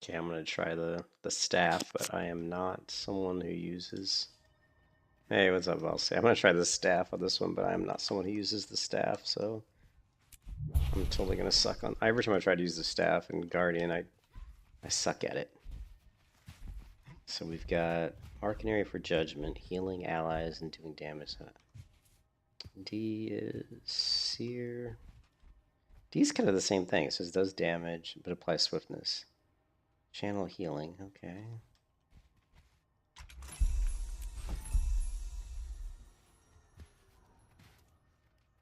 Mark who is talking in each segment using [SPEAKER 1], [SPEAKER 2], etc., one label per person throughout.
[SPEAKER 1] Okay, I'm gonna try the staff, but I am not someone who uses. Hey, what's up, Elsie? I'm gonna try the staff on this one, but I am not someone who uses the staff, so I'm totally gonna suck on. Every time I try to use the staff in Guardian, I suck at it. So we've got Arc and Area for Judgment, healing allies and doing damage. D is Seer. D is kind of the same thing. It says does damage, but applies swiftness. Channel healing, okay.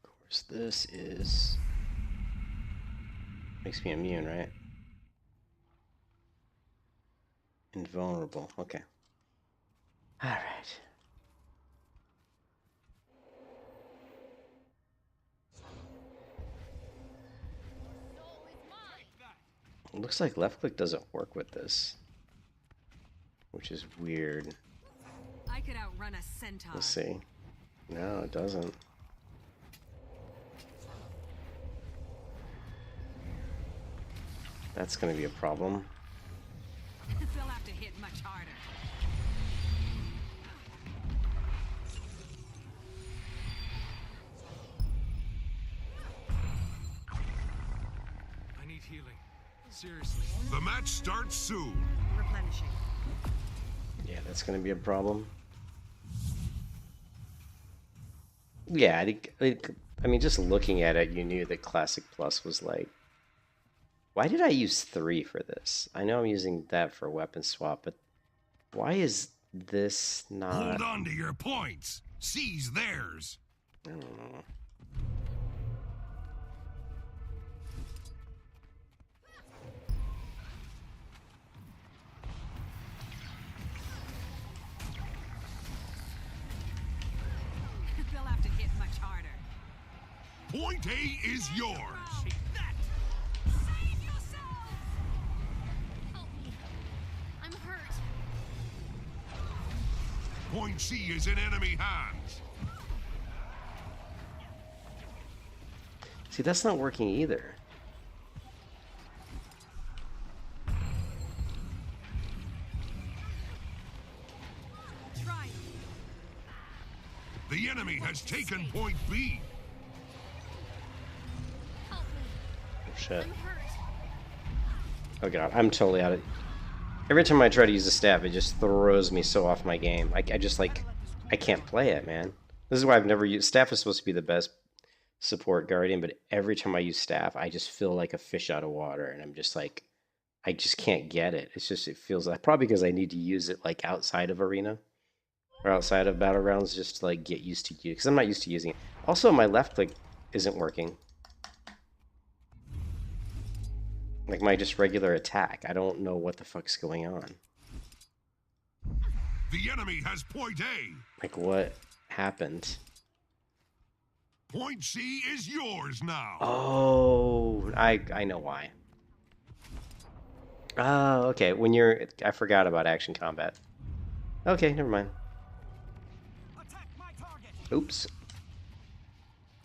[SPEAKER 1] Of course, this is... makes me immune, right? Invulnerable, okay. Alright. It looks like left click doesn't work with this, which is weird.
[SPEAKER 2] I could outrun a centaur.
[SPEAKER 1] Let's see. No, it doesn't. That's gonna be a problem.
[SPEAKER 2] They'll have to hit much harder.
[SPEAKER 3] I need healing. Seriously. The match starts soon.
[SPEAKER 2] Replenishing.
[SPEAKER 1] Yeah, that's gonna be a problem. Yeah, I mean, just looking at it, you knew that Classic Plus was like... Why did I use 3 for this? I know I'm using that for weapon swap, but why is this not...
[SPEAKER 3] Hold on to your points. Seize theirs.
[SPEAKER 1] I don't know.
[SPEAKER 2] They'll have to hit much harder.
[SPEAKER 3] Point A is yours.
[SPEAKER 2] Save yourself! Help me. I'm hurt.
[SPEAKER 3] Point C is in enemy hands.
[SPEAKER 1] See, that's not working either.
[SPEAKER 2] Try.
[SPEAKER 3] The enemy has taken point B.
[SPEAKER 2] Help me.
[SPEAKER 1] Oh, shit.
[SPEAKER 2] I'm hurt.
[SPEAKER 1] Oh god, I'm totally out of... Every time I try to use a staff, it just throws me so off my game. I just, like, I can't play it, man. This is why I've never used... Staff is supposed to be the best support Guardian, but every time I use staff, I just feel like a fish out of water, and I'm just like... I just can't get it. It's just, it feels like... Probably because I need to use it, like, outside of Arena. Or outside of Battlegrounds, just to, like, get used to use... Because I'm not used to using it. Also, my left click isn't working. Like my just regular attack. I don't know what the fuck's going on.
[SPEAKER 3] The enemy has point A.
[SPEAKER 1] Like what happened?
[SPEAKER 3] Point C is yours now.
[SPEAKER 1] Oh, I know why. Oh, okay. When you're... I forgot about action combat. Okay, never mind.
[SPEAKER 3] Attack my target.
[SPEAKER 1] Oops.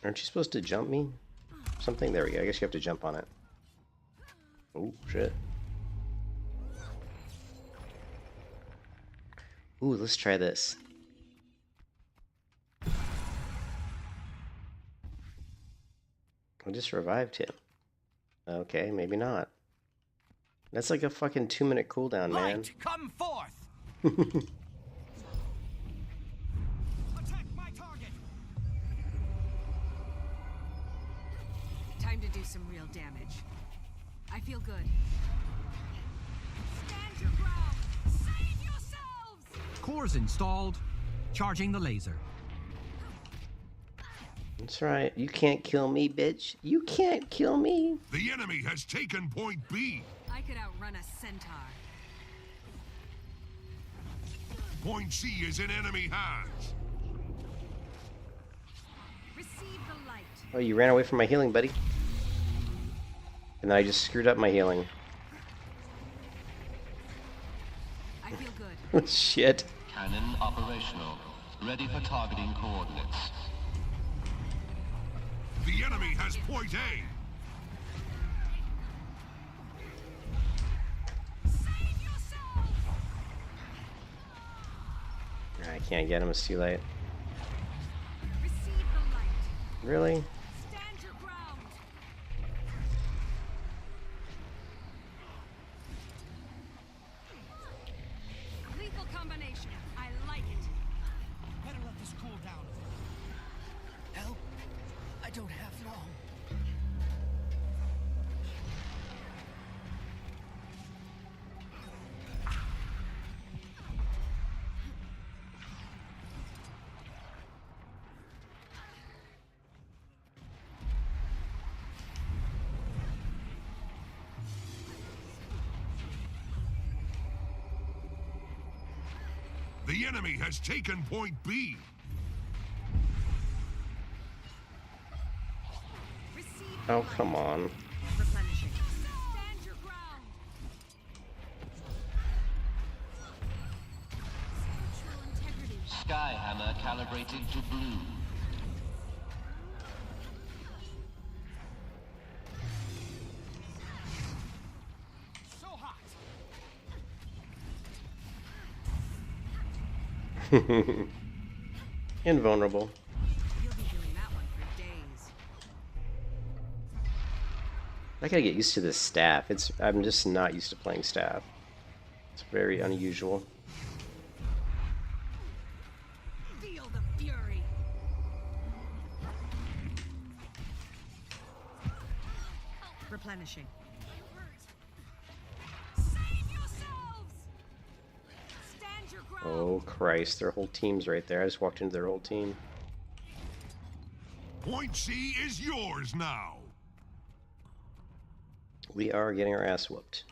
[SPEAKER 1] Aren't you supposed to jump me? Something? There we go. I guess you have to jump on it. Oh, shit. Ooh, let's try this. I just revived him. Okay, maybe not. That's like a fucking 2-minute cooldown, man.
[SPEAKER 4] Light, come forth.
[SPEAKER 3] Attack my target.
[SPEAKER 2] Time to do some real damage. I feel good. Stand your ground! Save yourselves!
[SPEAKER 4] Cores installed. Charging the laser.
[SPEAKER 1] That's right. You can't kill me, bitch. You can't kill me.
[SPEAKER 3] The enemy has taken point B.
[SPEAKER 2] I could outrun a centaur.
[SPEAKER 3] Point C is in enemy hands.
[SPEAKER 2] Receive the light.
[SPEAKER 1] Oh, you ran away from my healing, buddy. And then I just screwed up my healing.
[SPEAKER 2] I feel good.
[SPEAKER 1] Shit.
[SPEAKER 5] Cannon operational. Ready for targeting coordinates.
[SPEAKER 3] The enemy has point A.
[SPEAKER 2] Save
[SPEAKER 1] I can't get him, it's too late.
[SPEAKER 2] Receive the light.
[SPEAKER 1] Really?
[SPEAKER 2] Stand your ground. Lethal combination. I like it.
[SPEAKER 4] Better let this cool down. Help? I don't have long.
[SPEAKER 3] The enemy has taken point B.
[SPEAKER 2] Receive
[SPEAKER 1] Oh, come on.
[SPEAKER 2] replenishing. Stand your ground. Spiritual integrity.
[SPEAKER 5] Skyhammer calibrated to blue.
[SPEAKER 4] So hot.
[SPEAKER 1] Invulnerable.
[SPEAKER 2] You'll be doing that one for days.
[SPEAKER 1] I gotta get used to this staff. I'm just not used to playing staff. It's very unusual.
[SPEAKER 2] Feel the fury. Replenishing. Save yourselves! Stand your ground.
[SPEAKER 1] Oh Christ, their whole team's right there. I just walked into their whole team.
[SPEAKER 3] Point C is yours now.
[SPEAKER 1] We are getting our ass whooped.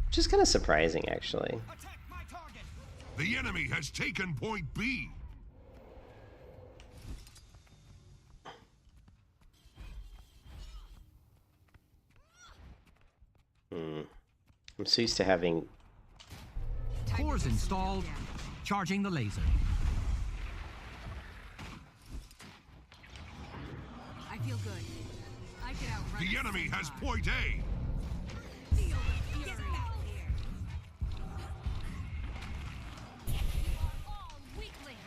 [SPEAKER 1] Which is kind of surprising, actually.
[SPEAKER 4] Attack my target.
[SPEAKER 3] The enemy has taken point B.
[SPEAKER 1] I'm so used to having...
[SPEAKER 4] Cores installed. Charging the laser.
[SPEAKER 2] I feel good. I can outrun
[SPEAKER 3] The
[SPEAKER 2] a
[SPEAKER 3] enemy has
[SPEAKER 2] centaur.
[SPEAKER 3] point A.
[SPEAKER 2] Feel the fury. Get back here. You are all weaklings.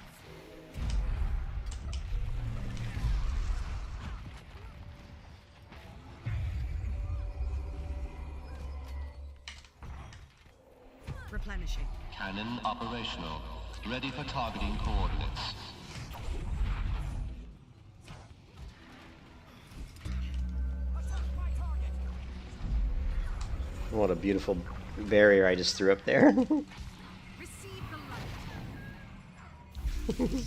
[SPEAKER 2] Replenishing.
[SPEAKER 5] Cannon operational. Ready for targeting coordinates.
[SPEAKER 1] What a beautiful barrier I just threw up there.
[SPEAKER 2] Receive the light.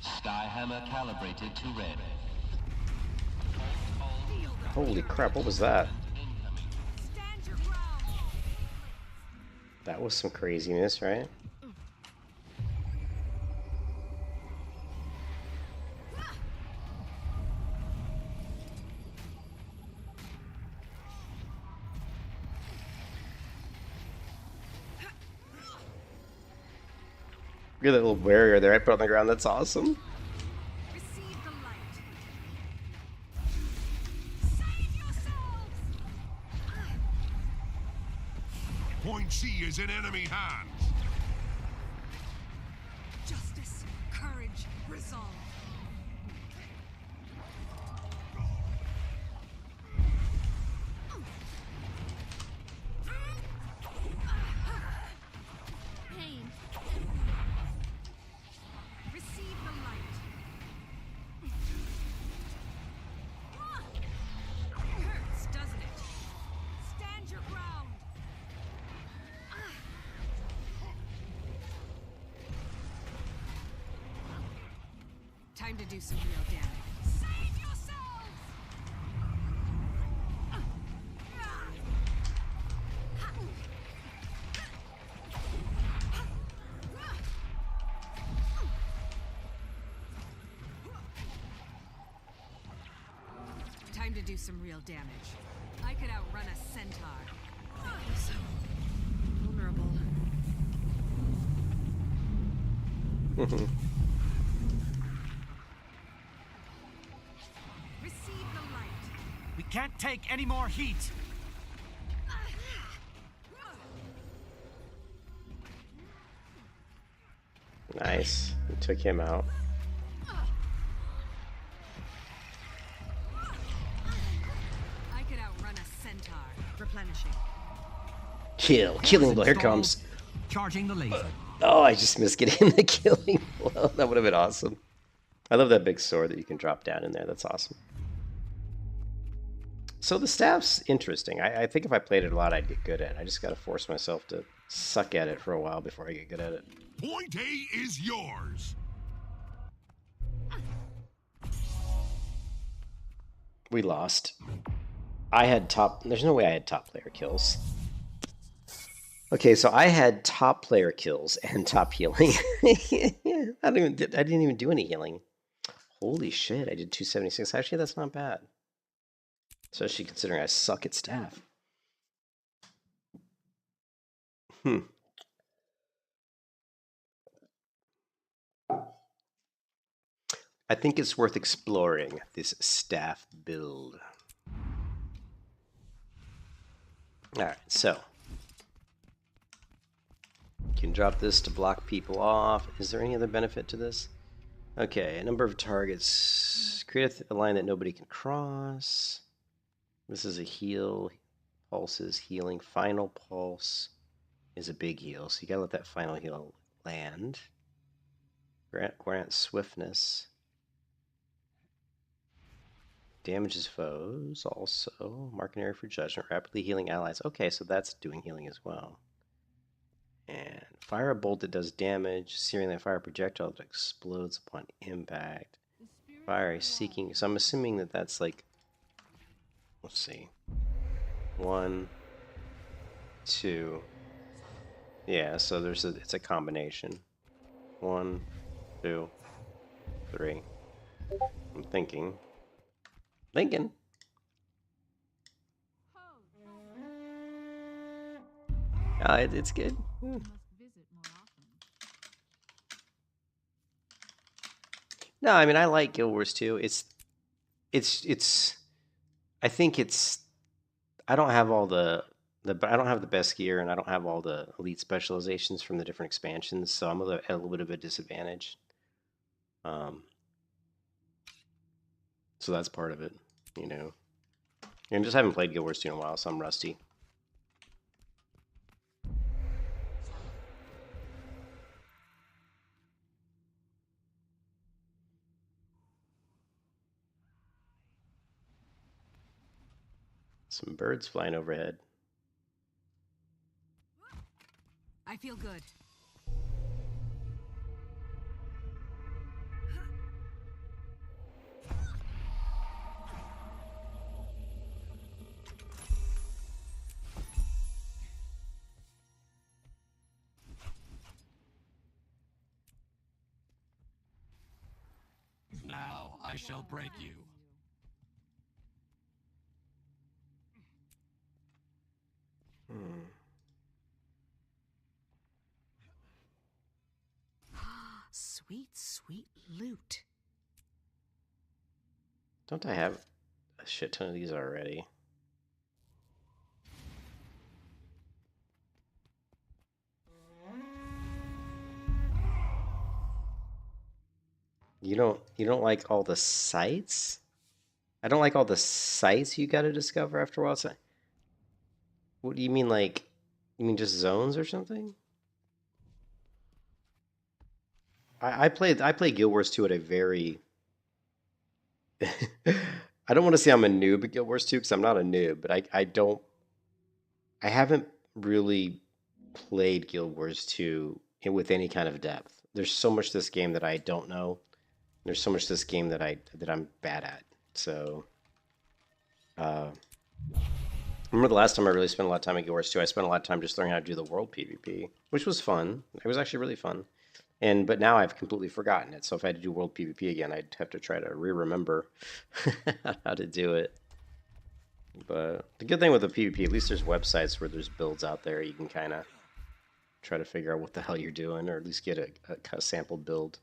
[SPEAKER 5] Skyhammer calibrated to red.
[SPEAKER 2] Feel the
[SPEAKER 1] Holy crap, what was that?
[SPEAKER 5] Incoming.
[SPEAKER 2] stand your ground.
[SPEAKER 1] That was some craziness, right? Look at that little barrier there I put on the ground. That's awesome.
[SPEAKER 2] Receive the light. Save yourselves!
[SPEAKER 3] Point C is in enemy hands.
[SPEAKER 2] Justice, courage, resolve. Pain. Receive the light. Hurts, doesn't it? Stand your ground. Time to do some real damage. Save yourselves! Time to do some real damage. I could outrun a centaur. I'm so vulnerable. Receive the light.
[SPEAKER 4] We can't take any more heat.
[SPEAKER 1] Nice. We took him out.
[SPEAKER 2] I could outrun a centaur. Replenishing.
[SPEAKER 1] Killing blow. Here it comes.
[SPEAKER 4] Charging the laser.
[SPEAKER 1] Oh, I just missed getting the killing blow. That would have been awesome. I love that big sword that you can drop down in there. That's awesome. So the staff's interesting. I think if I played it a lot, I'd get good at it. I just got to force myself to suck at it for a while before I get good at it.
[SPEAKER 3] Point A is yours.
[SPEAKER 1] We lost. I had top... There's no way I had top player kills. Okay, so I had top player kills and top healing. I didn't even do any healing. Holy shit, I did 276. Actually, that's not bad. Especially considering I suck at staff. I think it's worth exploring this staff build. Alright, so. You can drop this to block people off. Is there any other benefit to this? Okay, a number of targets. Create a line that nobody can cross. This is a heal. Pulse is healing. Final pulse is a big heal. So you gotta let that final heal land. Grant swiftness. Damages foes also. Mark an area for judgment. Rapidly healing allies. Okay, so that's doing healing as well. And fire a bolt that does damage. Searing that fire projectile that explodes upon impact. Fire is seeking. So I'm assuming that that's like... Let's see. 1, 2. Yeah, so it's a combination. 1, 2, 3. I'm thinking. It's good. No, I mean I like Guild Wars 2. I think it's. I don't have all I don't have the best gear, and I don't have all the elite specializations from the different expansions, so I'm at a little bit of a disadvantage. So that's part of it, you know. And just haven't played Guild Wars 2 in a while, so I'm rusty. Some birds flying overhead.
[SPEAKER 2] I feel good.
[SPEAKER 4] Now I shall break you.
[SPEAKER 2] Sweet, sweet loot.
[SPEAKER 1] Don't I have a shit ton of these already? You don't like all the sites? I don't like all the sites you got to discover after a while. What do you mean, like? You mean just zones or something? I play Guild Wars 2 at a very. I don't want to say I'm a noob at Guild Wars 2 because I'm not a noob, but I haven't really played Guild Wars 2 with any kind of depth. There's so much to this game that I don't know. There's so much to this game that I'm bad at. So, I remember the last time I really spent a lot of time in Guild Wars 2. I spent a lot of time just learning how to do the world PvP, which was fun. It was actually really fun. But now I've completely forgotten it. So if I had to do world PvP again, I'd have to try to remember how to do it. But the good thing with the PvP, at least there's websites where there's builds out there. You can kind of try to figure out what the hell you're doing, or at least get a sample build.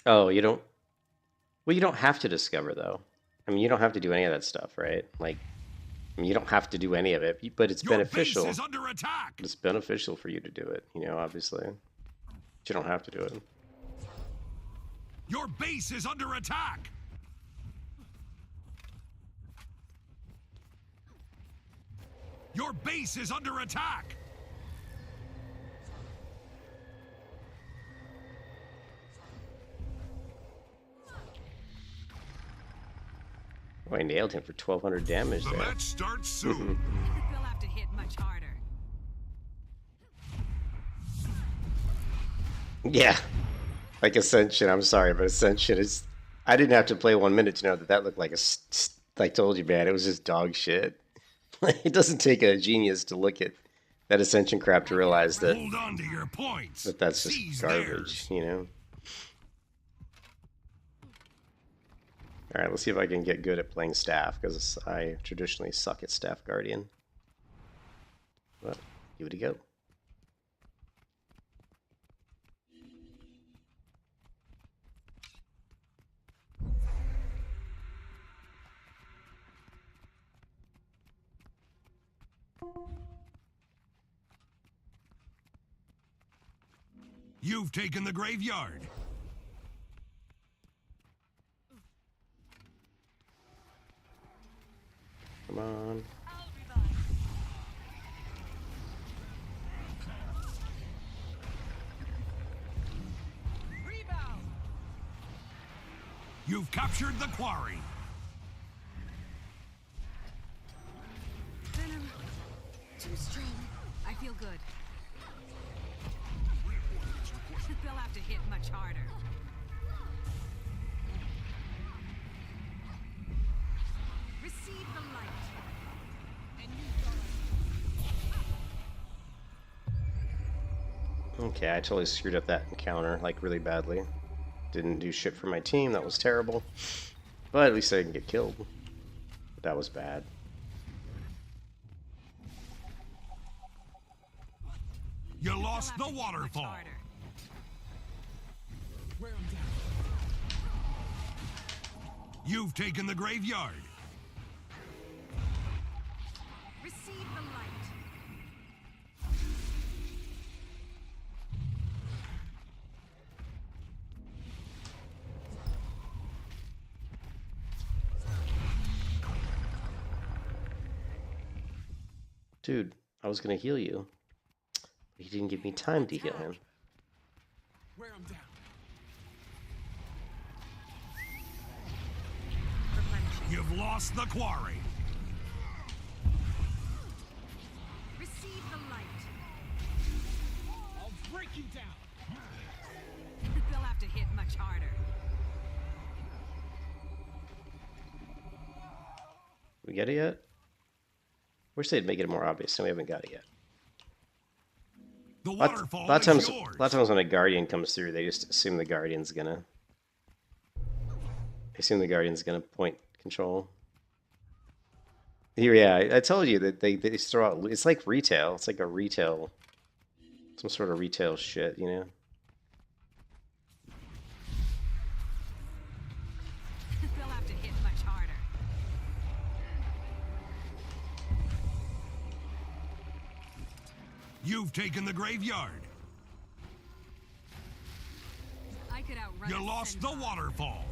[SPEAKER 1] Oh, you don't. Well, you don't have to discover though. I mean, you don't have to do any of that stuff, right? Like, I mean, you don't have to do any of it, but it's
[SPEAKER 3] Your base
[SPEAKER 1] beneficial.
[SPEAKER 3] is under attack.
[SPEAKER 1] It's beneficial for you to do it, obviously. But you don't have to do it.
[SPEAKER 3] Your base is under attack. Your base is under attack.
[SPEAKER 1] Oh, I nailed him for 1,200 damage
[SPEAKER 3] The
[SPEAKER 1] there.
[SPEAKER 3] match starts soon.
[SPEAKER 2] They'll have to hit much harder.
[SPEAKER 1] Yeah. Like Ascension, I'm sorry, but Ascension is... I didn't have to play 1 minute to know that looked like I told you, man, it was just dog shit. It doesn't take a genius to look at that Ascension crap to realize that
[SPEAKER 3] Hold on to your points.
[SPEAKER 1] that's just
[SPEAKER 3] Seize
[SPEAKER 1] garbage,
[SPEAKER 3] theirs.
[SPEAKER 1] Alright, let's see if I can get good at playing Staff, because I traditionally suck at Staff Guardian. Well, give it a go.
[SPEAKER 3] You've taken the graveyard.
[SPEAKER 1] Come on.
[SPEAKER 2] Rebound.
[SPEAKER 3] You've captured the quarry.
[SPEAKER 2] Venom. Too strong. I feel good. They'll have to hit much harder. Receive the light. And you
[SPEAKER 1] Okay, I totally screwed up that encounter, like, really badly. Didn't do shit for my team, that was terrible. But at least I didn't get killed. But that was bad.
[SPEAKER 3] You lost the waterfall.
[SPEAKER 4] Wear 'em down.
[SPEAKER 3] You've taken the graveyard.
[SPEAKER 2] receive the light.
[SPEAKER 1] Dude, I was gonna heal you. But he didn't give me time to heal him.
[SPEAKER 4] Wear 'em down.
[SPEAKER 2] Replenishing.
[SPEAKER 3] You've lost the quarry.
[SPEAKER 2] Receive the light.
[SPEAKER 4] I'll break you down.
[SPEAKER 2] They'll have to hit much harder.
[SPEAKER 1] We get it yet? Wish they'd make it more obvious, and we haven't got it yet.
[SPEAKER 3] The
[SPEAKER 1] A
[SPEAKER 3] waterfall
[SPEAKER 1] lot of
[SPEAKER 3] is
[SPEAKER 1] times,
[SPEAKER 3] yours.
[SPEAKER 1] a lot of times when a guardian comes through, they just assume the guardian's gonna. They assume the guardian's gonna point control. Here, yeah, I told you that they just throw out. It's like retail. It's like a retail, some sort of retail shit, you know.
[SPEAKER 2] They'll have to hit much harder.
[SPEAKER 3] You've taken the graveyard.
[SPEAKER 2] I could outrun
[SPEAKER 3] You
[SPEAKER 2] a
[SPEAKER 3] lost the
[SPEAKER 2] centaur.
[SPEAKER 3] waterfall.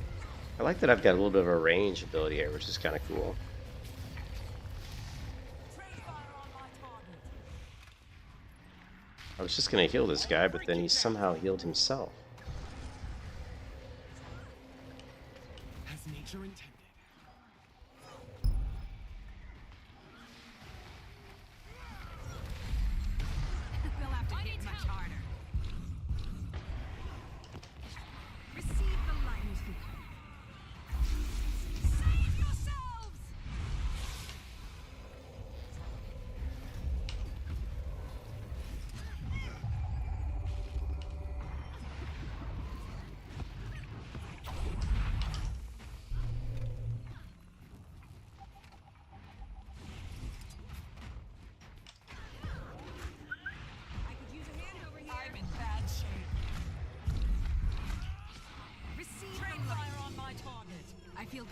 [SPEAKER 1] I like that I've got a little bit of a range ability here, which is kind of cool. I was just gonna heal this guy, but then he somehow healed himself.
[SPEAKER 4] As nature intended.
[SPEAKER 2] They'll have to hit much harder. Receive the light. Save yourselves!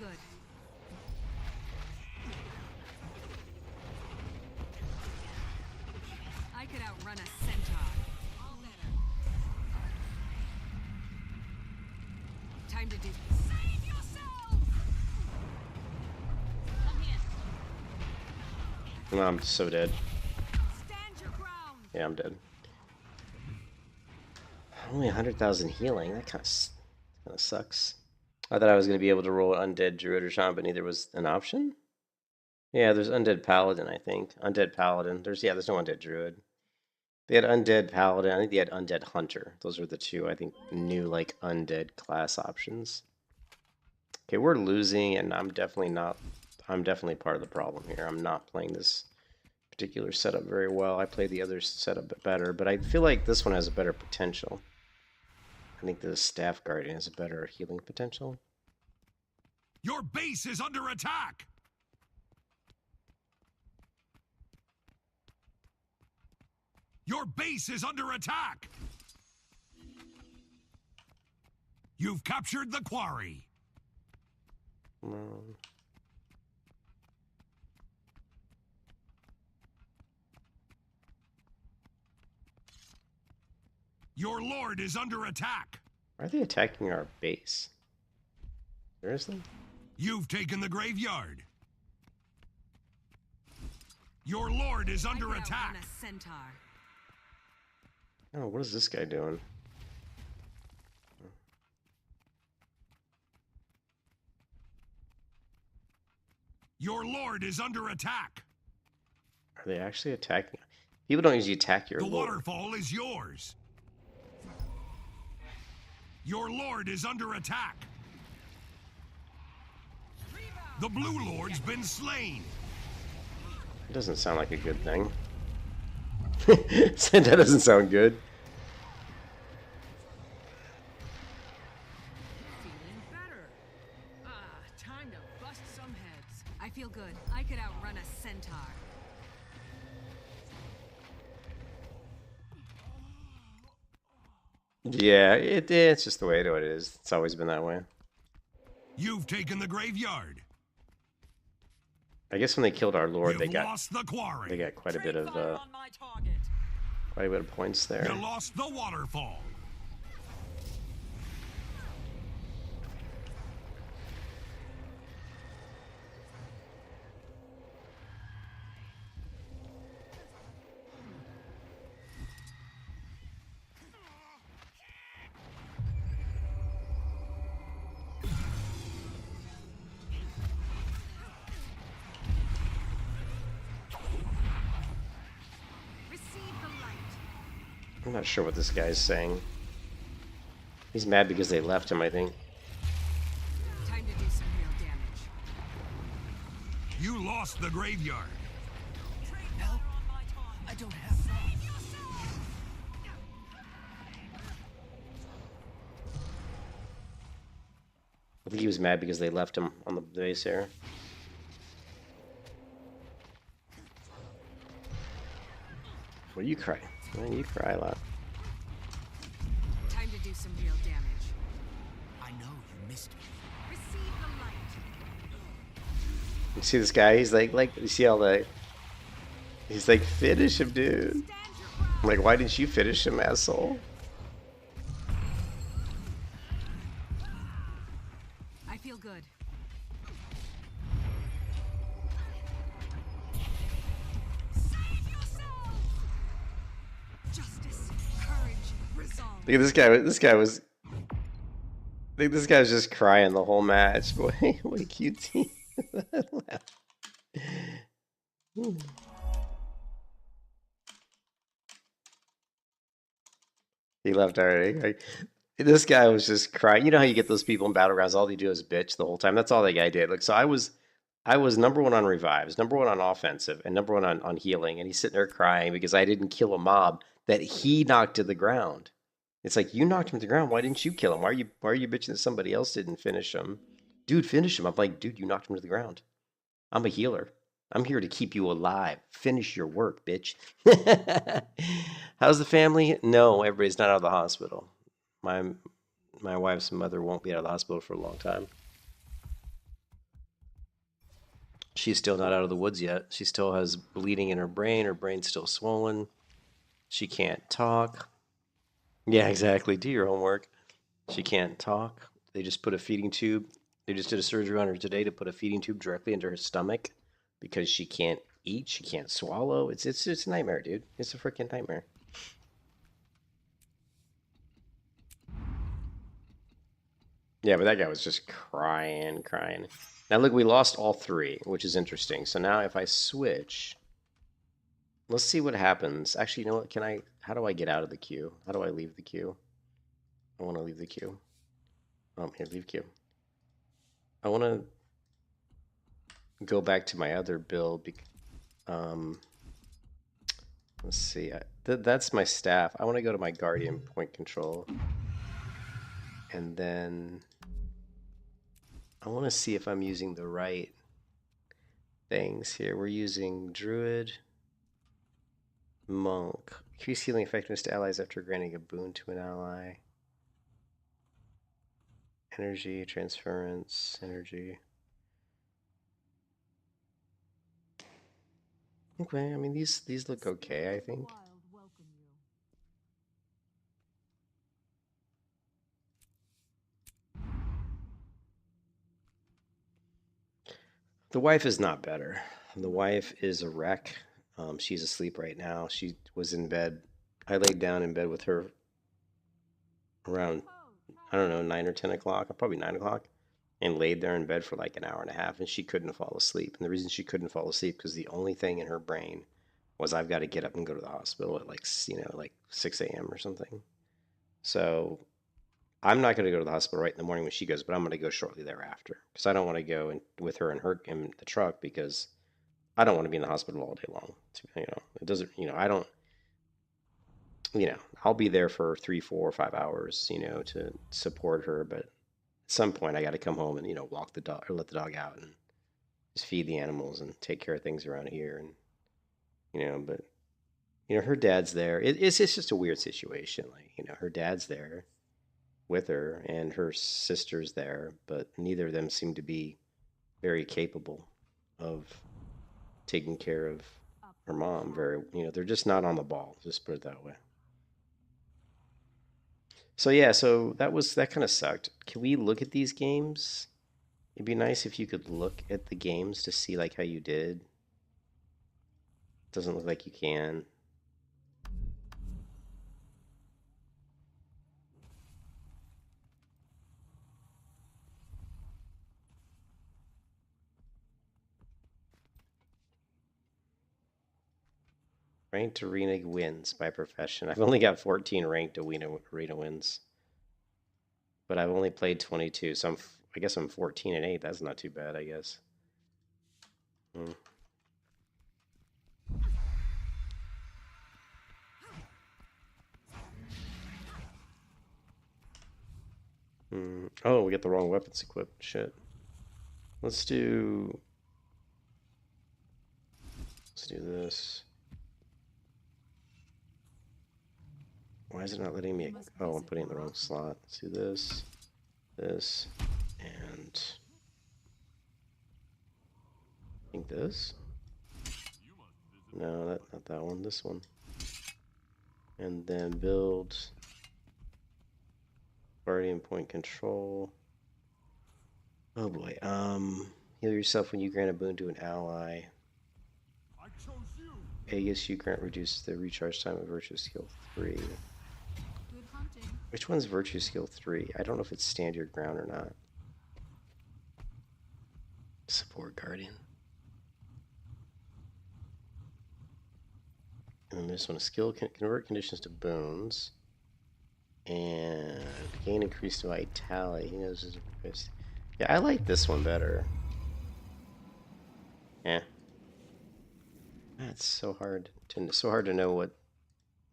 [SPEAKER 2] good. I could outrun a centaur. All better. Time to do. Save yourself! Come here.
[SPEAKER 1] No, I'm so dead.
[SPEAKER 2] Stand your ground.
[SPEAKER 1] Yeah, I'm dead. Only 100,000 healing. That kind of sucks. I thought I was going to be able to roll Undead Druid or Shaman, but neither was an option. Yeah, there's Undead Paladin, I think. Undead Paladin. There's no Undead Druid. They had Undead Paladin. I think they had Undead Hunter. Those are the two, I think, new, like, Undead class options. Okay, we're losing, and I'm definitely part of the problem here. I'm not playing this particular setup very well. I play the other setup better, but I feel like this one has a better potential. I think the Staff Guardian has a better healing potential.
[SPEAKER 3] Your base is under attack! Your base is under attack! You've captured the quarry. Your lord is under attack.
[SPEAKER 1] Why are they attacking our base? Seriously?
[SPEAKER 3] You've taken the graveyard. Your lord is under attack.
[SPEAKER 2] A centaur.
[SPEAKER 1] Oh, what is this guy doing?
[SPEAKER 3] Your lord is under attack.
[SPEAKER 1] Are they actually attacking? People don't usually attack your
[SPEAKER 3] lord. The
[SPEAKER 1] lord.
[SPEAKER 3] waterfall is yours. Your lord is under attack. The blue lord's been slain.
[SPEAKER 1] It doesn't sound like a good thing. That doesn't sound good.
[SPEAKER 2] Feeling better. Time to bust some heads. I feel good. I could outrun a centaur.
[SPEAKER 1] Yeah, it's just the way it is. It's always been that way.
[SPEAKER 3] You've taken the graveyard.
[SPEAKER 1] I guess when they killed our lord,
[SPEAKER 3] You've lost the quarry.
[SPEAKER 1] They got quite a bit of points there.
[SPEAKER 3] You lost the waterfall.
[SPEAKER 1] I'm not sure what this guy's saying. He's mad because they left him, I think.
[SPEAKER 2] Time to do some real damage.
[SPEAKER 3] You lost the graveyard.
[SPEAKER 4] Help? I don't have
[SPEAKER 1] I think he was mad because they left him on the base here. Well, you cry. Man, you cry a lot.
[SPEAKER 2] Time to do some real damage.
[SPEAKER 4] I know you missed me.
[SPEAKER 2] Receive the light.
[SPEAKER 1] You see this guy? He's like you see all the. He's like, finish him, dude. I'm like, why didn't you finish him, asshole?
[SPEAKER 2] I feel good.
[SPEAKER 1] Look at this guy. I think this guy was just crying the whole match. Boy, what a cute team. He left already. Like, this guy was just crying. You know how you get those people in battlegrounds, all they do is bitch the whole time. That's all that guy did. Like, so I was number one on revives, number one on offensive, and number one on healing. And he's sitting there crying because I didn't kill a mob that he knocked to the ground. It's like, you knocked him to the ground. Why didn't you kill him? Why are you bitching that somebody else didn't finish him? Dude, finish him. I'm like, dude, you knocked him to the ground. I'm a healer. I'm here to keep you alive. Finish your work, bitch. How's the family? No, everybody's not out of the hospital. My wife's mother won't be out of the hospital for a long time. She's still not out of the woods yet. She still has bleeding in her brain. Her brain's still swollen. She can't talk. Yeah, exactly. Do your homework. She can't talk. They just put a feeding tube. They just did a surgery on her today to put a feeding tube directly into her stomach because she can't eat. She can't swallow. It's a nightmare, dude. It's a freaking nightmare. Yeah, but that guy was just crying, crying. Now look, we lost all three, which is interesting. So now if I switch, let's see what happens. Actually, you know what? How do I get out of the queue? How do I leave the queue? I want to leave the queue. Here, leave queue. I want to go back to my other build. Um, let's see. That's my staff. I want to go to my guardian point control. And then I want to see if I'm using the right things here. We're using druid, monk. Increase healing effectiveness to allies after granting a boon to an ally. Energy, transference, energy. Okay, I mean these look okay, I think. The wife is not better. The wife is a wreck. She's asleep right now. She was in bed. I laid down in bed with her around, I don't know, 9 or 10 o'clock, probably 9 o'clock, and laid there in bed for like an hour and a half, and she couldn't fall asleep. And the reason she couldn't fall asleep because the only thing in her brain was I've got to get up and go to the hospital at like 6 a.m. or something. So I'm not going to go to the hospital right in the morning when she goes, but I'm going to go shortly thereafter because I don't want to go with her in the truck because I don't want to be in the hospital all day long. It doesn't. I don't. I'll be there for 3, 4, 5 hours. To support her, but at some point I got to come home and walk the dog or let the dog out and just feed the animals and take care of things around here but her dad's there. It's just a weird situation. Like her dad's there with her and her sister's there, but neither of them seem to be very capable of taking care of her mom. They're just not on the ball. Just put it that way. So yeah, so that kind of sucked. Can we look at these games? It'd be nice if you could look at the games to see like how you did. Doesn't look like you can. Ranked arena wins by profession. I've only got 14 ranked arena wins, but I've only played 22, so I guess I'm 14-8. That's not too bad, I guess. Oh, we got the wrong weapons equipped. Shit. Let's do this. Why is it not letting me? Oh, I'm putting it in the wrong slot. Let's do this, and I think this. No, not that one. This one. And then build guardian point control. Oh boy. Heal yourself when you grant a boon to an ally. Aegis you grant reduces the recharge time of virtue skill 3. Which one's virtue skill 3? I don't know if it's stand your ground or not. Support guardian. And then this one, skill can convert conditions to boons. And gain increased vitality. He knows his best. Yeah, I like this one better. Yeah. It's so hard to know what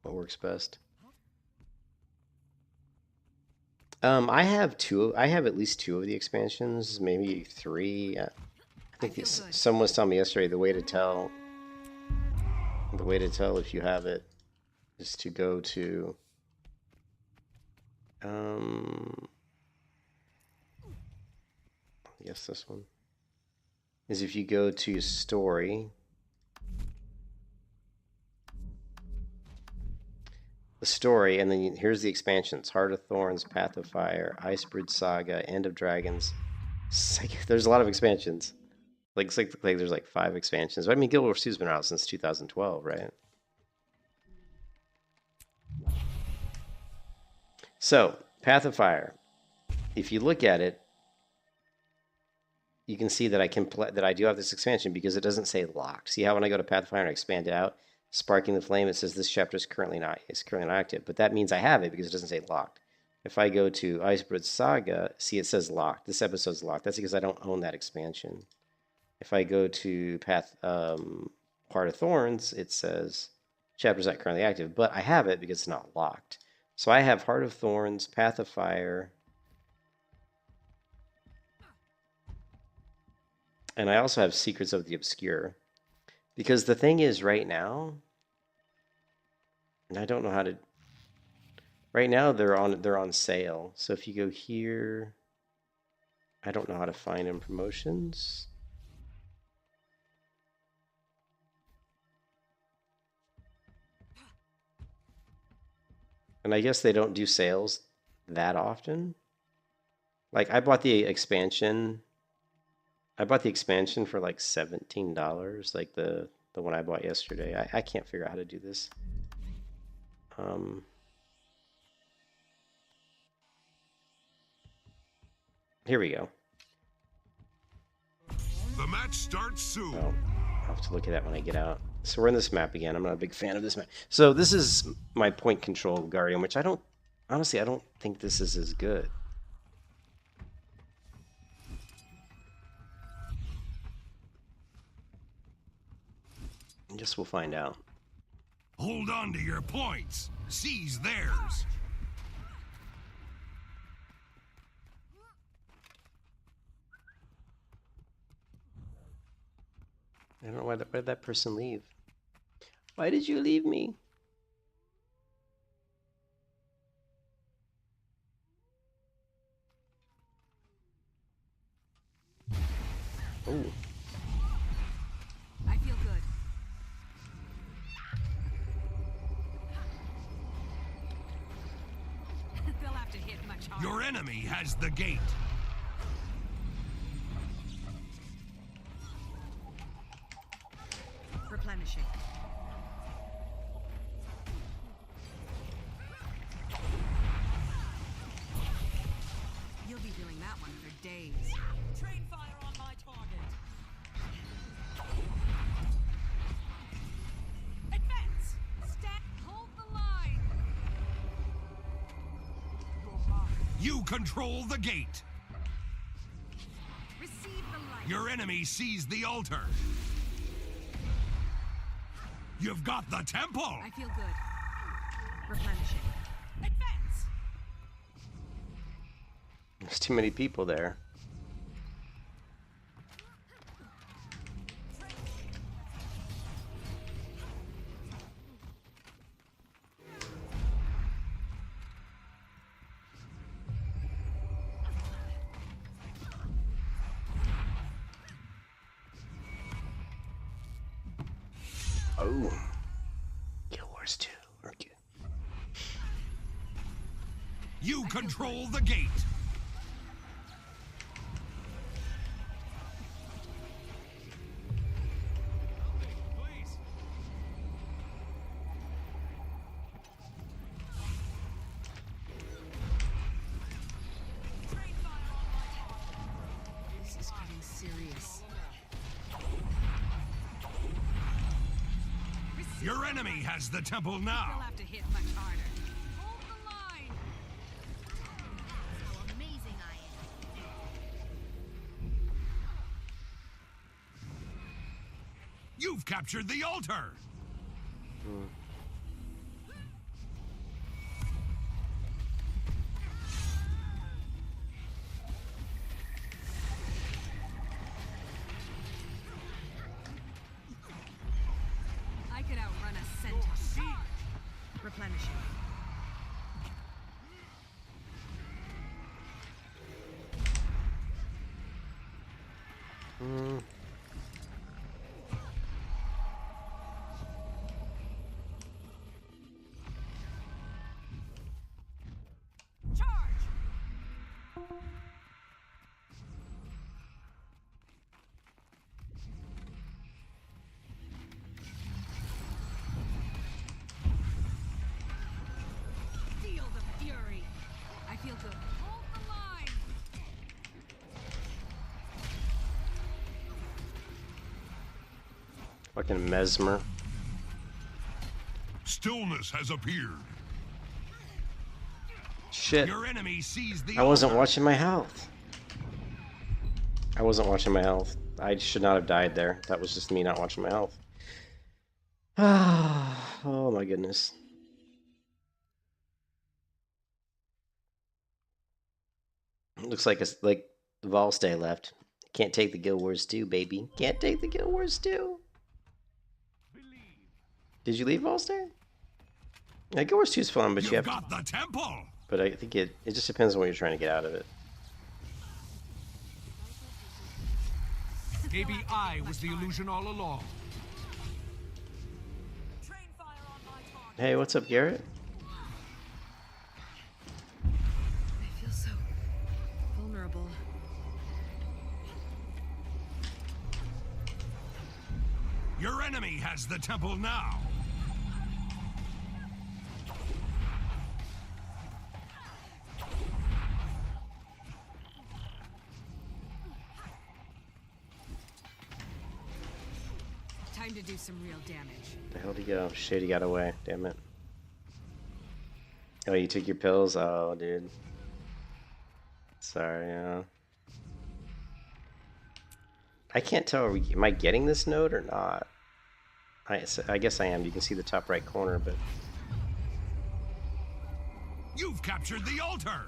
[SPEAKER 1] works best. I have at least 2 of the expansions, maybe 3. I think someone was telling me yesterday the way to tell if you have it is to go to I guess this one. is if you go to story, the story, and then here's the expansions: Heart of Thorns, Path of Fire, Icebridge Saga, End of Dragons. There's a lot of expansions. Like, there's like 5 expansions. But I mean, Guild Wars 2's been out since 2012, right? So, Path of Fire. If you look at it, you can see that I do have this expansion because it doesn't say locked. See how when I go to Path of Fire and I expand it out, Sparking the Flame, it says this chapter is currently not active. But that means I have it because it doesn't say locked. If I go to Icebridge Saga, see it says locked. This episode's locked. That's because I don't own that expansion. If I go to Heart of Thorns, it says chapter's not currently active, but I have it because it's not locked. So I have Heart of Thorns, Path of Fire, and I also have Secrets of the Obscure. Because the thing is right now, and I don't know how to. Right now they're on sale. So if you go here, I don't know how to find in promotions. And I guess they don't do sales that often. Like I bought the expansion. I bought the expansion for like $17, like the one I bought yesterday. I can't figure out how to do this. Here we go.
[SPEAKER 3] The match starts soon.
[SPEAKER 1] Oh, I'll have to look at that when I get out. So we're in this map again. I'm not a big fan of this map. So this is my point control Guardian, which honestly, I don't think this is as good. I guess we'll find out.
[SPEAKER 3] Hold on to your points. Seize theirs.
[SPEAKER 1] I don't know why did that person leave? Why did you leave me? Oh.
[SPEAKER 2] I feel good. They'll have to hit much harder.
[SPEAKER 3] Your enemy has the gate.
[SPEAKER 2] Replenishing. You'll be feeling that one for days.
[SPEAKER 4] Train fire on my target.
[SPEAKER 2] Advance! Hold the line!
[SPEAKER 3] You control the gate.
[SPEAKER 2] Receive the light.
[SPEAKER 3] Your enemy sees the altar. You've got the temple.
[SPEAKER 2] I feel good. Replenishing. Advance!
[SPEAKER 1] There's too many people there. Oh. Guild Wars 2. We're good.
[SPEAKER 3] You control the gate.
[SPEAKER 2] This is getting serious.
[SPEAKER 3] Your enemy has the temple
[SPEAKER 2] They'll
[SPEAKER 3] now.
[SPEAKER 2] have to hit much harder. Hold the line!
[SPEAKER 6] How amazing I am.
[SPEAKER 3] You've captured the altar.
[SPEAKER 2] I could outrun a centaur. Replenishing.
[SPEAKER 1] Fucking mesmer.
[SPEAKER 3] Stillness has appeared.
[SPEAKER 1] Shit.
[SPEAKER 3] Your enemy sees the
[SPEAKER 1] I wasn't
[SPEAKER 3] altar.
[SPEAKER 1] watching my health. I wasn't watching my health. I should not have died there. That was just me not watching my health. Oh my goodness. Looks like it's like Volstay left. Can't take the Guild Wars 2, baby. Can't take the Guild Wars 2. Did you leave Volstay? Yeah, Guild Wars 2 is fun, but you
[SPEAKER 3] You've
[SPEAKER 1] have to.
[SPEAKER 3] got the temple.
[SPEAKER 1] But I think it just depends on what you're trying to get out of it.
[SPEAKER 4] Maybe I was the illusion all along.
[SPEAKER 1] Hey, what's up, Garrett?
[SPEAKER 2] I feel so vulnerable.
[SPEAKER 3] Your enemy has the temple now.
[SPEAKER 2] Time to do some real damage.
[SPEAKER 1] The hell did he go? Shit, he got away. Damn it. Oh, you took your pills? Oh, dude. Sorry, I can't tell, am I getting this node or not? I guess I am. You can see the top right corner, but...
[SPEAKER 3] You've captured the altar.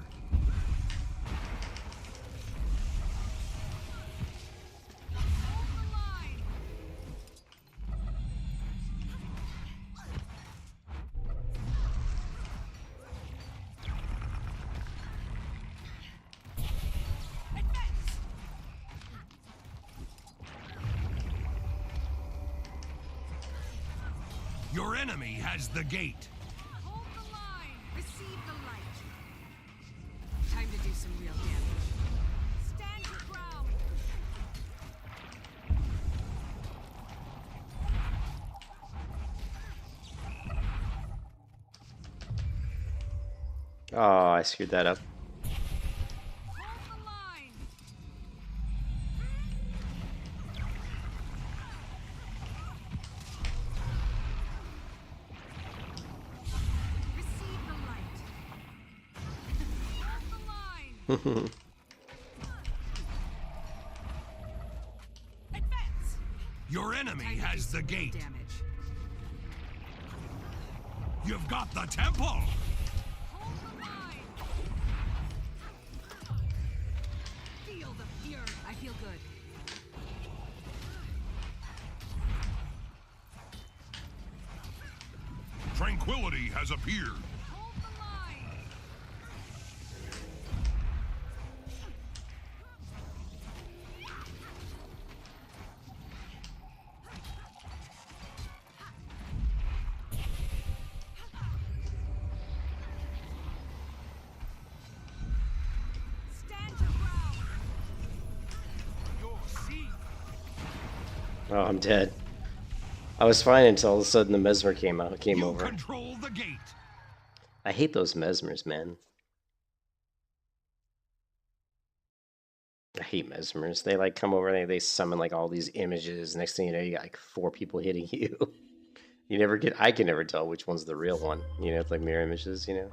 [SPEAKER 3] Your enemy has the gate.
[SPEAKER 2] Hold the line. Receive the light. Time to do some real damage. Stand your ground.
[SPEAKER 1] Oh, I screwed that up.
[SPEAKER 2] Hold the line. Receive the light. Hold the line. Advance.
[SPEAKER 3] Your enemy
[SPEAKER 2] Time to do
[SPEAKER 3] has the
[SPEAKER 2] some real
[SPEAKER 3] gate.
[SPEAKER 2] damage.
[SPEAKER 3] You've got the temple.
[SPEAKER 2] Hold the line. Feel the fury. I feel good.
[SPEAKER 3] Tranquility has appeared.
[SPEAKER 2] Hold the line. Stand your ground.
[SPEAKER 4] You'll see.
[SPEAKER 1] Oh, I'm dead. I was fine until all of a sudden the mesmer came
[SPEAKER 3] You
[SPEAKER 1] over.
[SPEAKER 3] control the gate.
[SPEAKER 1] I hate those mesmers, man. I hate mesmers. They like come over and they summon like all these images. Next thing you know, you got like 4 people hitting you. You never get. I can never tell which one's the real one. You know, it's like mirror images. You know.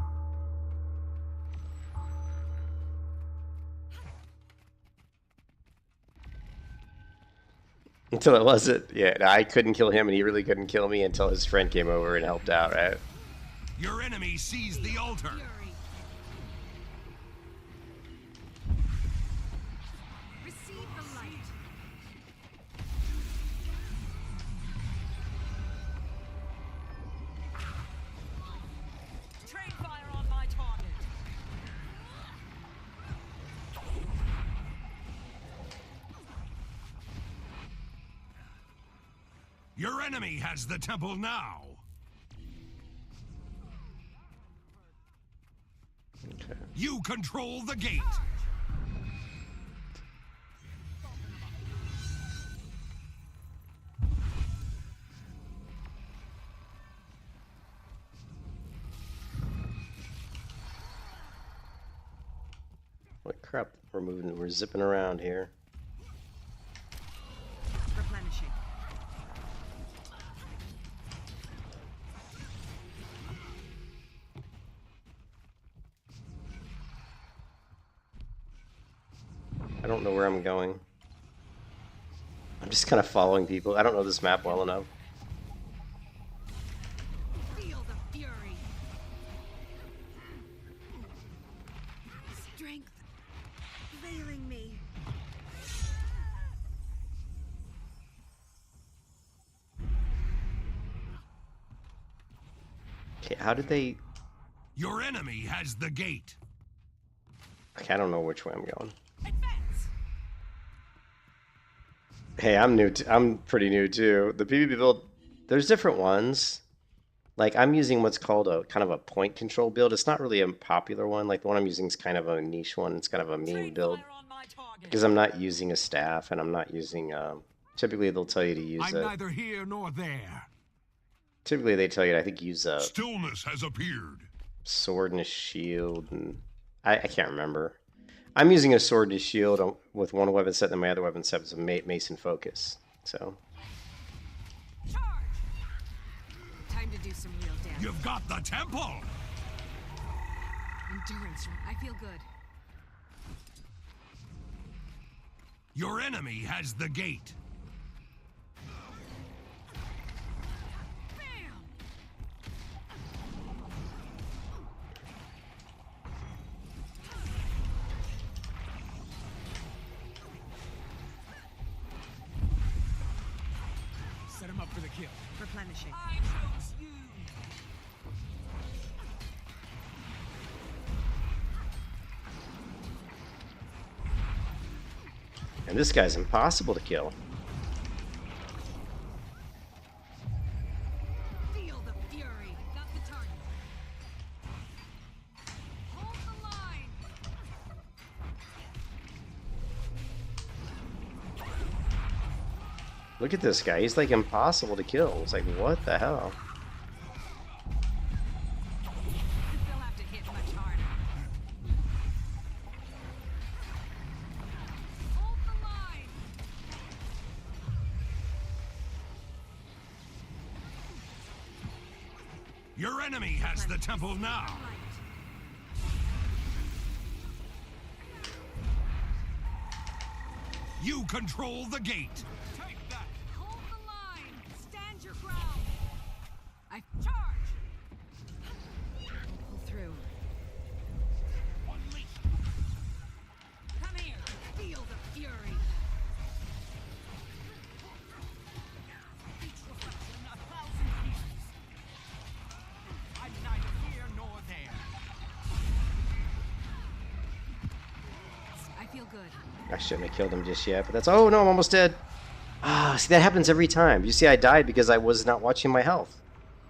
[SPEAKER 1] Until it wasn't. Yeah, I couldn't kill him, and he really couldn't kill me until his friend came over and helped out. Right.
[SPEAKER 3] Your enemy sees the altar.
[SPEAKER 2] Fury. Receive the light. Train fire on my target.
[SPEAKER 3] Your enemy has the temple now.
[SPEAKER 1] Okay.
[SPEAKER 3] You control the gate.
[SPEAKER 1] What crap? We're zipping around here.
[SPEAKER 2] Replenishing.
[SPEAKER 1] I don't know where I'm going. I'm just kind of following people. I don't know this map well enough.
[SPEAKER 2] Feel the fury. Strength failing me.
[SPEAKER 1] Okay, how did they...
[SPEAKER 3] Your enemy has the gate.
[SPEAKER 1] Okay, I don't know which way I'm going.
[SPEAKER 2] Advance.
[SPEAKER 1] Hey, I'm new. I'm pretty new too. The PvP build, there's different ones. Like I'm using what's called a kind of a point control build. It's not really a popular one. Like the one I'm using is kind of a niche one. It's kind of a meme build because I'm not using a staff and I'm not using. Typically, they'll tell you to use
[SPEAKER 3] I'm
[SPEAKER 1] a.
[SPEAKER 3] neither here nor there.
[SPEAKER 1] Typically, they tell you to, I think, use a
[SPEAKER 3] Stillness has appeared.
[SPEAKER 1] sword and a shield, and I can't remember. I'm using a sword and a shield with one weapon set, and my other weapon set is a mason focus. So.
[SPEAKER 2] Charge. Time to do some real damage.
[SPEAKER 3] You've got the temple.
[SPEAKER 2] Endurance. I feel good.
[SPEAKER 3] Your enemy has the gate.
[SPEAKER 2] Bam.
[SPEAKER 4] Set him up for the kill.
[SPEAKER 2] Replenishing.
[SPEAKER 4] I chose you.
[SPEAKER 1] And this guy's impossible to kill.
[SPEAKER 2] Feel the fury. Got the target. Hold the line.
[SPEAKER 1] Look at this guy. He's like impossible to kill. It's like, what the hell?
[SPEAKER 2] They'll have to hit much harder. Hold the line.
[SPEAKER 3] Your enemy has the temple now. You control the gate.
[SPEAKER 4] Take that.
[SPEAKER 2] Hold the line. Stand your ground. I charge. Pull through.
[SPEAKER 4] Unleash.
[SPEAKER 2] Come here. Feel the fury.
[SPEAKER 4] Each reflection a thousand pieces. I'm neither here nor there.
[SPEAKER 2] I feel good.
[SPEAKER 1] I shouldn't have killed him just yet, but that's... Oh, no, I'm almost dead. Ah, see, that happens every time. You see, I died because I was not watching my health.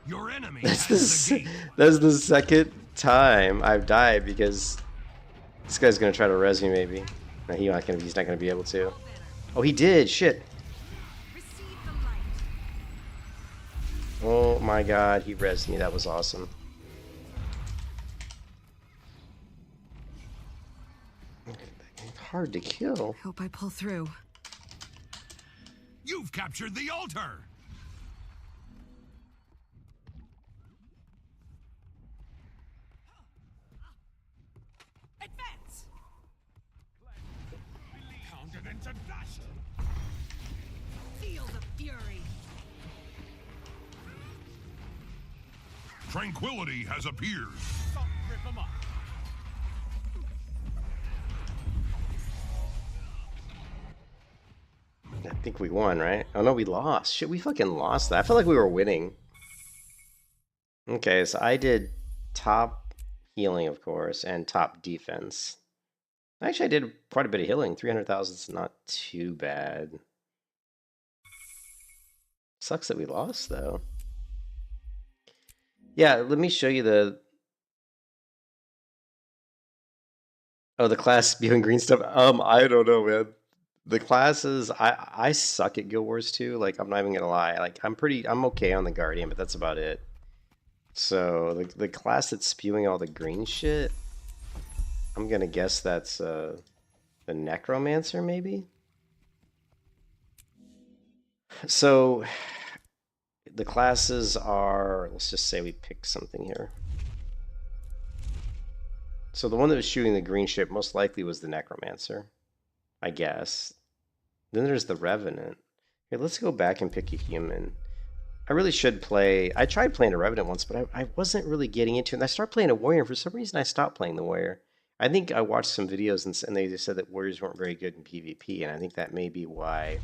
[SPEAKER 3] Your enemy
[SPEAKER 1] That's
[SPEAKER 3] has the
[SPEAKER 1] the,
[SPEAKER 3] gate.
[SPEAKER 1] that's the second time I've died because this guy's going to try to res me, maybe. No, he's not going to be able to. Oh, he did. Shit.
[SPEAKER 2] Receive the light.
[SPEAKER 1] Oh, my God. He resed me. That was awesome. Hard to kill.
[SPEAKER 2] Hope I pull through.
[SPEAKER 3] You've captured the altar.
[SPEAKER 4] Advance. Pounded into dust.
[SPEAKER 2] Feel the fury.
[SPEAKER 3] Tranquility has appeared.
[SPEAKER 4] Some rip him up.
[SPEAKER 1] I think we won, right? Oh, no, we lost. Shit, we fucking lost that. I felt like we were winning. Okay, so I did top healing, of course, and top defense. Actually, I did quite a bit of healing. 300,000 is not too bad. Sucks that we lost, though. Yeah, let me show you the... Oh, the class spewing green stuff. I don't know, man. The classes, I suck at Guild Wars 2. Like, I'm not even gonna lie. Like, I'm okay on the Guardian, but that's about it. So, the class that's spewing all the green shit, I'm gonna guess that's the Necromancer, maybe? So, the classes are, let's just say we pick something here. So the one that was shooting the green ship most likely was the Necromancer. I guess. Then there's the Revenant. Here, let's go back and pick a human. I really should play. I tried playing a Revenant once, but I wasn't really getting into it. And I started playing a Warrior, and for some reason I stopped playing the Warrior. I think I watched some videos and they just said that Warriors weren't very good in PvP, and I think that may be why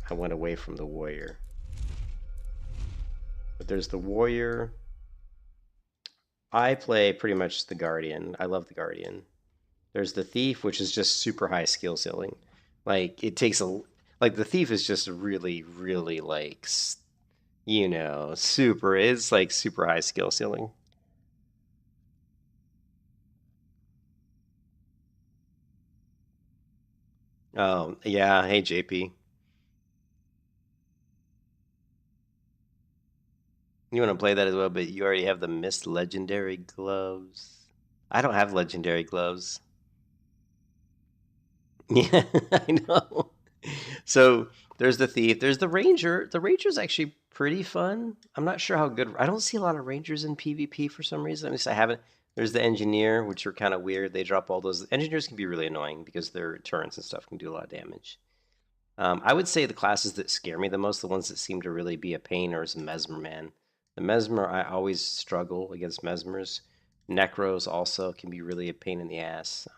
[SPEAKER 1] I went away from the Warrior. But there's the Warrior. I play pretty much the Guardian. I love the Guardian. There's the Thief, which is just super high skill ceiling. Like, it takes a... Like, the Thief is just really, really, like, you know, super... It's, like, super high skill ceiling. Oh, yeah. Hey, JP. You want to play that as well, but you already have the Mist Legendary Gloves. I don't have Legendary Gloves. Yeah, I know. So there's the Thief. There's the Ranger. The Ranger's actually pretty fun. I'm not sure how good. I don't see a lot of Rangers in PvP for some reason. At least I haven't. There's the Engineer, which are kind of weird. They drop all those. Engineers can be really annoying because their turrets and stuff can do a lot of damage. I would say the classes that scare me the most, the ones that seem to really be a pain, are Mesmer Man. The Mesmer, I always struggle against Mesmers. Necros also can be really a pain in the ass.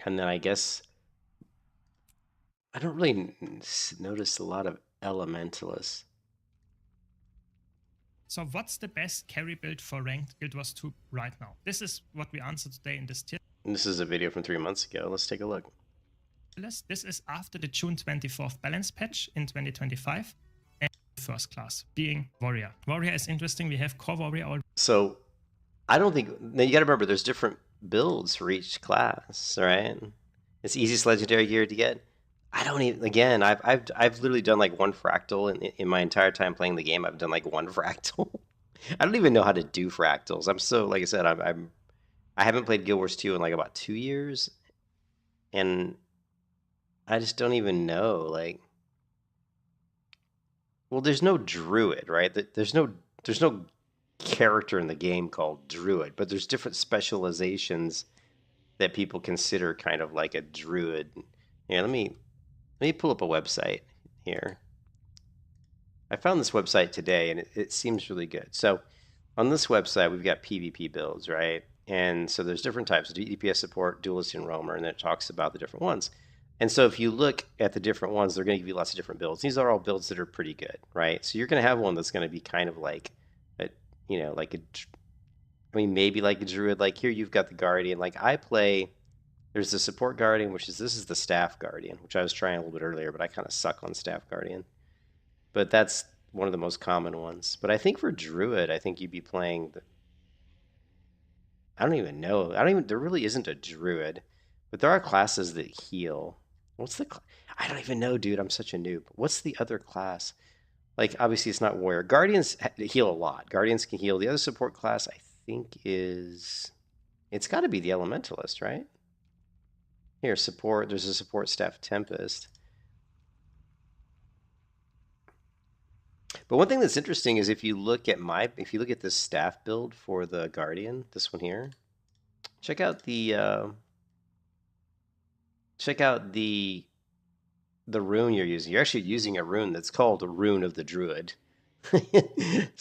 [SPEAKER 1] And then I guess I don't really notice a lot of Elementalists.
[SPEAKER 6] So what's the best carry build for ranked Guild Wars 2 right now? This is what we answered today in this tier
[SPEAKER 1] And this is a video from 3 months ago. Let's take a look.
[SPEAKER 6] list. This is after the June 24th balance patch in 2025. And first class being Warrior. Warrior is interesting. We have Core Warrior already.
[SPEAKER 1] So I don't think... Now you got to remember, there's different builds for each class, right? It's easiest legendary gear to get. I don't even... Again, I've literally done like one fractal in my entire time playing the game. I've done like one fractal. I don't even know how to do fractals. I'm so... Like I said, I haven't played Guild Wars 2 in like about 2 years. And I just don't even know, like... Well, there's no druid, right? There's no character in the game called druid, but there's different specializations that people consider kind of like a druid. Yeah, let me pull up a website here. I found this website today, and it seems really good. So on this website, we've got PvP builds, right? And so there's different types of DPS support, duelist, and roamer, and it talks about the different ones. And so if you look at the different ones, they're going to give you lots of different builds. These are all builds that are pretty good, right? So you're going to have one that's going to be kind of like, maybe like a druid. Like here you've got the guardian. Like I play, there's the support guardian, this is the staff guardian, which I was trying a little bit earlier, but I kind of suck on staff guardian. But that's one of the most common ones. But I think for druid, I think you'd be playing I don't even know. There really isn't a druid, but there are classes that heal. What's I don't even know, dude. I'm such a noob. What's the other class? Like, obviously, it's not warrior. Guardians heal a lot. Guardians can heal. The other support class, I think, it's got to be the Elementalist, right? Here, support. There's a support staff Tempest. But one thing that's interesting is if you look at this staff build for the Guardian, this one here, check out the rune you're using. You're actually using a rune that's called a Rune of the Druid. So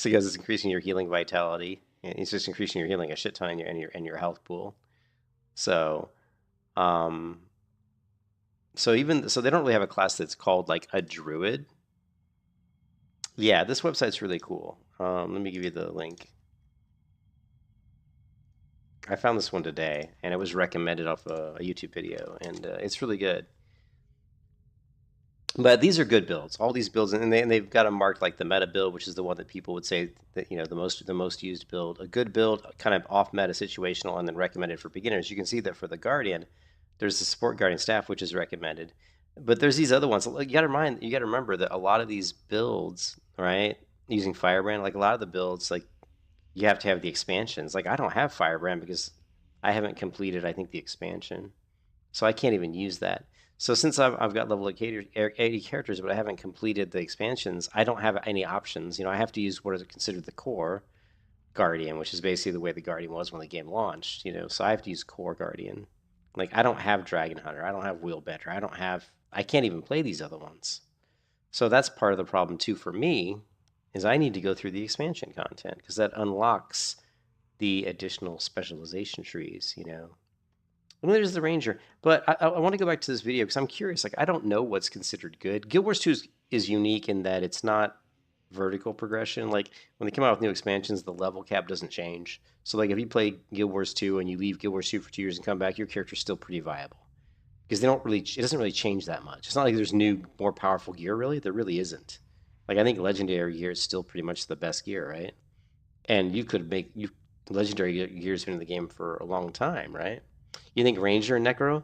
[SPEAKER 1] because it's increasing your healing vitality, and it's just increasing your healing a shit ton in your health pool. So, so they don't really have a class that's called like a druid. Yeah, this website's really cool. Let me give you the link. I found this one today, and it was recommended off a YouTube video, and it's really good. But these are good builds. All these builds, and they've got them marked like the meta build, which is the one that people would say that the most used build. A good build, kind of off meta situational, and then recommended for beginners. You can see that for the Guardian, there's the support Guardian staff, which is recommended. But there's these other ones. You got to remember that a lot of these builds, right, using Firebrand, like a lot of the builds, like you have to have the expansions. Like I don't have Firebrand because I haven't completed, I think, the expansion, so I can't even use that. So since I've got level 80 characters, but I haven't completed the expansions, I don't have any options. I have to use what is considered the core Guardian, which is basically the way the Guardian was when the game launched. So I have to use core Guardian. Like, I don't have Dragon Hunter. I don't have Wheelbender. I can't even play these other ones. So that's part of the problem too for me, is I need to go through the expansion content because that unlocks the additional specialization trees, you know. And there's the Ranger. But I want to go back to this video because I'm curious. Like, I don't know what's considered good. Guild Wars 2 is unique in that it's not vertical progression. Like, when they come out with new expansions, the level cap doesn't change. So, like, if you play Guild Wars 2 and you leave Guild Wars 2 for 2 years and come back, your character's still pretty viable. Because it doesn't really change that much. It's not like there's new, more powerful gear, really. There really isn't. Like, I think Legendary gear is still pretty much the best gear, right? And Legendary gear's been in the game for a long time, right? You think Ranger and Necro?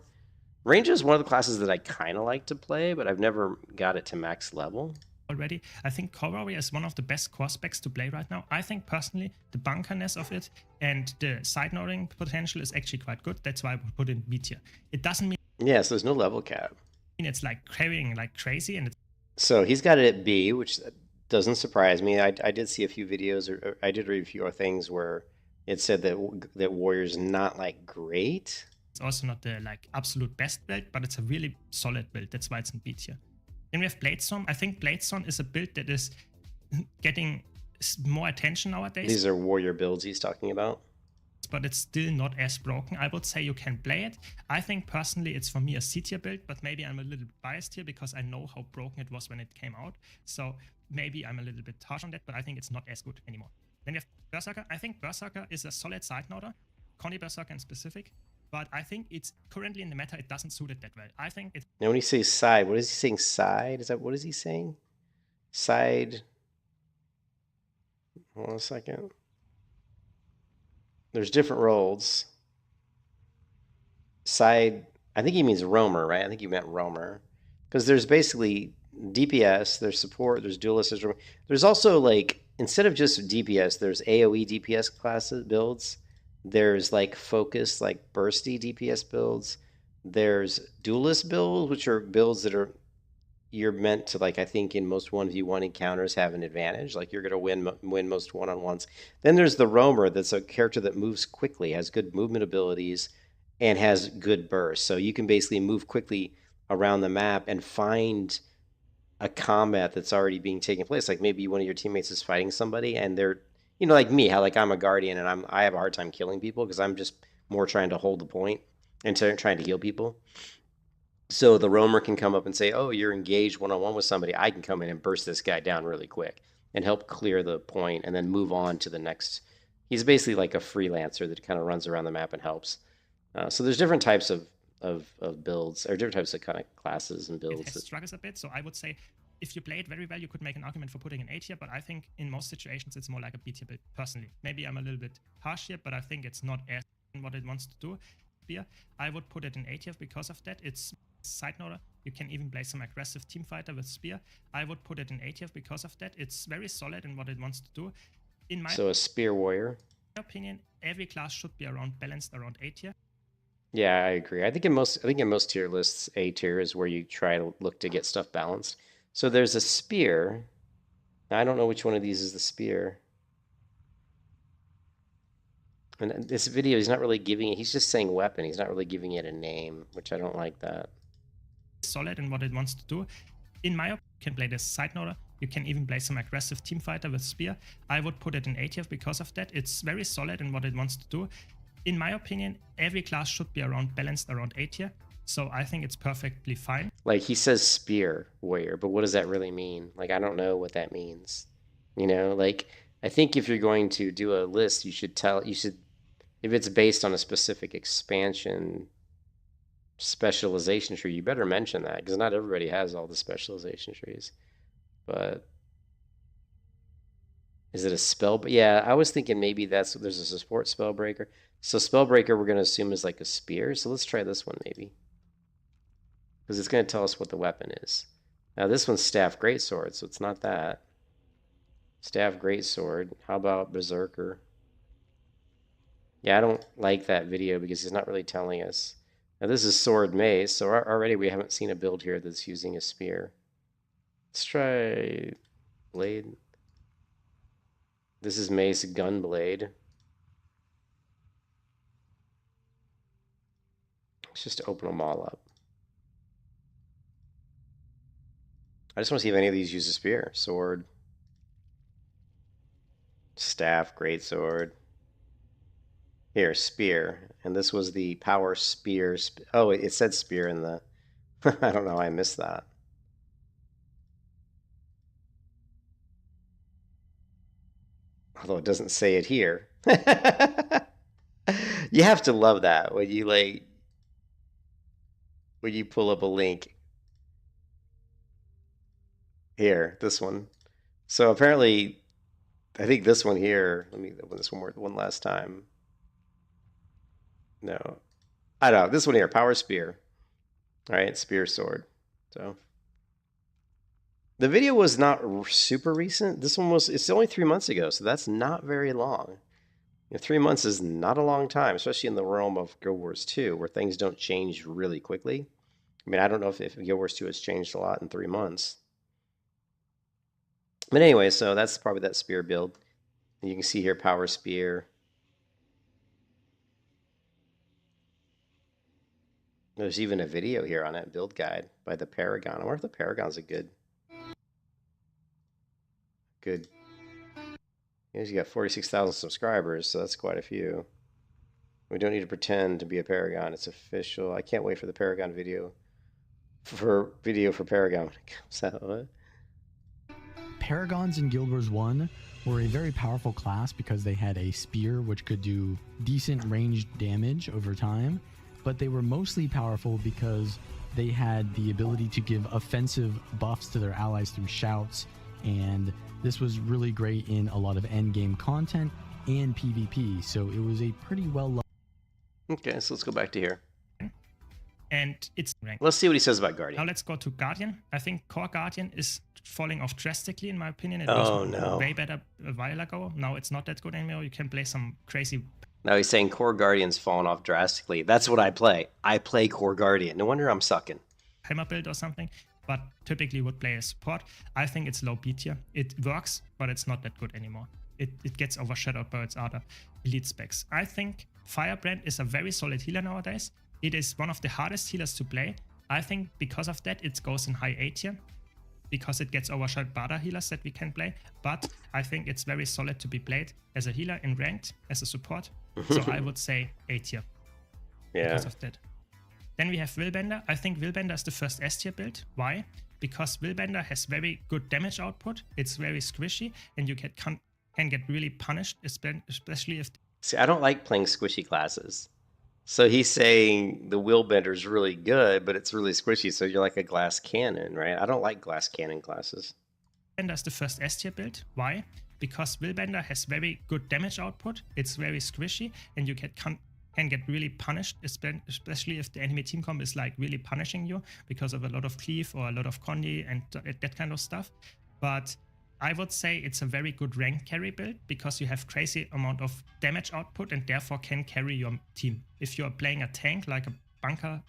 [SPEAKER 1] Ranger is one of the classes that I kind of like to play, but I've never got it to max level.
[SPEAKER 6] Already, I think Core Warrior is one of the best core specs to play right now. I think personally the bunkerness of it and the side nodding potential is actually quite good. That's why I would put it in B tier. It doesn't mean
[SPEAKER 1] Yeah, so there's no level cap.
[SPEAKER 6] it's like carrying like crazy, and it's
[SPEAKER 1] So he's got it at B, which doesn't surprise me. I did see a few videos, or I did read a few things where it said that Warrior's not like great.
[SPEAKER 6] It's also not the like absolute best build, but it's a really solid build. That's why it's in B tier. Then we have Bladestorm. I think Bladestorm is a build that is getting more attention nowadays.
[SPEAKER 1] These are Warrior builds he's talking about.
[SPEAKER 6] But it's still not as broken. I would say you can play it. I think personally it's for me a C tier build, but maybe I'm a little bit biased here because I know how broken it was when it came out. So maybe I'm a little bit harsh on that, but I think it's not as good anymore. Then we have Berserker. I think Berserker is a solid side noder, Connie Berserker in specific, but I think it's currently in the meta, it doesn't suit it that well. I think it's...
[SPEAKER 1] Now when he says side, what is he saying side? What is he saying? Side. Hold on a second. There's different roles. Side, I think he means roamer, right? I think he meant roamer. Because there's basically DPS, there's support, there's duelist, there's also like, instead of just DPS, there's AoE DPS classes builds. There's like focused, like bursty DPS builds. There's duelist builds, which are builds that are you're meant to, like, I think in most 1v1 encounters have an advantage. Like, you're going to win most one-on-ones. Then there's the roamer, that's a character that moves quickly, has good movement abilities, and has good burst. So you can basically move quickly around the map and find a combat that's already being taken place. Like, maybe one of your teammates is fighting somebody, and they're, you know, like me, how like I'm a guardian and I have a hard time killing people because I'm just more trying to hold the point and trying to heal people. So the roamer can come up and say, oh, you're engaged one-on-one with somebody. I can come in and burst this guy down really quick and help clear the point and then move on to the next. He's basically like a freelancer that kind of runs around the map and helps. So there's different types of builds, or different types of kind of classes and builds.
[SPEAKER 6] It struggles a bit, so I would say if you play it very well, you could make an argument for putting an A tier, but I think in most situations it's more like a B tier build, personally. Maybe I'm a little bit harsh here, but I think it's not as what it wants to do. I would put it in A tier because of that. It's side noder. You can even play some aggressive team fighter with spear. I would put it in A tier because of that. It's very solid in what it wants to do. In my
[SPEAKER 1] a spear warrior
[SPEAKER 6] opinion, every class should be balanced around A tier.
[SPEAKER 1] Yeah, I agree. I think in most tier lists, A tier is where you try to look to get stuff balanced. So there's a spear. Now, I don't know which one of these is the spear. And this video, he's not really giving it, he's just saying weapon. He's not really giving it a name, which I don't like that.
[SPEAKER 6] Solid in what it wants to do. In my opinion, you can play this side noder. You can even play some aggressive team fighter with spear. I would put it in A tier because of that. It's very solid in what it wants to do. In my opinion, every class should be balanced around A tier. So I think it's perfectly fine.
[SPEAKER 1] Like, he says spear warrior, but what does that really mean? Like, I don't know what that means. You know, like, I think if you're going to do a list, if it's based on a specific expansion specialization tree, you better mention that, because not everybody has all the specialization trees. But is it a spell? Yeah, I was thinking maybe there's a support spellbreaker. So spellbreaker we're going to assume is like a spear. So let's try this one maybe, because it's going to tell us what the weapon is. Now this one's staff greatsword, so it's not that. Staff greatsword. How about berserker? Yeah, I don't like that video because he's not really telling us. Now this is sword mace, so already we haven't seen a build here that's using a spear. Let's try blade. This is mace gunblade. Let's just open them all up. I just want to see if any of these use a spear. Sword. Staff, greatsword. Here, spear. And this was the power spear. Oh, it said spear in the... I don't know why I missed that. Although it doesn't say it here. You have to love that when you pull up a link. Here, this one. So apparently, I think this one here, let me open this one last time. No, I don't know, this one here, power spear. All right, spear sword. So the video was not super recent. This one was, it's only 3 months ago, so that's not very long. 3 months is not a long time, especially in the realm of Guild Wars 2, where things don't change really quickly. I mean, I don't know if Guild Wars 2 has changed a lot in 3 months. But anyway, so that's probably that spear build. You can see here, power spear. There's even a video here on it, build guide by the Paragon. I wonder if the Paragon's a good. You got 46,000 subscribers, so that's quite a few. We don't need to pretend to be a Paragon. It's official. I can't wait for the Paragon video. For Paragon when it comes out. What?
[SPEAKER 7] Paragons in Guild Wars 1 were a very powerful class because they had a spear which could do decent ranged damage over time, but they were mostly powerful because they had the ability to give offensive buffs to their allies through shouts, and this was really great in a lot of endgame content and PvP, so it was a pretty well loved.
[SPEAKER 1] Okay, so let's go back to here.
[SPEAKER 6] And it's ranked.
[SPEAKER 1] Let's see what he says about Guardian.
[SPEAKER 6] Now let's go to Guardian. I think Core Guardian is falling off drastically, in my opinion. It
[SPEAKER 1] Oh,
[SPEAKER 6] was
[SPEAKER 1] no.
[SPEAKER 6] way better a while ago. Now it's not that good anymore. You can play some crazy...
[SPEAKER 1] Now he's saying Core Guardian's fallen off drastically. That's what I play. I play Core Guardian. No wonder I'm sucking.
[SPEAKER 6] hammer build or something, but typically would play as support. I think it's low B tier. It works, but it's not that good anymore. It gets overshadowed by its other elite specs. I think Firebrand is a very solid healer nowadays. It is one of the hardest healers to play. I think because of that, it goes in high A tier, because it gets overshadowed by other healers that we can play. But I think it's very solid to be played as a healer in ranked, as a support. So I would say A tier because of that. Then we have Willbender. I think Willbender is the first S tier build. Why? Because Willbender has very good damage output. It's very squishy, and you can get really punished, especially if...
[SPEAKER 1] See, I don't like playing squishy classes. So he's saying the Willbender is really good, but it's really squishy, so you're like a glass cannon, right? I don't like glass cannon classes.
[SPEAKER 6] Willbender is the first S tier build. Why? Because Willbender has very good damage output. It's very squishy, and you can get really punished, especially if the enemy team comp is like really punishing you because of a lot of cleave or a lot of condi and that kind of stuff. But I would say it's a very good rank carry build because you have crazy amount of damage output and therefore can carry your team. If you're playing a tank like a bunker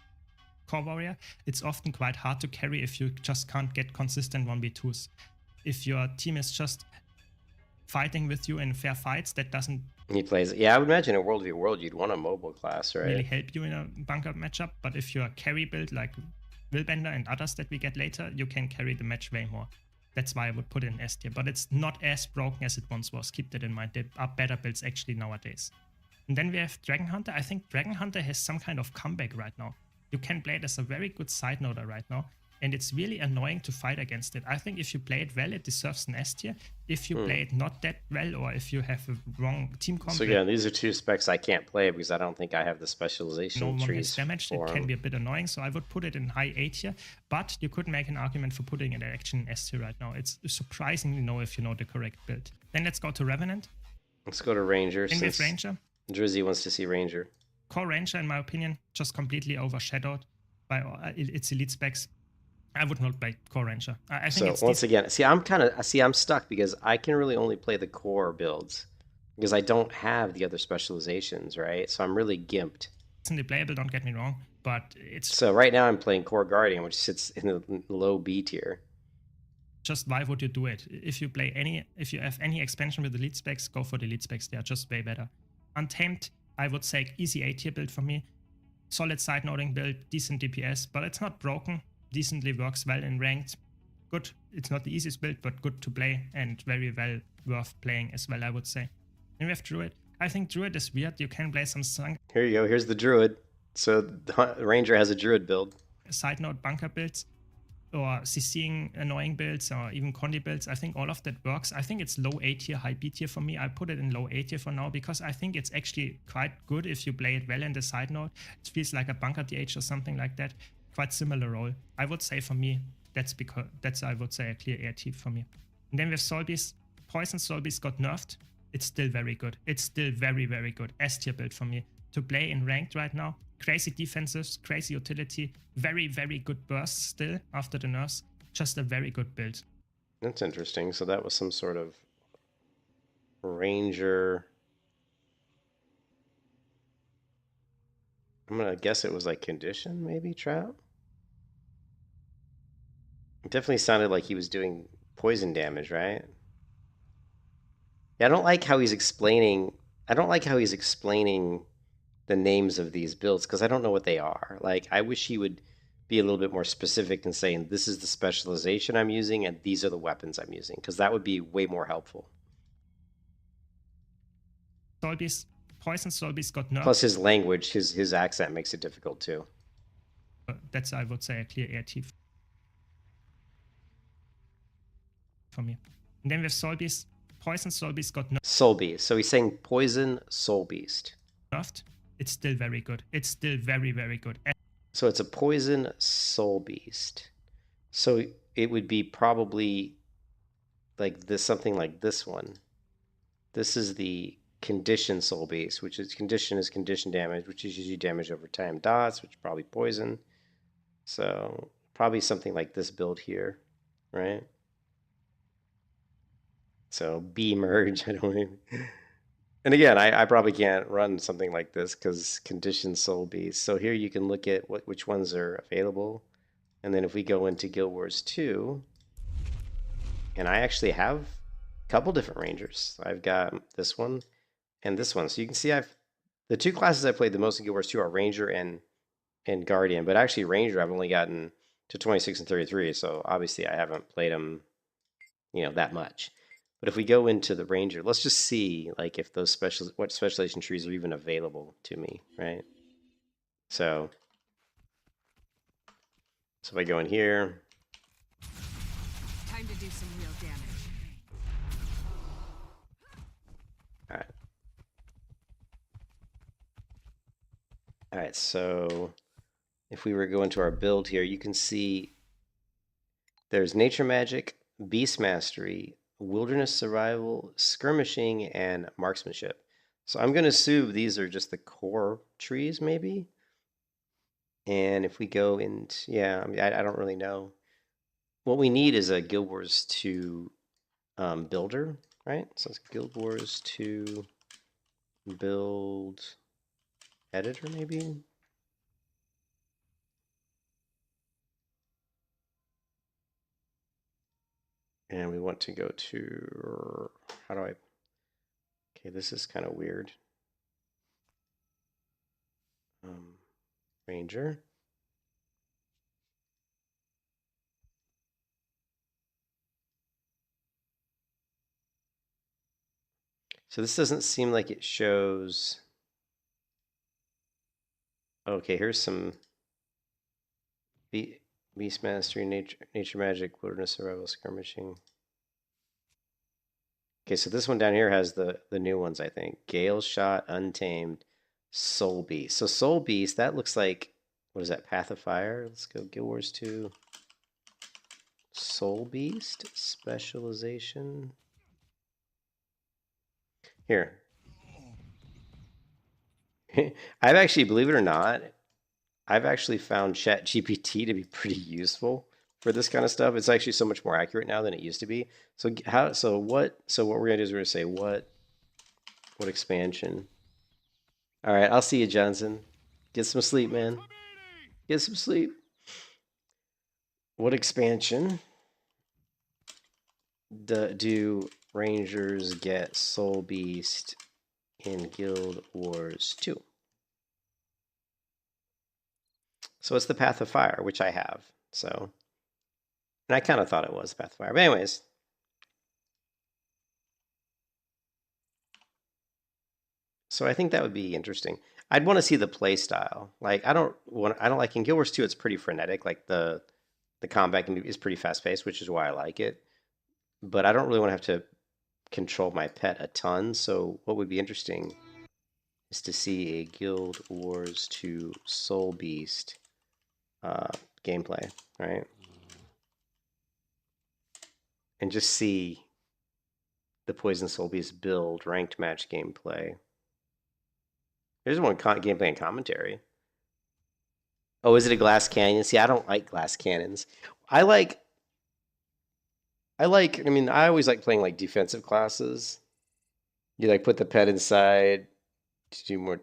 [SPEAKER 6] core warrior, it's often quite hard to carry if you just can't get consistent 1v2s. If your team is just fighting with you in fair fights, that doesn't...
[SPEAKER 1] He plays... Yeah, I would imagine in World v World you'd want a mobile class, right?
[SPEAKER 6] Really help you in a bunker matchup, but if you're a carry build like Willbender and others that we get later, you can carry the match way more. That's why I would put it in S tier, but it's not as broken as it once was. Keep that in mind. There are better builds actually nowadays. And then we have Dragon Hunter. I think Dragon Hunter has some kind of comeback right now. You can play it as a very good side noder right now, and it's really annoying to fight against it. I think if you play it well, it deserves an S tier. If you play it not that well, or if you have a wrong team comp...
[SPEAKER 1] So yeah, these are two specs I can't play because I don't think I have the specialization
[SPEAKER 6] no one
[SPEAKER 1] trees
[SPEAKER 6] gets damaged. It can be a bit annoying, so I would put it in high A tier, but you could make an argument for putting it actually in S tier right now. It's surprisingly low if you know the correct build. Then let's go to Revenant.
[SPEAKER 1] Let's go to Ranger.
[SPEAKER 6] Then we have Ranger.
[SPEAKER 1] Drizzy wants to see Ranger.
[SPEAKER 6] Core Ranger, in my opinion, just completely overshadowed by its elite specs. I would not play Core Ranger. I think
[SPEAKER 1] So
[SPEAKER 6] it's
[SPEAKER 1] once again, I'm stuck because I can really only play the core builds because I don't have the other specializations, right? So I'm really gimped.
[SPEAKER 6] decently playable, don't get me wrong, but it's...
[SPEAKER 1] So right now I'm playing Core Guardian, which sits in the low B tier.
[SPEAKER 6] Just why would you do it? If you have any expansion with elite specs, go for the elite specs. They are just way better. Untamed, I would say easy A tier build for me. solid side noting build, decent DPS, but it's not broken. Decently works well in ranked. Good. It's not the easiest build, but good to play and very well worth playing as well, I would say. Then we have Druid. I think Druid is weird. You can play some
[SPEAKER 1] Here you go. Here's the Druid. So the Ranger has a Druid build.
[SPEAKER 6] side note bunker builds or CCing annoying builds or even Condi builds. I think all of that works. I think it's low A tier, high B tier for me. I put it in low A tier for now because I think it's actually quite good if you play it well in the side note. It feels like a bunker DH or something like that. Quite similar role. I would say for me, that's I would say a clear A tier for me. And then with Soul Beast, Poison Soul Beast got nerfed. It's still very good. It's still very, very good. S tier build for me. To play in ranked right now. Crazy defenses, crazy utility, very, very good bursts still after the nerfs. Just a very good build.
[SPEAKER 1] That's interesting. So that was some sort of Ranger. I'm gonna guess it was like condition, maybe trap. It definitely sounded like he was doing poison damage, right? Yeah, I don't like how he's explaining. I don't like how he's explaining the names of these builds because I don't know what they are. Like, I wish he would be a little bit more specific in saying this is the specialization I'm using and these are the weapons I'm using, because that would be way more helpful.
[SPEAKER 6] Soul Beast, Poison Soul Beast got nerfed.
[SPEAKER 1] Plus his language, his accent makes it difficult too.
[SPEAKER 6] That's, I would say, a clear A tier for me. And then with Soul Beast, Poison Soul Beast got
[SPEAKER 1] Soul Beast. So he's saying Poison Soul Beast.
[SPEAKER 6] nerfed. It's still very good. It's still very, very good.
[SPEAKER 1] So it's a Poison Soul Beast. So it would be probably like this, something like this one. This is the Condition Soul Beast, which is condition damage, which is usually damage over time dots, which is probably poison. So probably something like this build here, right? So B merge, I don't even. And again, I probably can't run something like this because Condition Soul Beast. So here you can look at which ones are available. And then if we go into Guild Wars 2, and I actually have a couple different Rangers. I've got this one and this one. So you can see the two classes I played the most in Guild Wars 2 are Ranger and Guardian. But actually Ranger I've only gotten to 26 and 33. So obviously I haven't played them, that much. But if we go into the Ranger, let's just see like if those what specialization trees are even available to me, right? So if I go in here,
[SPEAKER 2] Time to do some real damage.
[SPEAKER 1] all right. So if we were to go into our build here, you can see there's Nature Magic, Beast Mastery, Wilderness Survival, Skirmishing, and Marksmanship. So I'm going to assume these are just the core trees, maybe. And if we go into, yeah, I mean, I don't really know. What we need is a Guild Wars 2 builder, right? So it's Guild Wars 2 build editor, maybe. And we want to go to, okay, this is kind of weird. Ranger. So this doesn't seem like it shows. Okay, here's some Beast Mastery, Nature Magic, Wilderness Survival, Skirmishing. Okay, so this one down here has the new ones, I think. Gale Shot, Untamed, Soul Beast. So Soul Beast, that looks like, what is that, Path of Fire? Let's go Guild Wars 2. Soul Beast, specialization. Here. I've actually, believe it or not, I've actually found ChatGPT to be pretty useful for this kind of stuff. It's actually so much more accurate now than it used to be. So what we're gonna do is we're gonna say what expansion. All right, I'll see you, Johnson. Get some sleep, man. Get some sleep. What expansion do Rangers get Soul Beast in Guild Wars 2? So it's the Path of Fire, which I have. So, and I kind of thought it was Path of Fire. But anyways. So I think that would be interesting. I'd want to see the play style. Like I don't like in Guild Wars 2 it's pretty frenetic. Like the combat is pretty fast paced, which is why I like it. But I don't really want to have to control my pet a ton. So what would be interesting is to see a Guild Wars 2 Soul Beast gameplay, right? And just see the Poison Soul Beast build ranked match gameplay. There's one gameplay and commentary. Oh, is it a glass canyon? See, I don't like glass cannons. I mean, I always like playing like defensive classes. You like put the pet inside to do more.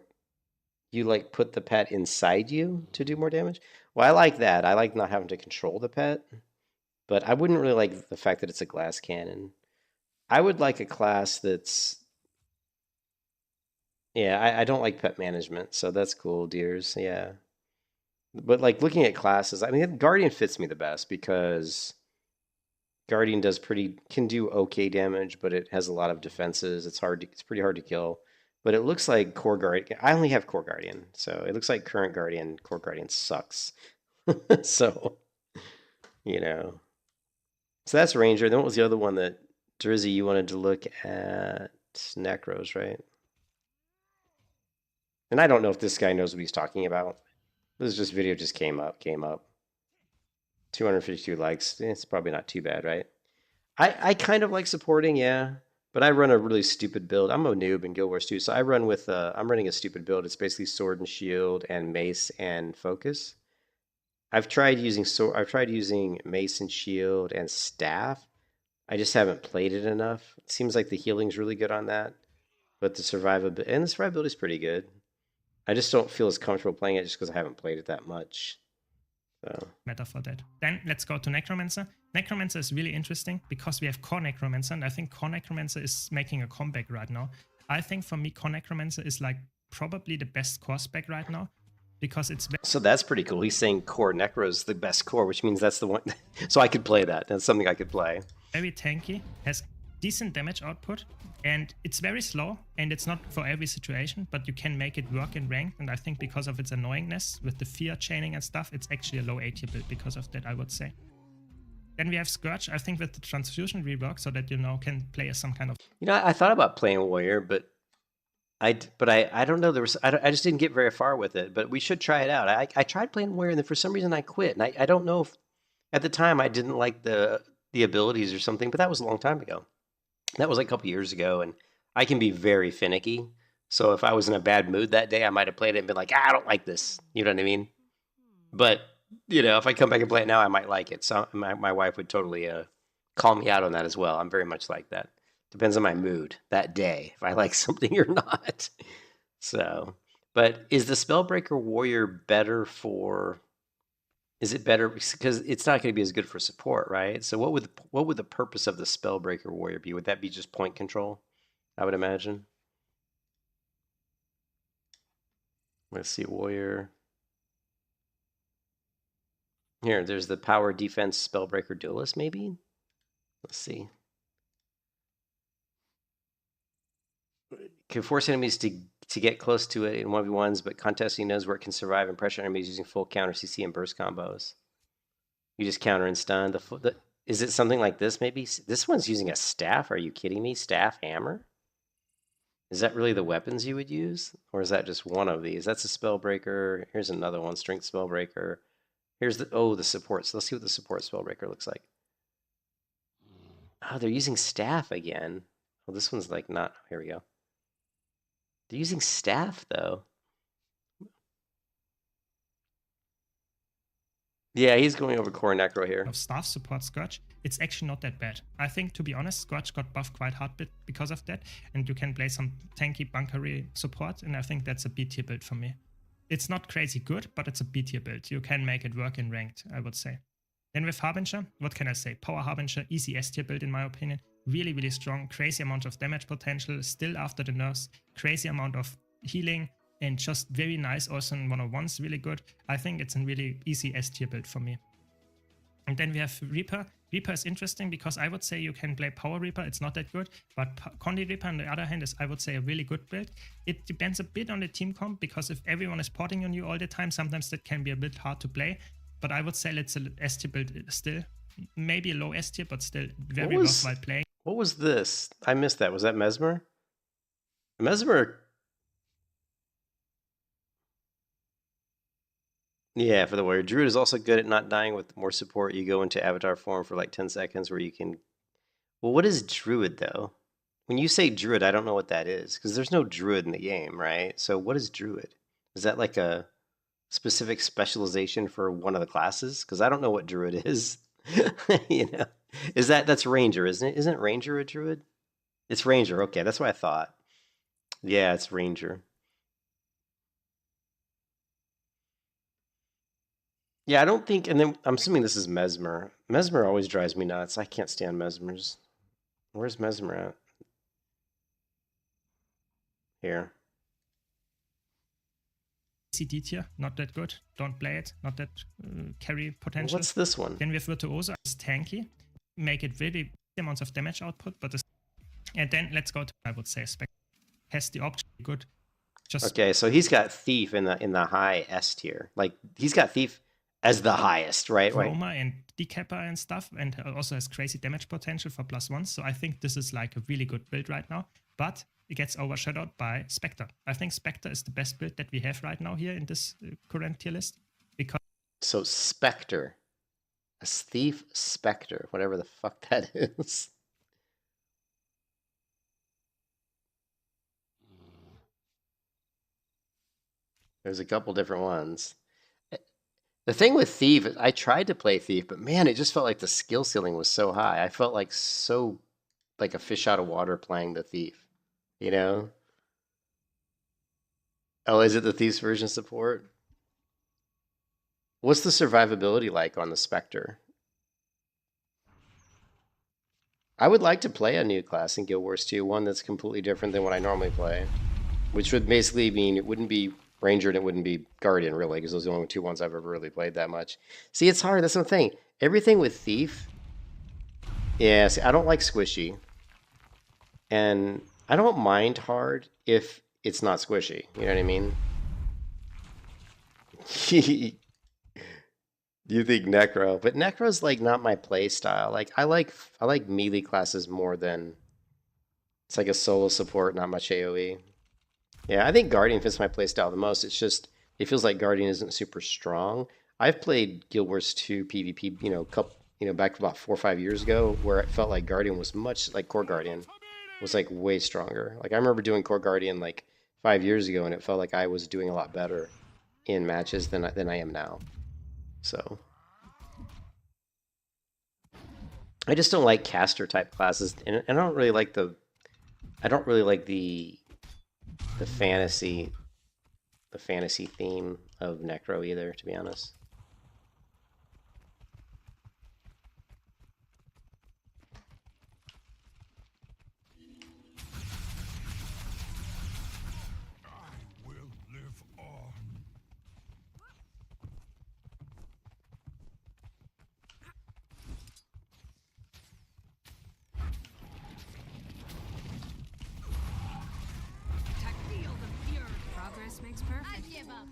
[SPEAKER 1] You like put the pet inside you to do more damage? Well, I like that. I like not having to control the pet. But I wouldn't really like the fact that it's a glass cannon. I would like a class that's... Yeah, I don't like pet management, so that's cool, deers. Yeah. But like looking at classes, I mean, Guardian fits me the best because Guardian can do okay damage, but it has a lot of defenses. It's pretty hard to kill. But it looks like Core Guardian. I only have Core Guardian, so it looks like current Guardian, Core Guardian sucks. So, you know. So that's Ranger. Then what was the other one that Drizzy you wanted to look at? Necros, right? And I don't know if this guy knows what he's talking about. This video just came up. 252 likes. It's probably not too bad, right? I kind of like supporting, yeah. But I run a really stupid build. I'm a noob in Guild Wars 2, so I'm running a stupid build. It's basically sword and shield and mace and focus. I've tried using mace and shield and staff. I just haven't played it enough. It seems like the healing's really good on that, but the survivability is pretty good. I just don't feel as comfortable playing it just because I haven't played it that much. So.
[SPEAKER 6] Matter for that. Then let's go to Necromancer. Necromancer is really interesting because we have Core Necromancer, and I think Core Necromancer is making a comeback right now. I think for me, Core Necromancer is like probably the best core spec right now because it's...
[SPEAKER 1] So that's pretty cool. He's saying Core Necro is the best core, which means that's the one. So I could play that. That's something I could play.
[SPEAKER 6] Very tanky, has decent damage output, and it's very slow, and it's not for every situation, but you can make it work in ranked, and I think because of its annoyingness with the fear chaining and stuff, it's actually a low A tier build because of that, I would say. Then we have Scourge, I think with the transfusion rework, so that, you know, can play as some kind of...
[SPEAKER 1] You know, I thought about playing Warrior, but I don't know, I just didn't get very far with it, but we should try it out. I tried playing Warrior, and then for some reason I quit, and I don't know if, at the time, I didn't like the abilities or something, but that was a long time ago. That was like a couple years ago, and I can be very finicky. So if I was in a bad mood that day, I might have played it and been like, I don't like this. You know what I mean? But, you know, if I come back and play it now, I might like it. So my wife would totally call me out on that as well. I'm very much like that. Depends on my mood that day, if I like something or not. So, but is the Spellbreaker Warrior better for... Is it better because it's not going to be as good for support, right? So what would the purpose of the Spellbreaker Warrior be? Would that be just point control? I would imagine. Let's see, Warrior. Here, there's the Power Defense Spellbreaker Duelist, maybe? Let's see. Can force enemies to get close to it in 1v1s, but contesting knows where it can survive and pressure enemies using full counter CC and burst combos. You just counter and stun. Is it something like this, maybe? This one's using a staff. Are you kidding me? Staff, hammer? Is that really the weapons you would use? Or is that just one of these? That's a Spellbreaker. Here's another one, Strength Spellbreaker. Here's the support. So let's see what the support Spellbreaker looks like. Oh, they're using staff again. Well, this one's like not... Here we go. They're using staff, though. Yeah, he's going over Core Necro here.
[SPEAKER 6] Of staff support Scourge, it's actually not that bad. I think, to be honest, Scourge got buffed quite hard because of that, and you can play some tanky bunkery support, and I think that's a B tier build for me. It's not crazy good, but it's a B tier build. You can make it work in ranked, I would say. Then with Harbinger, what can I say? Power Harbinger, easy S tier build in my opinion. Really, really strong, crazy amount of damage potential, still after the nerfs, crazy amount of healing, and just very nice. Also in 101s, really good. I think it's a really easy S tier build for me. And then we have Reaper. Reaper is interesting because I would say you can play Power Reaper. It's not that good. But Condi Reaper, on the other hand, is, I would say, a really good build. It depends a bit on the team comp, because if everyone is porting on you all the time, sometimes that can be a bit hard to play. But I would say it's an S tier build still. Maybe a low S tier, but still very worthwhile playing.
[SPEAKER 1] What was this? I missed that. Was that Mesmer? Mesmer... Yeah, for the warrior. Druid is also good at not dying with more support. You go into avatar form for like 10 seconds where you can... Well, what is Druid, though? When you say Druid, I don't know what that is, because there's no Druid in the game, right? So what is Druid? Is that like a specific specialization for one of the classes? Because I don't know what Druid is. You know? That's Ranger, isn't it? Isn't Ranger a Druid? It's Ranger. Okay, that's what I thought. Yeah, it's Ranger. Yeah, I don't think, and then I'm assuming this is Mesmer. Mesmer always drives me nuts. I can't stand Mesmers. Where's Mesmer at? Here.
[SPEAKER 6] CD tier, not that good. Don't play it. Not that carry potential.
[SPEAKER 1] What's this one?
[SPEAKER 6] Then we have Virtuoso. It's tanky. Make it really amounts of damage output, but and then let's go to, I would say, Spectre. Has the option good. Just
[SPEAKER 1] okay, so he's got Thief in the high S tier. Like he's got Thief as the highest, right?
[SPEAKER 6] Chroma and Decapper and stuff, and also has crazy damage potential for +1. So I think this is like a really good build right now. But it gets overshadowed by Spectre. I think Spectre is the best build that we have right now here in this current tier list. Because
[SPEAKER 1] so Spectre, a Thief Spectre, whatever the fuck that is. There's a couple different ones. The thing with Thief, I tried to play Thief, but man, it just felt like the skill ceiling was so high. I felt like a fish out of water playing the Thief, you know? Oh, is it the Thief's version support? What's the survivability like on the Spectre? I would like to play a new class in Guild Wars 2, one that's completely different than what I normally play, which would basically mean it wouldn't be Ranger and it wouldn't be Guardian, really, because those are the only two ones I've ever really played that much. See, it's hard. That's the thing. Everything with Thief, yeah, see, I don't like squishy. And I don't mind hard if it's not squishy. You know what I mean? You think Necro, but Necro's like not my play style. Like I like melee classes more than it's like a solo support, not much AoE. Yeah, I think Guardian fits my playstyle the most. It's just, it feels like Guardian isn't super strong. I've played Guild Wars 2 PvP, back about 4 or 5 years ago, where it felt like Guardian was much, like Core Guardian was like way stronger. Like I remember doing Core Guardian like 5 years ago, and it felt like I was doing a lot better in matches than I am now. So I just don't like caster type classes, and I don't really like the fantasy theme of Necro either, to be honest.
[SPEAKER 3] I will live on.
[SPEAKER 2] Feel the fear. Progress makes perfect.
[SPEAKER 8] I give up.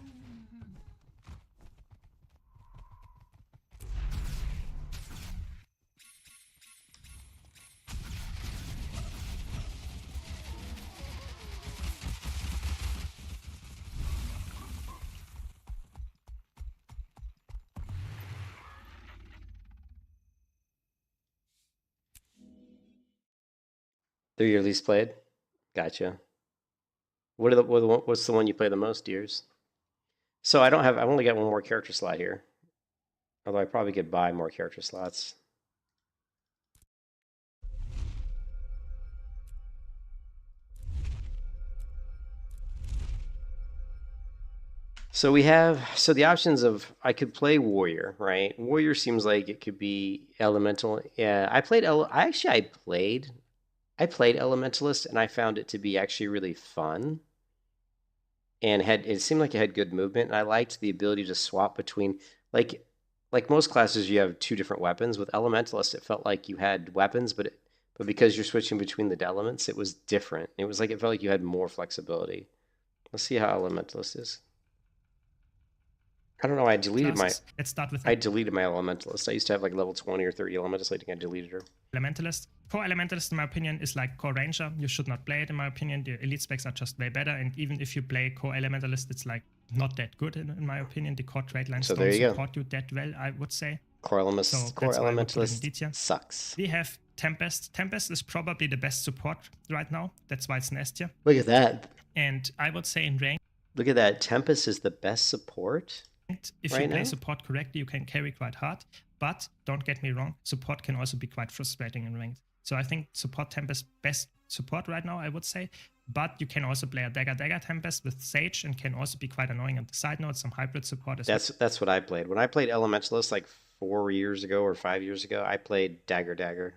[SPEAKER 1] They're your least played? Gotcha. What's the one you play the most, Deers? So I've only got one more character slot here. Although I probably could buy more character slots. So the options of, I could play Warrior, right? Warrior seems like it could be Elemental. Yeah, I played Elementalist, and I found it to be actually really fun. and it seemed like it had good movement, and I liked the ability to swap between like most classes you have two different weapons. With Elementalist, it felt like you had weapons, but because you're switching between the elements, it was different. It was like it felt like you had more flexibility. Let's see how Elementalist is. I don't know. I deleted
[SPEAKER 6] Let's start with
[SPEAKER 1] I deleted my Elementalist. I used to have like level 20 or 30 Elementalist. I think I deleted her.
[SPEAKER 6] Elementalist. Core Elementalist, in my opinion, is like Core Ranger. You should not play it, in my opinion. The elite specs are just way better. And even if you play Core Elementalist, it's like not that good, in my opinion. The core trade lines don't support you that well, I would say.
[SPEAKER 1] Core Elementalist sucks.
[SPEAKER 6] We have Tempest. Tempest is probably the best support right now. That's why it's an S tier.
[SPEAKER 1] Look at that.
[SPEAKER 6] And I would say in rank.
[SPEAKER 1] Look at that. Tempest is the best support.
[SPEAKER 6] If you play support correctly, you can carry quite hard. But don't get me wrong, support can also be quite frustrating in ranked. So I think support Tempest best support right now, I would say. But you can also play a Dagger Tempest with Sage and can also be quite annoying on the side note. Some hybrid support as well.
[SPEAKER 1] That's what I played. When I played Elementalist like 4 years ago or 5 years ago, I played Dagger.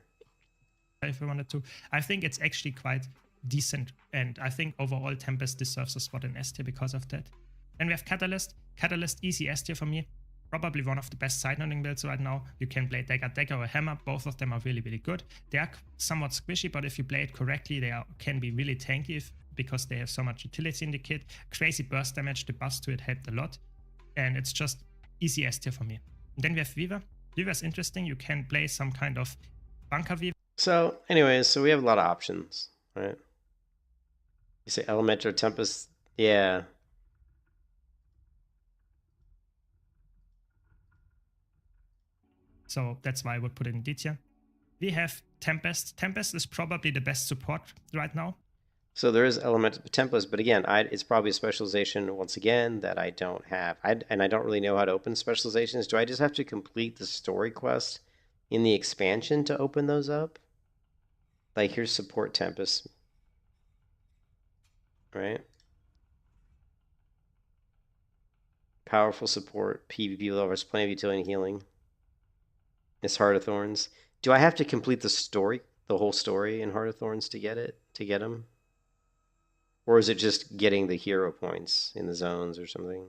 [SPEAKER 6] If I wanted to. I think it's actually quite decent. And I think overall Tempest deserves a spot in S tier because of that. Then we have Catalyst. Catalyst, easy S tier for me. Probably one of the best side-noting builds right now. You can play Dagger or Hammer. Both of them are really, really good. They are somewhat squishy, but if you play it correctly, they can be really tanky because they have so much utility in the kit. Crazy burst damage, the buffs to it helped a lot. And it's just easy S tier for me. And then we have Weaver. Weaver is interesting. You can play some kind of bunker Weaver.
[SPEAKER 1] So anyways, so we have a lot of options, right? You say Elemental Tempest. Yeah.
[SPEAKER 6] So that's why I would put it in D tier. We have Tempest. Tempest is probably the best support right now.
[SPEAKER 1] So there is Elemental Tempest, but again, it's probably a specialization, once again, that I don't have. And I don't really know how to open specializations. Do I just have to complete the story quest in the expansion to open those up? Like, here's Support Tempest. Right? Powerful support, PvP lovers, plenty of utility and healing. It's Heart of Thorns. Do I have to complete the whole story in Heart of Thorns to get them? Or is it just getting the hero points in the zones or something?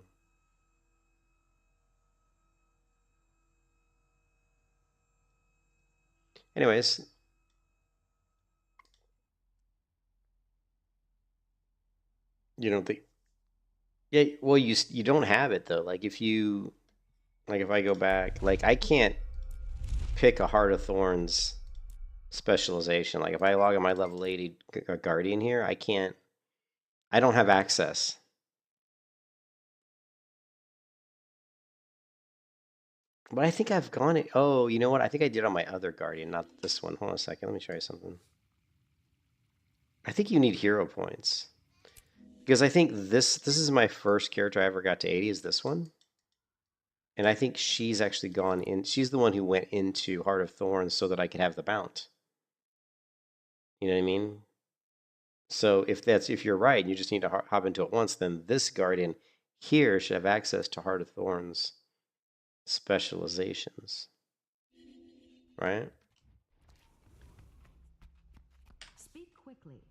[SPEAKER 1] Anyways. You don't think... Yeah, well, you don't have it, though. Like, if I go back, like, I can't pick a Heart of Thorns specialization. Like, if I log on my level 80 Guardian here, I don't have access. But I think I've gone it. Oh, you know what? I think I did on my other Guardian, not this one. Hold on a second. Let me try something. I think you need hero points. Because I think this is my first character I ever got to 80 is this one. And I think she's actually gone in. She's the one who went into Heart of Thorns so that I could have the mount. You know what I mean? So if you're right, and you just need to hop into it once, then this Guardian here should have access to Heart of Thorns specializations. Right?
[SPEAKER 2] Speak quickly.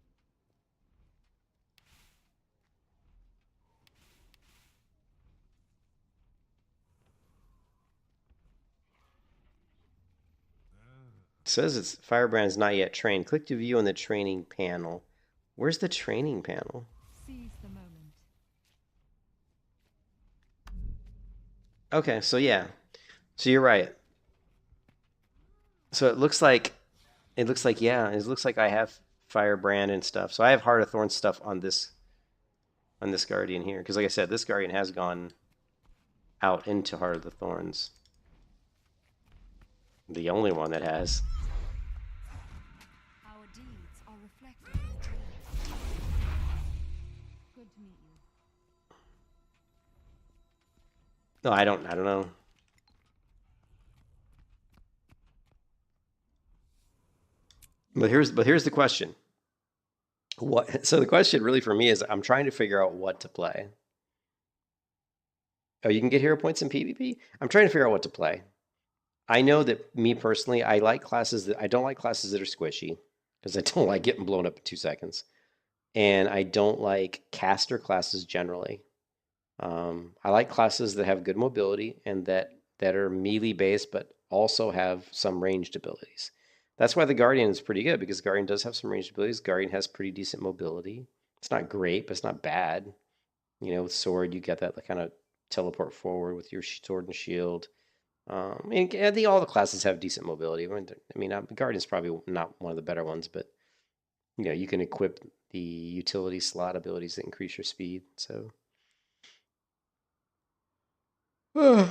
[SPEAKER 1] It says it's Firebrand's not yet trained. Click to view on the training panel. Where's the training panel?
[SPEAKER 2] Seize the moment.
[SPEAKER 1] Okay, so yeah. So you're right. So it looks like I have Firebrand and stuff. So I have Heart of Thorns stuff on this Guardian here. Because like I said, this Guardian has gone out into Heart of the Thorns. The only one that has.
[SPEAKER 2] Our deeds are reflected in the dreams. Good to meet you.
[SPEAKER 1] No, I don't know. But here's the question. So the question really for me is I'm trying to figure out what to play. Oh, you can get hero points in PvP? I'm trying to figure out what to play. I know that me personally, I don't like classes that are squishy because I don't like getting blown up in 2 seconds. and I don't like caster classes generally. I like classes that have good mobility and that are melee based, but also have some ranged abilities. That's why the Guardian is pretty good, because Guardian does have some ranged abilities. Guardian has pretty decent mobility. It's not great, but it's not bad. You know, with sword, you get that kind of teleport forward with your sword and shield. And I think all the classes have decent mobility. I mean, Guardian's probably not one of the better ones, but you know, you can equip the utility slot abilities that increase your speed. So, but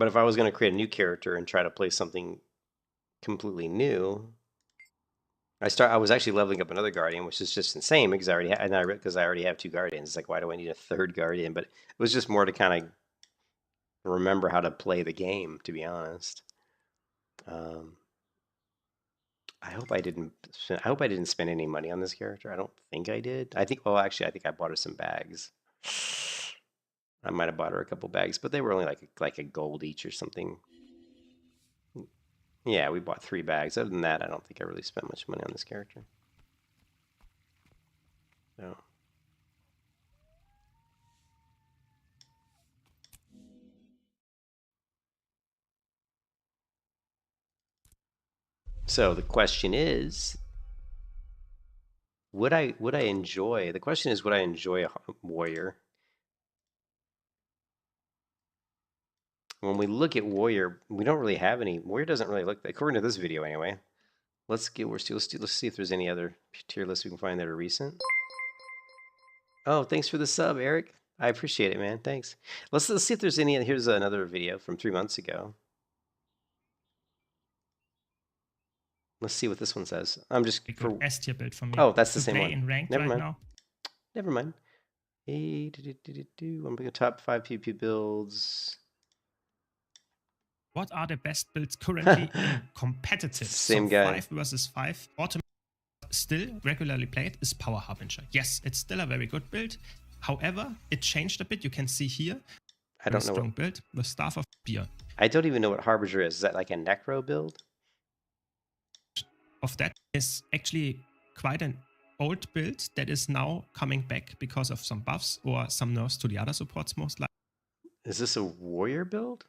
[SPEAKER 1] if I was going to create a new character and try to play something completely new, I was actually leveling up another Guardian, which is just insane because because I already have two Guardians. It's like, why do I need a third Guardian? But it was just more to kind of remember how to play the game, to be honest. Um, I hope I didn't. I hope I didn't spend any money on this character. I don't think I did. I think. Oh, actually, I think I bought her some bags. I might have bought her a couple bags, but they were only like a gold each or something. Yeah, we bought 3 bags. Other than that, I don't think I really spent much money on this character. No. So the question is, would I enjoy? The question is, would I enjoy a warrior? When we look at warrior, we don't really have any. Warrior doesn't really look, according to this video anyway. Let's see if there's any other tier lists we can find that are recent. Oh, thanks for the sub, Eric. I appreciate it, man. Thanks. Let's see if there's any. Here's another video from 3 months ago. Let's see what this one says. I'm just for
[SPEAKER 6] S tier build for me.
[SPEAKER 1] Oh, that's the
[SPEAKER 6] to
[SPEAKER 1] same
[SPEAKER 6] play
[SPEAKER 1] one.
[SPEAKER 6] in ranked
[SPEAKER 1] Never
[SPEAKER 6] right
[SPEAKER 1] mind.
[SPEAKER 6] now.
[SPEAKER 1] Never mind. Hey, I'm going to top 5 PvP builds.
[SPEAKER 6] What are the best builds currently in competitive?
[SPEAKER 1] Same
[SPEAKER 6] so
[SPEAKER 1] guy.
[SPEAKER 6] 5 versus 5. Still regularly played is Power Harbinger. Yes, it's still a very good build. However, it changed a bit. You can see here.
[SPEAKER 1] I don't know.
[SPEAKER 6] Strong build with Staff of Spear.
[SPEAKER 1] I don't even know what Harbinger is. Is that like a Necro build?
[SPEAKER 6] Of that is actually quite an old build that is now coming back because of some buffs or some nerfs to the other supports, most likely.
[SPEAKER 1] Is this a warrior build?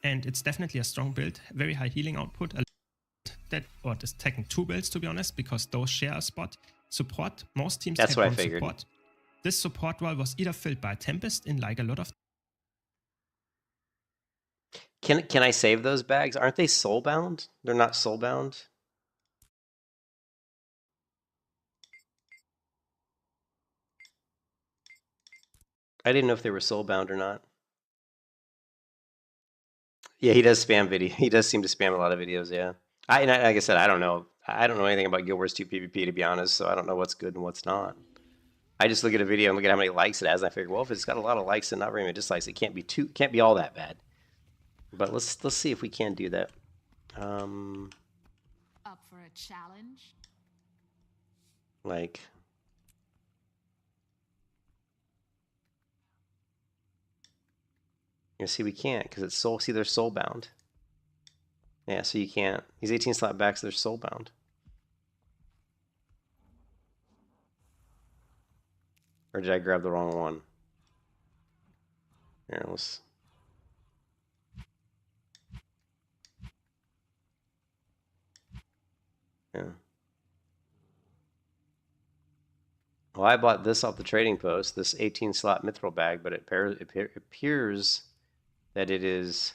[SPEAKER 6] And it's definitely a strong build, very high healing output. Or just taking 2 builds, to be honest, because those share a spot. Support, most teams
[SPEAKER 1] That's
[SPEAKER 6] had
[SPEAKER 1] what I
[SPEAKER 6] one
[SPEAKER 1] figured.
[SPEAKER 6] support. This support role was either filled by Tempest in like a lot of.
[SPEAKER 1] Can I save those bags? Aren't they soulbound? They're not soulbound. I didn't know if they were soulbound or not. Yeah, he does spam video. He does seem to spam a lot of videos. Yeah, like I said, I don't know. I don't know anything about Guild Wars 2 PvP, to be honest. So I don't know what's good and what's not. I just look at a video and look at how many likes it has, and I figure, well, if it's got a lot of likes and not very many dislikes, it can't be all that bad. But let's see if we can do that.
[SPEAKER 2] Up for a challenge?
[SPEAKER 1] Like, you see, we can't because it's soul. See, they're soulbound. Yeah, so you can't. These 18 slot backs, they're soulbound. Or did I grab the wrong one? Here, let's. Yeah. Well, I bought this off the trading post, this 18 slot mithril bag, but it appears that it is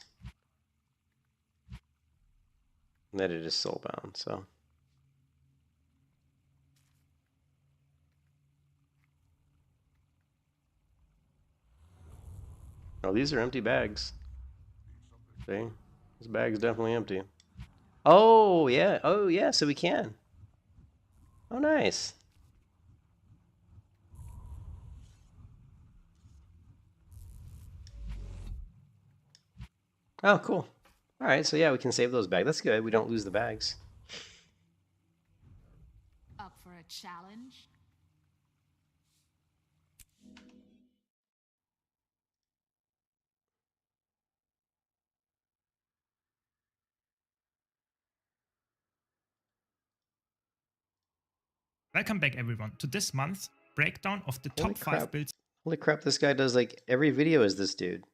[SPEAKER 1] soulbound. So. Oh, these are empty bags. See? This bag's definitely empty. Oh, yeah. Oh, yeah, so we can. Oh, nice. Oh, cool. All right, so yeah, we can save those bags. That's good. We don't lose the bags.
[SPEAKER 2] Up for a challenge?
[SPEAKER 6] Welcome back everyone to this month's breakdown of the
[SPEAKER 1] Holy
[SPEAKER 6] top 5
[SPEAKER 1] crap.
[SPEAKER 6] builds
[SPEAKER 1] Holy crap, this guy does like every video is this dude.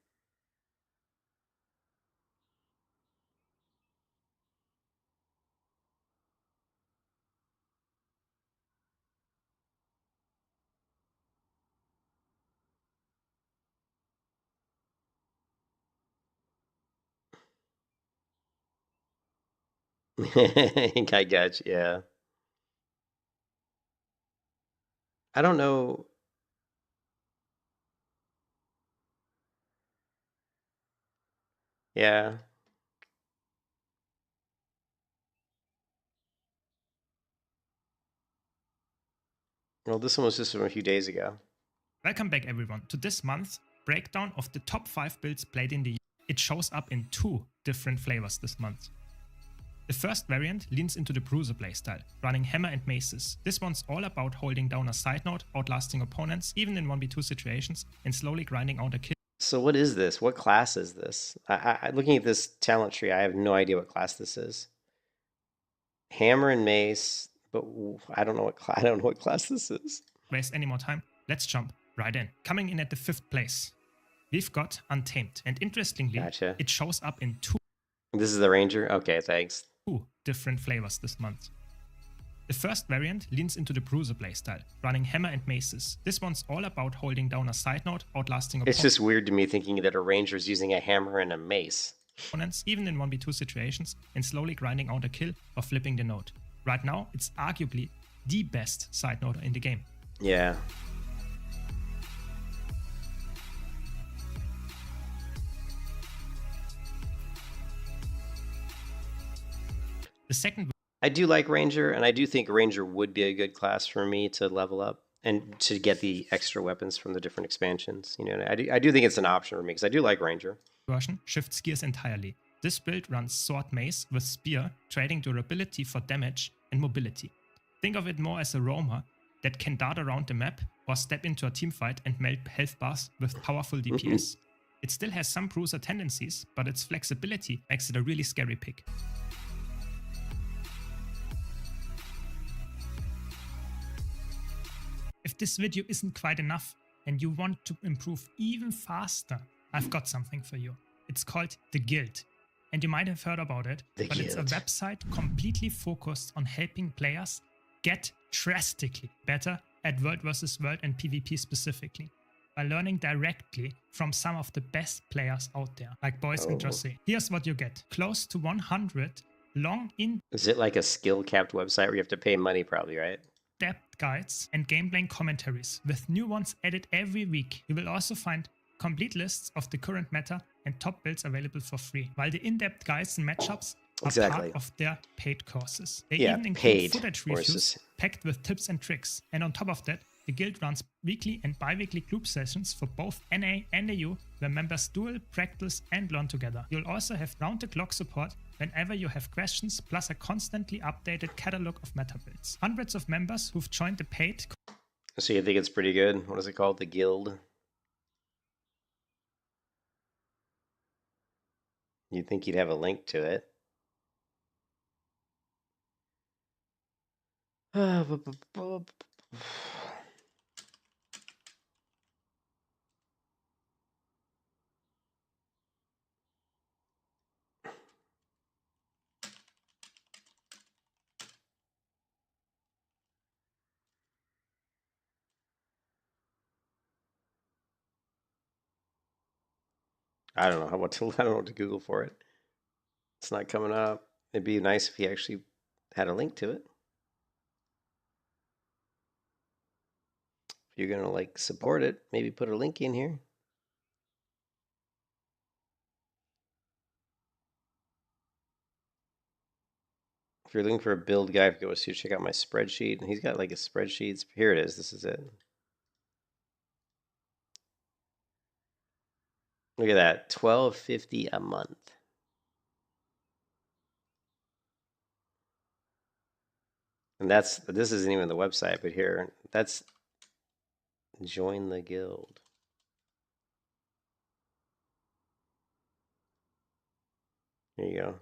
[SPEAKER 1] I got you, yeah. I don't know. Yeah. Well, this one was just from a few days ago.
[SPEAKER 6] Welcome back everyone to this month's breakdown of the top 5 builds played in the year. It shows up in 2 different flavors this month. The first variant leans into the Bruiser playstyle, running hammer and maces. This one's all about holding down a side note, outlasting opponents, even in 1v2 situations, and slowly grinding out a kill.
[SPEAKER 1] So what is this? What class is this? Looking at this talent tree, I have no idea what class this is. Hammer and mace, but I don't know I don't know what class this is.
[SPEAKER 6] Waste any more time, let's jump right in. Coming in at the 5th place, we've got Untamed, and interestingly,
[SPEAKER 1] Gotcha.
[SPEAKER 6] it shows up in 2
[SPEAKER 1] This is the ranger. Okay, thanks.
[SPEAKER 6] different flavors this month. The first variant leans into the Bruiser playstyle, running hammer and maces. This one's all about holding down a side note, outlasting
[SPEAKER 1] It's just weird to me thinking that a ranger's using a hammer and a mace.
[SPEAKER 6] opponents, even in 1v2 situations, and slowly grinding out a kill or flipping the node. Right now, it's arguably the best side note in the game.
[SPEAKER 1] Yeah.
[SPEAKER 6] The second
[SPEAKER 1] I do like ranger, and I do think ranger would be a good class for me to level up and to get the extra weapons from the different expansions. You know, I do think it's an option for me because I do like ranger.
[SPEAKER 6] version shifts gears entirely. This build runs sword mace with spear, trading durability for damage and mobility. Think of it more as a roamer that can dart around the map or step into a teamfight and melt health bars with powerful DPS. It still has some bruiser tendencies, but its flexibility makes it a really scary pick. If this video isn't quite enough and you want to improve even faster, I've got something for you. It's called The Guild. And you might have heard about it, but it's a website completely focused on helping players get drastically better at World vs. World and PvP specifically, by learning directly from some of the best players out there, like Boys and Jose. Here's what you get. Close to 100 long
[SPEAKER 1] Is it like a skill capped website where you have to pay money probably, right?
[SPEAKER 6] in-depth guides and gameplay commentaries, with new ones added every week. You will also find complete lists of the current meta and top builds available for free, while the in-depth guides and matchups are part of their paid courses. They even include footage reviews packed with tips and tricks. And on top of that, the guild runs weekly and bi-weekly group sessions for both NA and AU, where members duel, practice and learn together. You'll also have round-the-clock support whenever you have questions, plus a constantly updated catalog of meta builds. Hundreds of members who've joined the paid.
[SPEAKER 1] So you think it's pretty good? What is it called? The Guild? You'd think you'd have a link to it. I don't know what to I don't know what to Google for it. It's not coming up. It'd be nice if he actually had a link to it. If you're gonna like support it, maybe put a link in here. If you're looking for a build guide, go to check out my spreadsheet. He's got like a spreadsheet. Here it is. This is it. Look at that, $12.50 a month. And this isn't even the website, but here, that's join the guild. There you go.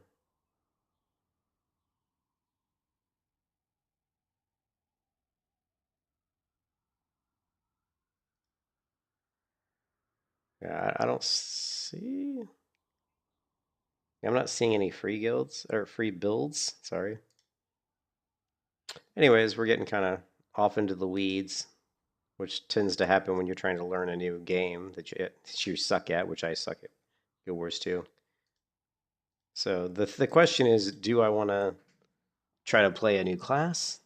[SPEAKER 1] Yeah, I don't see. I'm not seeing any free guilds or free builds. Sorry. Anyways, we're getting kind of off into the weeds, which tends to happen when you're trying to learn a new game that you suck at, which I suck at Guild Wars 2. So the question is, do I want to try to play a new class?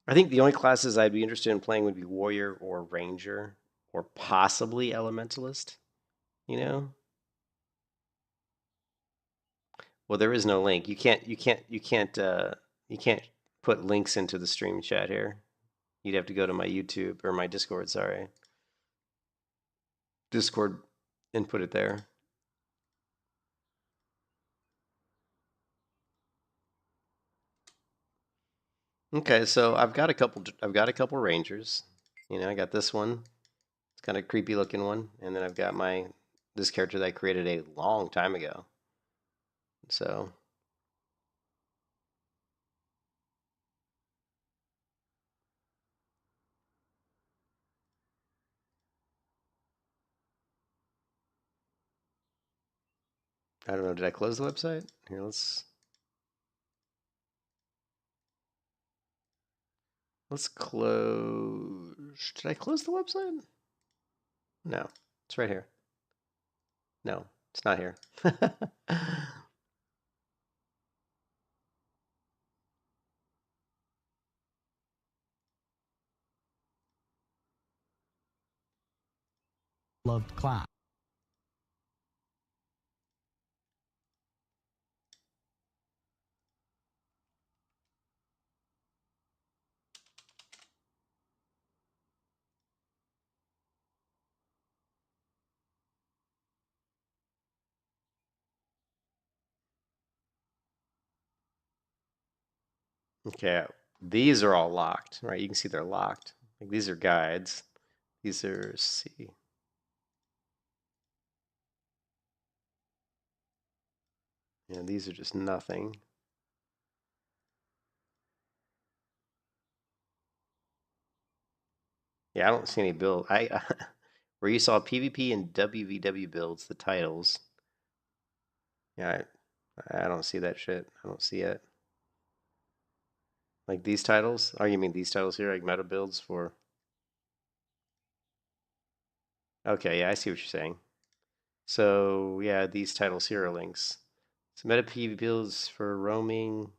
[SPEAKER 1] I think the only classes I'd be interested in playing would be Warrior or Ranger or possibly Elementalist, you know? Well, there is no link. You can't put links into the stream chat here. You'd have to go to my YouTube or my Discord, sorry. Discord and put it there. Okay, so I've got a couple Rangers. You know, I got this one. It's kind of creepy looking one, and then I've got this character that I created a long time ago. So I don't know, did I close the website? Here, let's close. Did I close the website? No, it's right here. No, it's not here.
[SPEAKER 7] Loved class.
[SPEAKER 1] Okay, these are all locked, right? You can see they're locked. Like these are guides. These are C. Yeah, these are just nothing. Yeah, I don't see any build. Where you saw PvP and WVW builds, the titles. Yeah, I don't see that shit. I don't see it. Like these titles? Oh, you mean these titles here, like meta builds for? Okay, yeah, I see what you're saying. So yeah, these titles here are links. So meta PvP builds for roaming.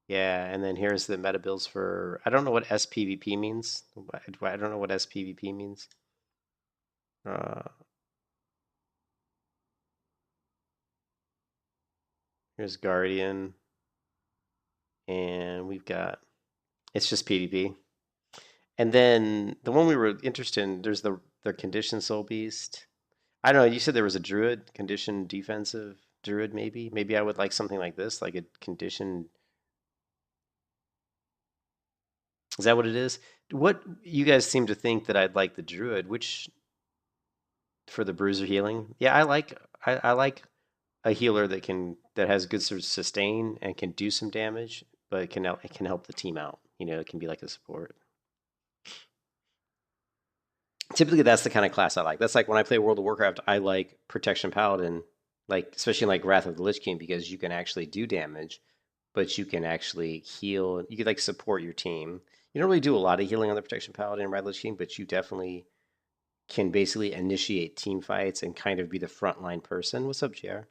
[SPEAKER 1] Yeah, and then here's the meta builds for. I don't know what SPVP means. I don't know what SPVP means. Here's Guardian, and we've got. It's just PvP. And then the one we were interested in, there's the condition soul beast. I don't know. You said there was a druid condition defensive druid. Maybe I would like something like this, like a condition. Is that what it is? What you guys seem to think that I'd like the druid, which for the bruiser healing. Yeah, I like a healer that has good sort of sustain and can do some damage, but it can help the team out. You know, it can be like a support. Typically that's the kind of class I like. That's like when I play World of Warcraft, I like Protection Paladin, like especially like Wrath of the Lich King because you can actually do damage, but you can actually heal. You can like support your team. You don't really do a lot of healing on the Protection Paladin and Wrath of the Lich King, but you definitely can basically initiate team fights and kind of be the frontline person. What's up, JR?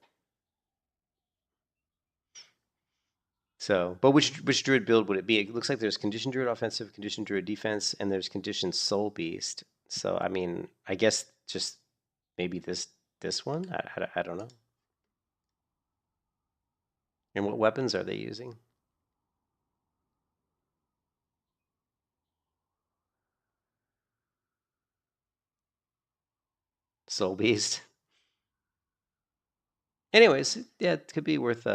[SPEAKER 1] So, but which druid build would it be? It looks like there's condition druid offensive, condition druid defense, and there's condition soul beast. So, I mean, I guess just maybe this one. I don't know. And what weapons are they using? Soul beast. Anyways, yeah, it could be worth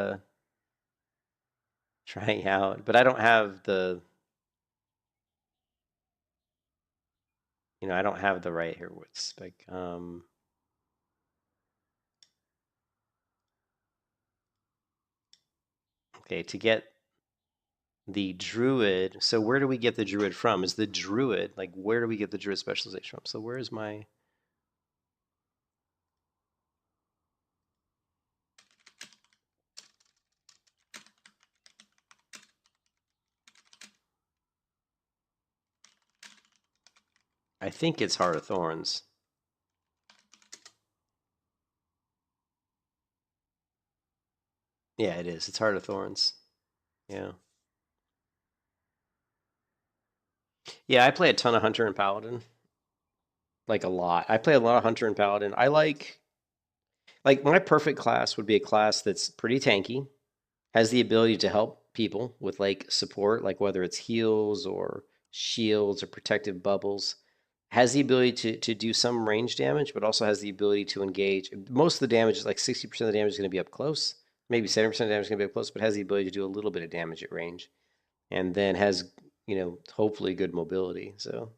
[SPEAKER 1] trying out. But I don't have I don't have the right here. What's like okay, to get the druid. So where do we get the druid from? Is the druid like where do we get the druid specialization from? So where is my I think it's Heart of Thorns. Yeah, it is. It's Heart of Thorns. Yeah. Yeah, I play a ton of Hunter and Paladin. Like a lot. I play a lot of Hunter and Paladin. I like my perfect class would be a class that's pretty tanky, has the ability to help people with like support, like whether it's heals or shields or protective bubbles, has the ability to do some range damage, but also has the ability to engage. Most of the damage is like 60% of the damage is going to be up close, maybe 70% of the damage is going to be up close, but has the ability to do a little bit of damage at range, and then has, hopefully good mobility. So,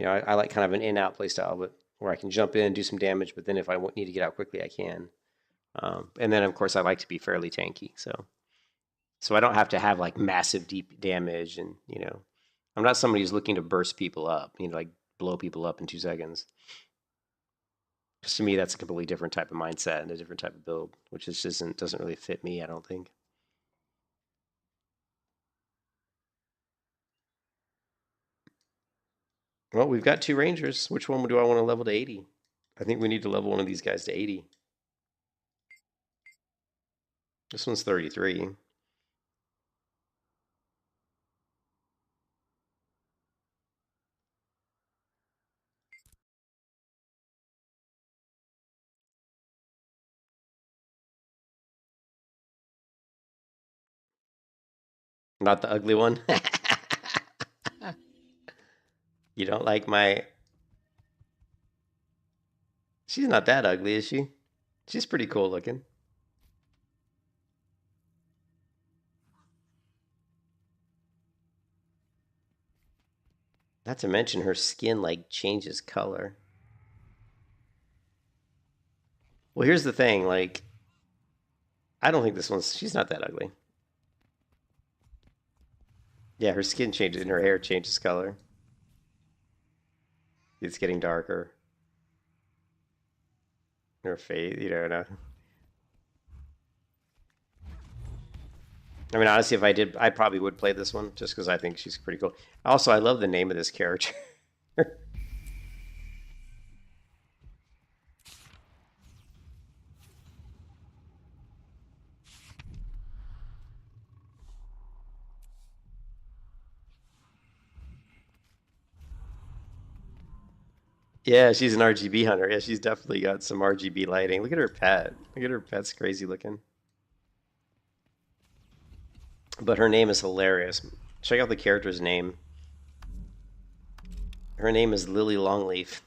[SPEAKER 1] I like kind of an in-out play style, but where I can jump in, do some damage, but then if I need to get out quickly, I can. And then of course I like to be fairly tanky, so I don't have to have like massive deep damage, and I'm not somebody who's looking to burst people up, like blow people up in 2 seconds. Because to me, that's a completely different type of mindset and a different type of build, which just doesn't really fit me, I don't think. Well, we've got 2 Rangers. Which one do I want to level to 80? I think we need to level one of these guys to 80. This one's 33. Not the ugly one. You don't like my... She's not that ugly, is she? She's pretty cool looking. Not to mention her skin like changes color. Well, here's the thing, like, I don't think she's not that ugly. Yeah, her skin changes and her hair changes color. It's getting darker. Her face, no. I mean, honestly, if I did, I probably would play this one just because I think she's pretty cool. Also, I love the name of this character. Yeah, she's an RGB hunter. Yeah, she's definitely got some RGB lighting. Look at her pet. Look at her pet's crazy looking. But her name is hilarious. Check out the character's name. Her name is Lily Longleaf.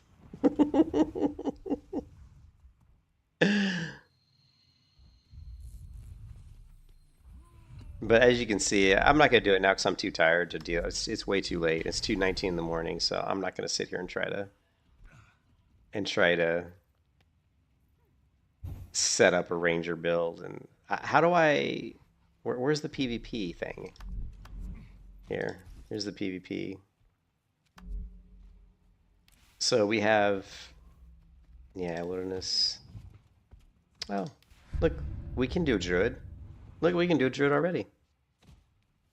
[SPEAKER 1] But as you can see, I'm not going to do it now because I'm too tired to do it. It's way too late. It's 2:19 in the morning, so I'm not going to sit here and try to set up a ranger build. And how do I... Where's the PvP thing? Here's the PvP. So we have... Yeah, wilderness. Oh, look, we can do a druid. Look, we can do a druid already.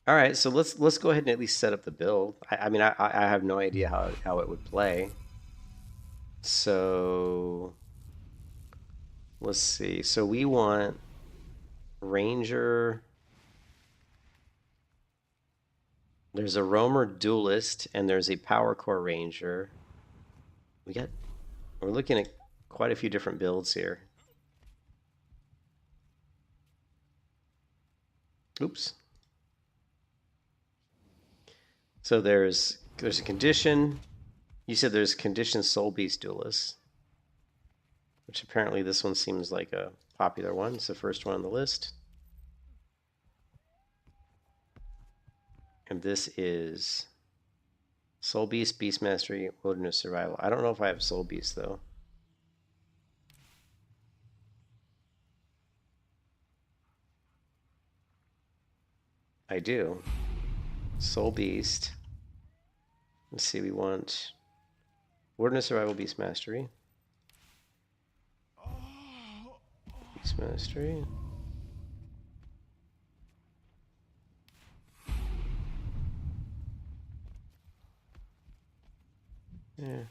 [SPEAKER 1] All right, so let's go ahead and at least set up the build. I mean, I have no idea how it would play. So let's see. So we want ranger. There's a roamer duelist and there's a power core ranger. We're looking at quite a few different builds here. Oops. So there's a condition. You said there's condition soul beast duelist, which apparently this one seems like a popular one. It's the first one on the list. And this is Soul Beast, Beast Mastery, Wilderness Survival. I don't know if I have Soul Beast though. I do. Soul Beast. Let's see, we want Wilderness Survival, Beast Mastery. Beast Mastery. Yeah.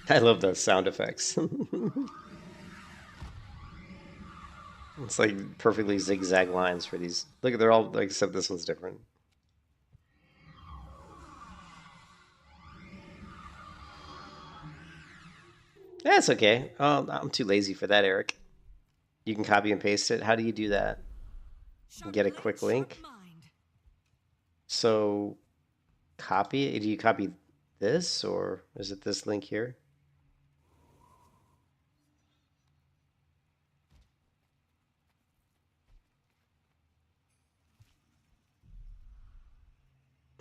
[SPEAKER 1] I love those sound effects. It's like perfectly zigzag lines for these. Look, they're all like, except this one's different. That's okay. I'm too lazy for that, Eric. You can copy and paste it. How do you do that?
[SPEAKER 2] Sharp
[SPEAKER 1] Get a
[SPEAKER 2] blade,
[SPEAKER 1] quick
[SPEAKER 2] sharp
[SPEAKER 1] link.
[SPEAKER 2] mind.
[SPEAKER 1] So copy. Do you copy this, or is it this link here?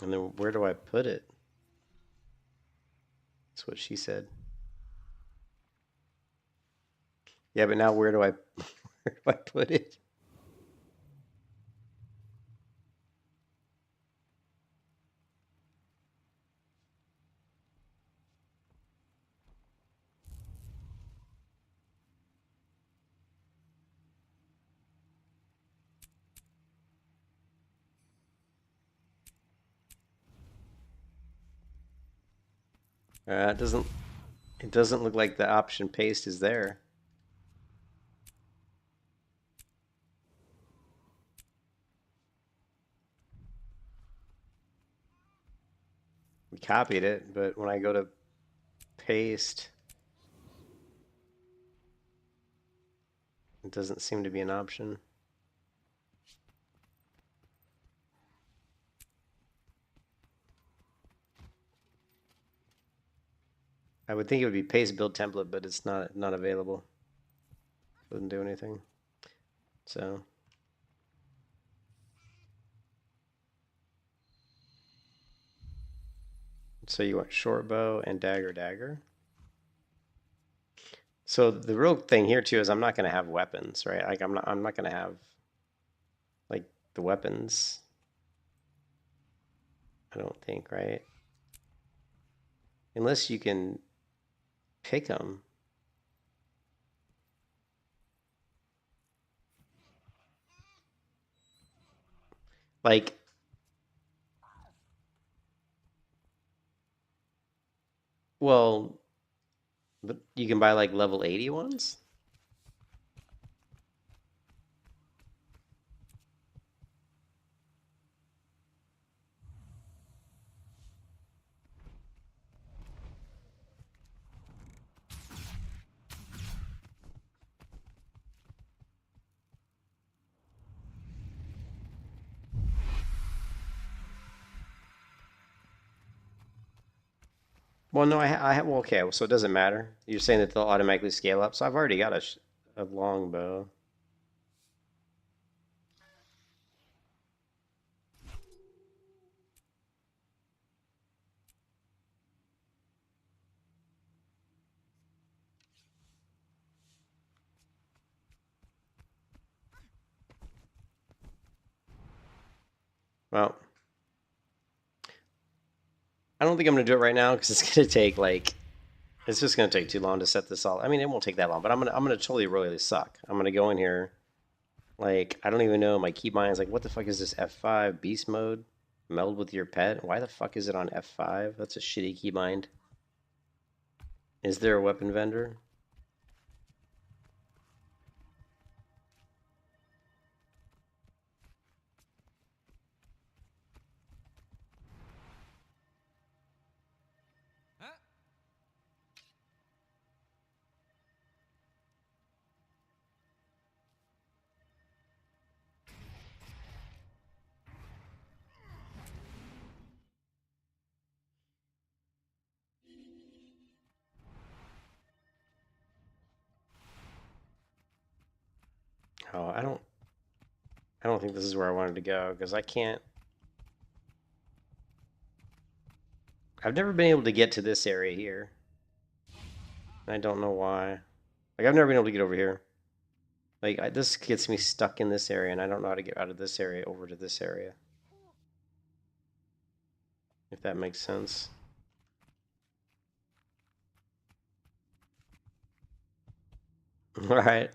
[SPEAKER 1] And then where do I put it? That's what she said. Yeah, but now where do I where do I put it? It doesn't. It doesn't look like the option paste is there. We copied it, but when I go to paste, it doesn't seem to be an option. I would think it would be paste build template, but it's not available. Doesn't do anything. So you want short bow and dagger. So the real thing here too is I'm not going to have weapons, right? Like I'm not going to have like the weapons. I don't think, right? Unless you can pick them. Like, well, but you can buy like level 80 ones? Well, no, well, okay, so it doesn't matter. You're saying that they'll automatically scale up. So I've already got a long bow. Well, I don't think I'm going to do it right now because it's going to take like, it's just going to take too long to set this all. I mean, it won't take that long, but I'm gonna totally royally suck. I'm going to go in here. Like, I don't even know. My keybind's like, what the fuck is this F5 beast mode? Meld with your pet? Why the fuck is it on F5? That's a shitty keybind. Is there a weapon vendor?
[SPEAKER 4] Huh?
[SPEAKER 1] Oh, I don't think this is where I wanted to go because I can't. I've never been able to get to this area here. I don't know why. Like, I've never been able to get over here. Like, this gets me stuck in this area, and I don't know how to get out of this area over to this area. if that makes sense. All right.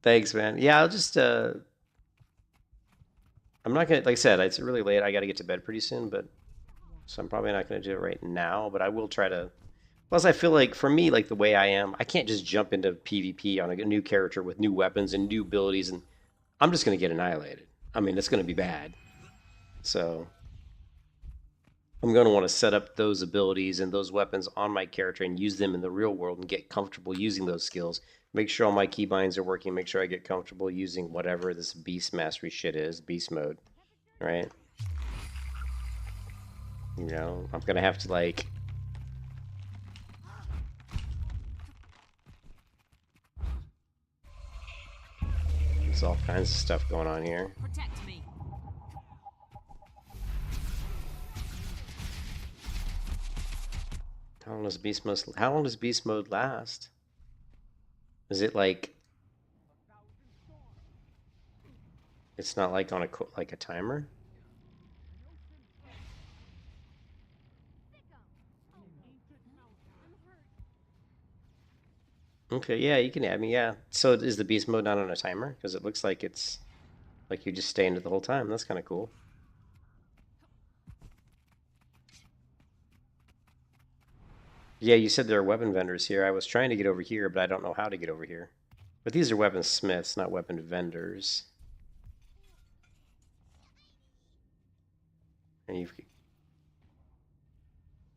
[SPEAKER 1] Thanks, man. Yeah, I'll just I'm not gonna, like I said, it's really late. I got to get to bed pretty soon, but so I'm probably not gonna do it right now. But I will try to. Plus, I feel like for me, like the way I am, I can't just jump into PvP on a new character with new weapons and new abilities, and I'm just gonna get annihilated. I mean, it's gonna be bad. So I'm gonna want to set up those abilities and those weapons on my character and use them in the real world and get comfortable using those skills. Make sure all my keybinds are working. Make sure I get comfortable using whatever this beast mastery shit is, beast mode, right? You know, I'm gonna have to like. There's all kinds of stuff going on here.
[SPEAKER 2] Protect me.
[SPEAKER 1] How long does beast mode last? Is it like it's not like on a timer? Okay, yeah, you can add me, yeah. So is the beast mode not on a timer? Because it looks like it's like you just stay in it the whole time. That's kind of cool. Yeah, you said there are weapon vendors here. I was trying to get over here, but I don't know how to get over here. But these are weapon smiths, not weapon vendors. And you've...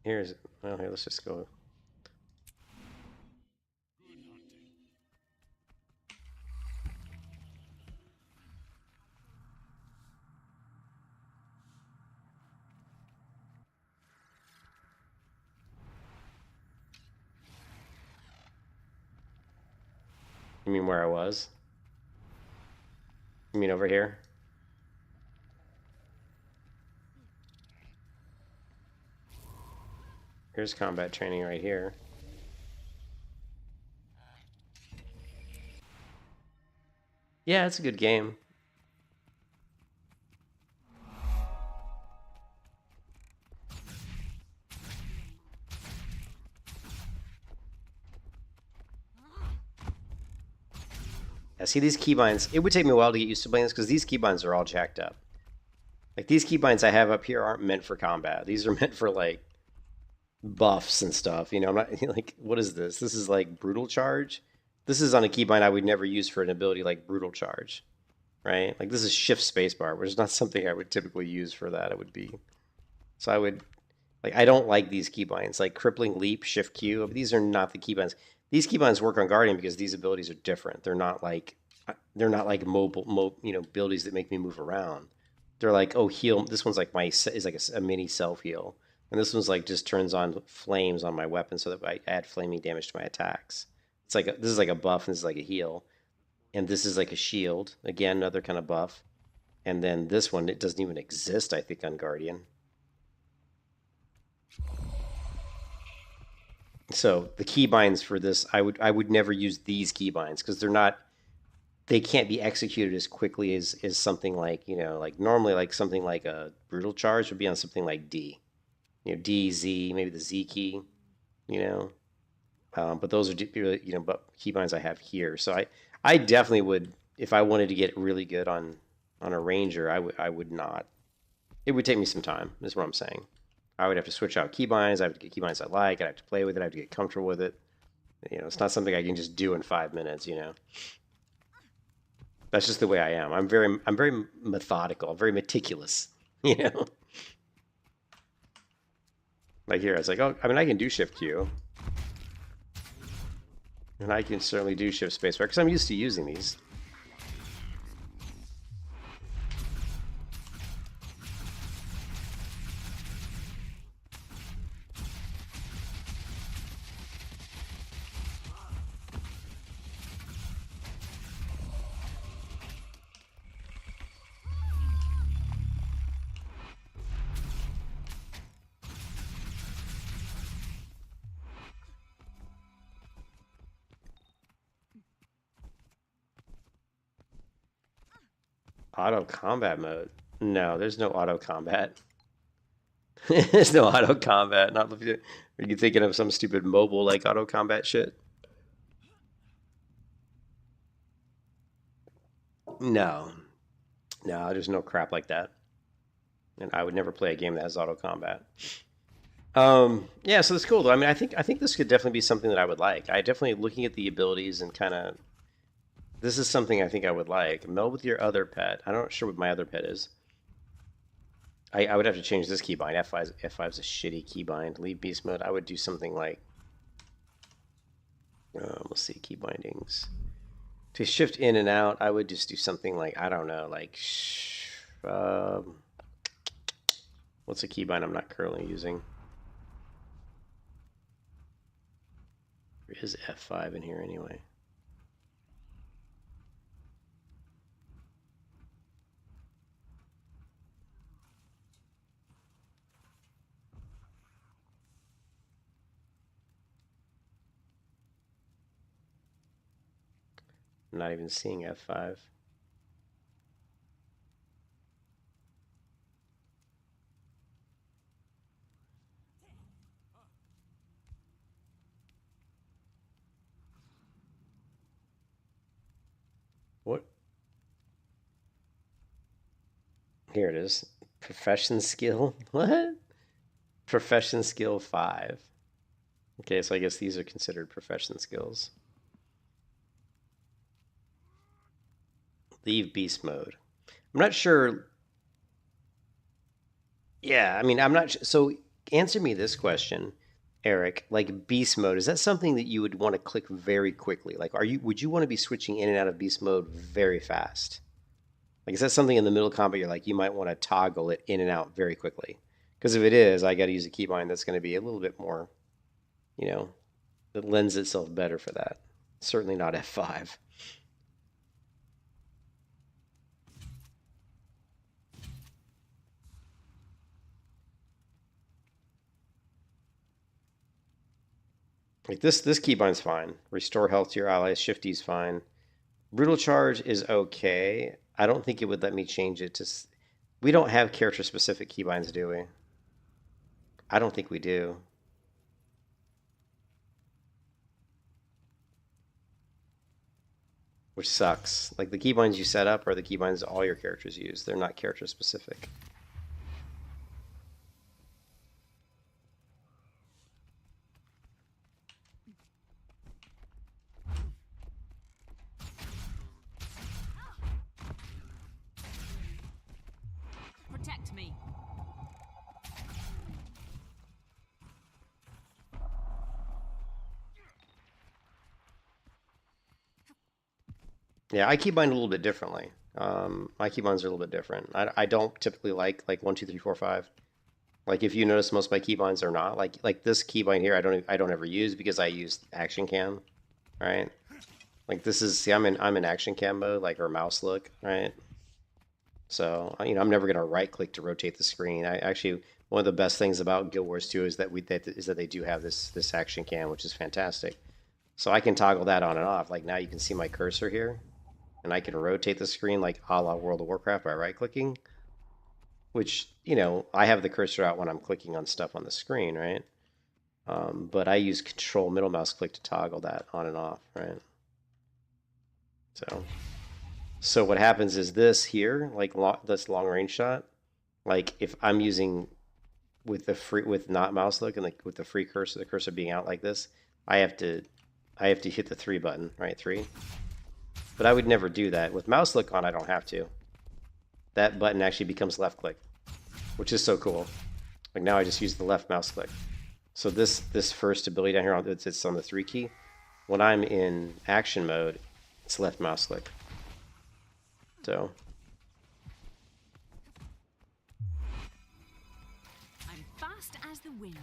[SPEAKER 1] Here's... Well, here, let's just go... You mean where I was? You mean over here? Here's combat training right here. Yeah, it's a good game. Yeah, see these keybinds, it would take me a while to get used to playing this because these keybinds are all jacked up. Like these keybinds I have up here aren't meant for combat. These are meant for like buffs and stuff. You know, I'm not like, what is this? This is like brutal charge. This is on a keybind I would never use for an ability like brutal charge, right? Like this is shift spacebar, which is not something I would typically use for that. It would be, so I would, like, I don't like these keybinds, like crippling leap, shift Q. These are not the keybinds. These keybinds work on Guardian because these abilities are different. They're not like mobile, you know, abilities that make me move around. They're like, oh, heal. This one's like is like a mini self heal, and this one's like just turns on flames on my weapon so that I add flaming damage to my attacks. It's like this is like a buff, and this is like a heal, and this is like a shield. Again, another kind of buff, and then this one, it doesn't even exist, I think, on Guardian. So the keybinds for this, I would never use these keybinds because they can't be executed as quickly as something like, you know, like normally like something like a brutal charge would be on something like D, you know, D, Z, maybe the Z key, you know, but those are, you know, but keybinds I have here. So I definitely would, if I wanted to get really good on a ranger, I would not. It would take me some time, is what I'm saying. I would have to switch out keybinds. I have to get keybinds I like. I'd have to play with it. I have to get comfortable with it. You know, it's not something I can just do in 5 minutes, you know. That's just the way I am. I'm very methodical. I'm very meticulous, you know. Like here, I was like, oh, I mean, I can do Shift Q. And I can certainly do Shift Spacebar because I'm used to using these. Auto combat mode? No, there's no auto combat. There's no auto combat. Not are you thinking of some stupid mobile like auto combat shit? No, no, there's no crap like that. And I would never play a game that has auto combat. Yeah, so that's cool though. I mean, I think this could definitely be something that I would like. I definitely looking at the abilities and kind of this is something I think I would like. Meld with your other pet. I'm not sure what my other pet is. I would have to change this keybind. F5 is a shitty keybind. Leave beast mode. I would do something like let's see, key bindings. To shift in and out, I would just do something like, I don't know, like what's a keybind I'm not currently using? There is F5 in here anyway. I'm not even seeing F5. What? Here it is. Profession skill? What? Profession skill 5. Okay, so I guess these are considered profession skills. Leave beast mode. I'm not sure. Yeah, I mean, I'm not. So answer me this question, Eric. Like beast mode, is that something that you would want to click very quickly? Like, would you want to be switching in and out of beast mode very fast? Like, is that something in the middle combat you're like, you might want to toggle it in and out very quickly? Because if it is, I got to use a keybind that's going to be a little bit more, that lends itself better for that. Certainly not F5. Like this keybind's fine. Restore health to your allies. Shifty's fine. Brutal charge is okay. I don't think it would let me change it to. We don't have character specific keybinds, do we? I don't think we do. Which sucks. Like the keybinds you set up are the keybinds all your characters use. They're not character specific.
[SPEAKER 2] Protect me.
[SPEAKER 1] Yeah, I keybind a little bit differently. My keybinds are a little bit different. I don't typically like 1, 2, 3, 4, 5. Like if you notice, most of my keybinds are not like this keybind here. I don't ever use because I use action cam, right? Like this is see I'm in action cam mode, like or mouse look, right? So I'm never gonna right click to rotate the screen. I actually one of the best things about Guild Wars 2 is that they do have this action cam, which is fantastic. So I can toggle that on and off. Like now you can see my cursor here, and I can rotate the screen like a la World of Warcraft by right clicking. Which I have the cursor out when I'm clicking on stuff on the screen, right? But I use Control middle mouse click to toggle that on and off, right? So what happens is this here, like this long range shot, like if I'm using with not mouse look and with the free cursor, the cursor being out like this, I have to hit the 3 button, right? 3. But I would never do that with mouse look on. I don't have to. That button actually becomes left click, which is so cool. Like now I just use the left mouse click. So this first ability down here, it's on the 3 key. When I'm in action mode, it's left mouse click. So
[SPEAKER 2] I'm fast as the wind.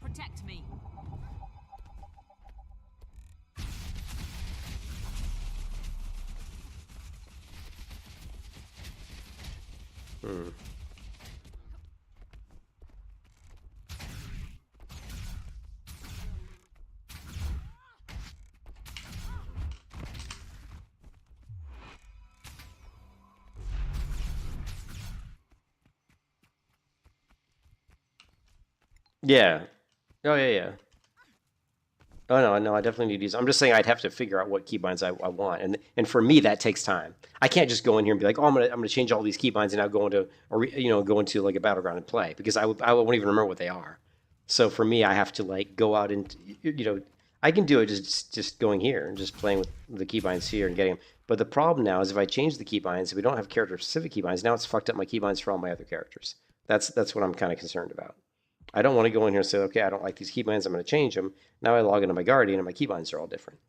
[SPEAKER 2] Protect me.
[SPEAKER 1] Yeah. Oh yeah, yeah. Oh no, no, I definitely need to use. I'm just saying I'd have to figure out what keybinds I want, and for me that takes time. I can't just go in here and be like, oh, I'm gonna change all these keybinds and now go into or go into like a battleground and play because I won't even remember what they are. So for me, I have to like go out and I can do it just going here and just playing with the keybinds here and getting them. But the problem now is if I change the keybinds, if we don't have character specific keybinds, now it's fucked up my keybinds for all my other characters. That's what I'm kind of concerned about. I don't want to go in here and say, okay, I don't like these keybinds, I'm going to change them. Now I log into my Guardian and my keybinds are all different.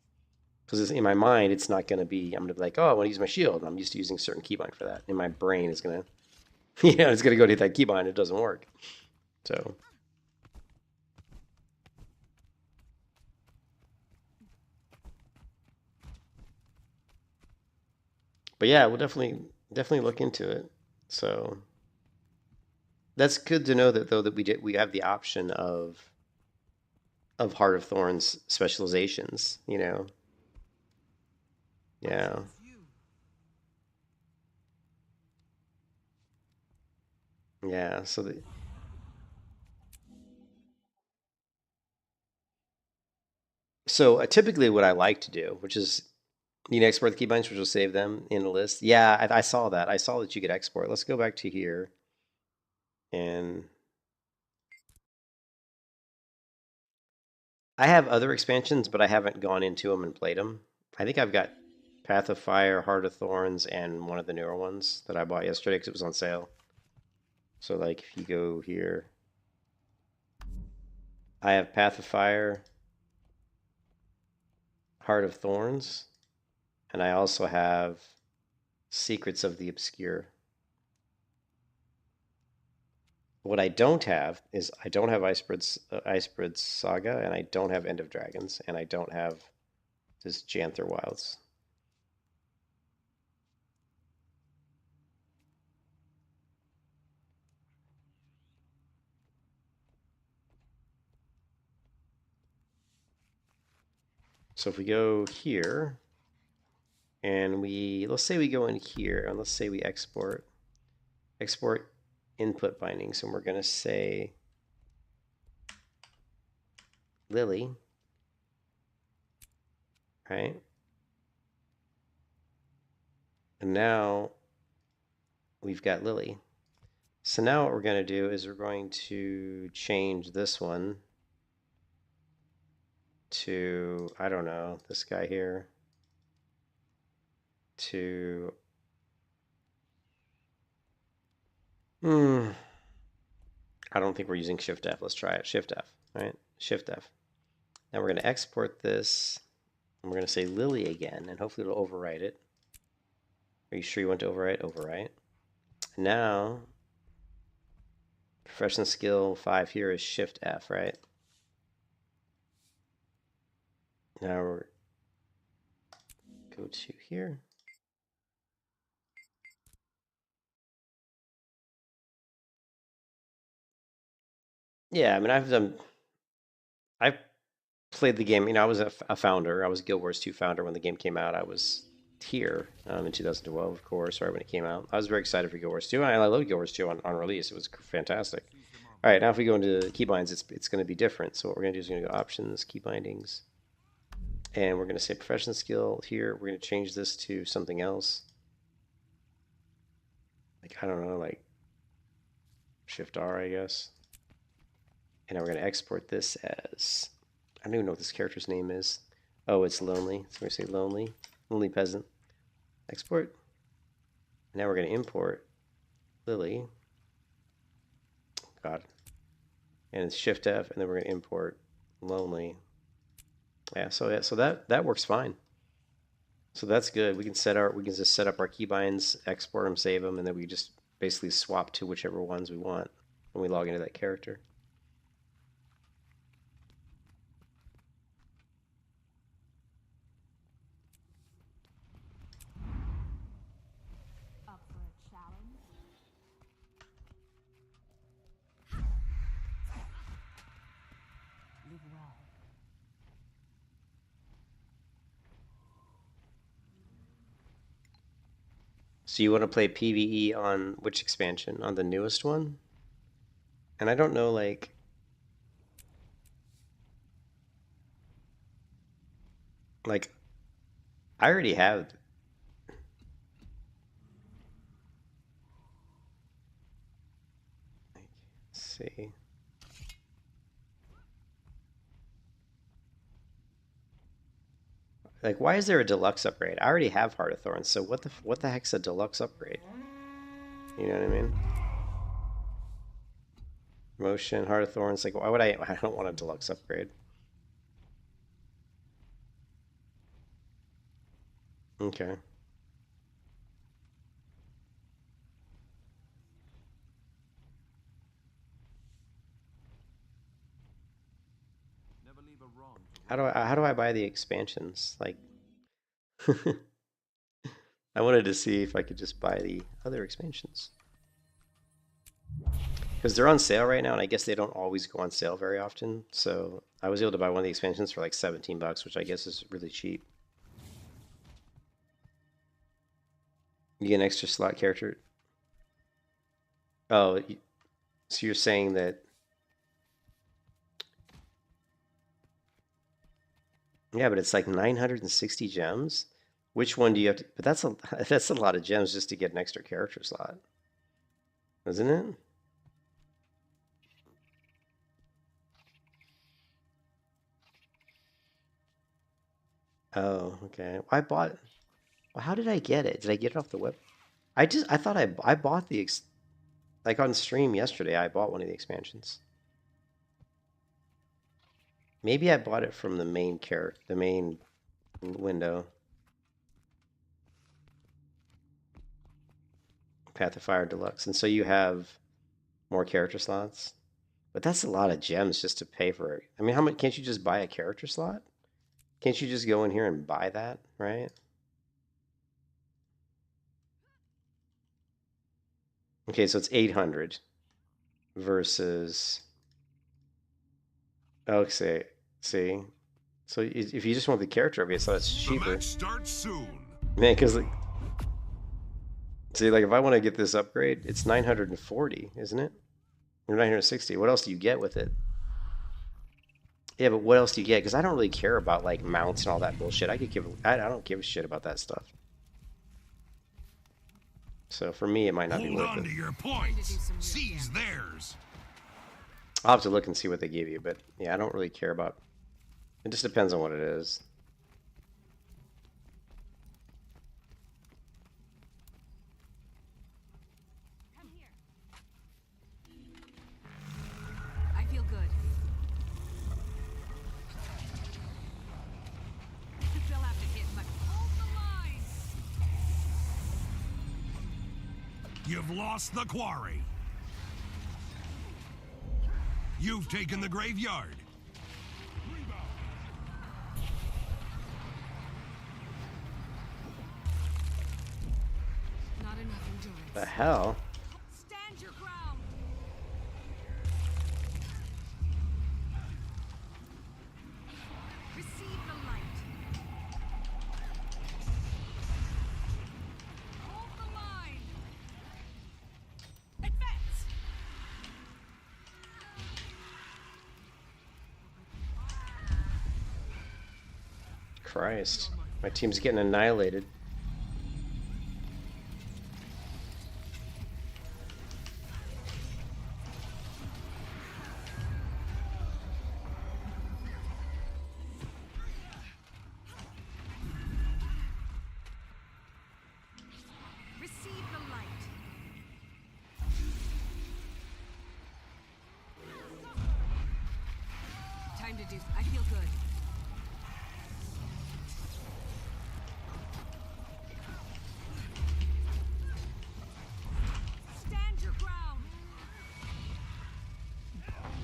[SPEAKER 1] Because in my mind, it's not going to be, I'm going to be like, oh, I want to use my shield. And I'm used to using a certain keybind for that. And my brain is going to, it's going to go to that keybind. It doesn't work. So. But yeah, we'll definitely look into it. So that's good to know that though that we have the option of Heart of Thorns specializations, Yeah. Yeah, so typically what I like to do, which is you can export the keybinds, which will save them in a list. Yeah, I saw that. I saw that you could export. Let's go back to here and I have other expansions, but I haven't gone into them and played them. I think I've got Path of Fire, Heart of Thorns, and one of the newer ones that I bought yesterday because it was on sale. So like if you go here, I have Path of Fire, Heart of Thorns, and I also have Secrets of the Obscure. What I don't have is I don't have Icebread Saga, and I don't have End of Dragons, and I don't have this Janther Wilds. So if we go here, and let's say we go in here, and let's say we export input bindings, and we're going to say Lily, right? And now we've got Lily. So now what we're going to do is we're going to change this one to, I don't know, this guy here to, I don't think we're using Shift F. Let's try it. Shift F, right? Shift F. Now we're going to export this, and we're going to say Lily again, and hopefully it'll overwrite it. Are you sure you want to overwrite? Overwrite. Now, profession skill 5 here is Shift F, right? Now we're go to here. Yeah, I mean, I've played the game. I was a founder. I was Guild Wars 2 founder when the game came out. I was here in 2012, of course, right when it came out. I was very excited for Guild Wars 2, and I love Guild Wars 2 on release. It was fantastic. All right, now if we go into keybinds, it's going to be different. So what we're going to do is we're going to go options, key bindings, and we're going to say profession skill here. We're going to change this to something else. Like, I don't know, like Shift R, I guess. And now we're going to export this as, I don't even know what this character's name is. Oh, it's Lonely. So we're going to say Lonely, Lonely Peasant. Export. Now we're going to import Lily. God. And it's Shift F, and then we're going to import Lonely. Yeah, so that works fine. So that's good. We can just set up our keybinds, export them, save them, and then we just basically swap to whichever ones we want when we log into that character.
[SPEAKER 2] Up for a challenge? Live well.
[SPEAKER 1] So you want to play PvE on which expansion? On the newest one? And I don't know, like, Like, I already have. Let's see. Like, why is there a deluxe upgrade? I already have Heart of Thorns, so what the heck's a deluxe upgrade? You know what I mean? Motion, Heart of Thorns. Like, why would I don't want a deluxe upgrade. Okay. How do I buy the expansions? Like, I wanted to see if I could just buy the other expansions. Because they're on sale right now, and I guess they don't always go on sale very often. So I was able to buy one of the expansions for like 17 bucks, which I guess is really cheap. You get an extra slot character. Oh, so you're saying that... Yeah, but it's like 960 gems. Which one do you have to... But that's a lot of gems just to get an extra character slot. Isn't it? Oh, okay. I bought... Well, how did I get it? Did I get it off the web? I thought I bought the... Like on stream yesterday, I bought one of the expansions. Maybe I bought it from the main window. Path of Fire Deluxe. And so you have more character slots. But that's a lot of gems just to pay for it. I mean, how much can't you just buy a character slot? Can't you just go in here and buy that, right? Okay, so it's 800 versus... Oh, see. So if you just want the character of it, so it's cheaper.
[SPEAKER 3] The match starts soon.
[SPEAKER 1] Man, because like, see, like if I want to get this upgrade, it's 940, isn't it? Or 960. What else do you get with it? Yeah, but what else do you get? Because I don't really care about like mounts and all that bullshit. I don't give a shit about that stuff. So for me, it might not be
[SPEAKER 3] Hold
[SPEAKER 1] worth
[SPEAKER 3] on
[SPEAKER 1] it.
[SPEAKER 3] to your points. Seize theirs.
[SPEAKER 1] I'll have to look and see what they give you, but yeah, I don't really care about. It just depends on what it is.
[SPEAKER 2] Come here. I feel good. They'll have to hit my... Hold the line!
[SPEAKER 3] You've lost the quarry. You've taken the graveyard.
[SPEAKER 2] Not enough endurance.
[SPEAKER 1] The hell?
[SPEAKER 2] Stand your ground! Receive the light. Hold the line. Advance!
[SPEAKER 1] Christ. My team's getting annihilated.
[SPEAKER 2] Receive the light. Time to do... I feel good. Stand your ground.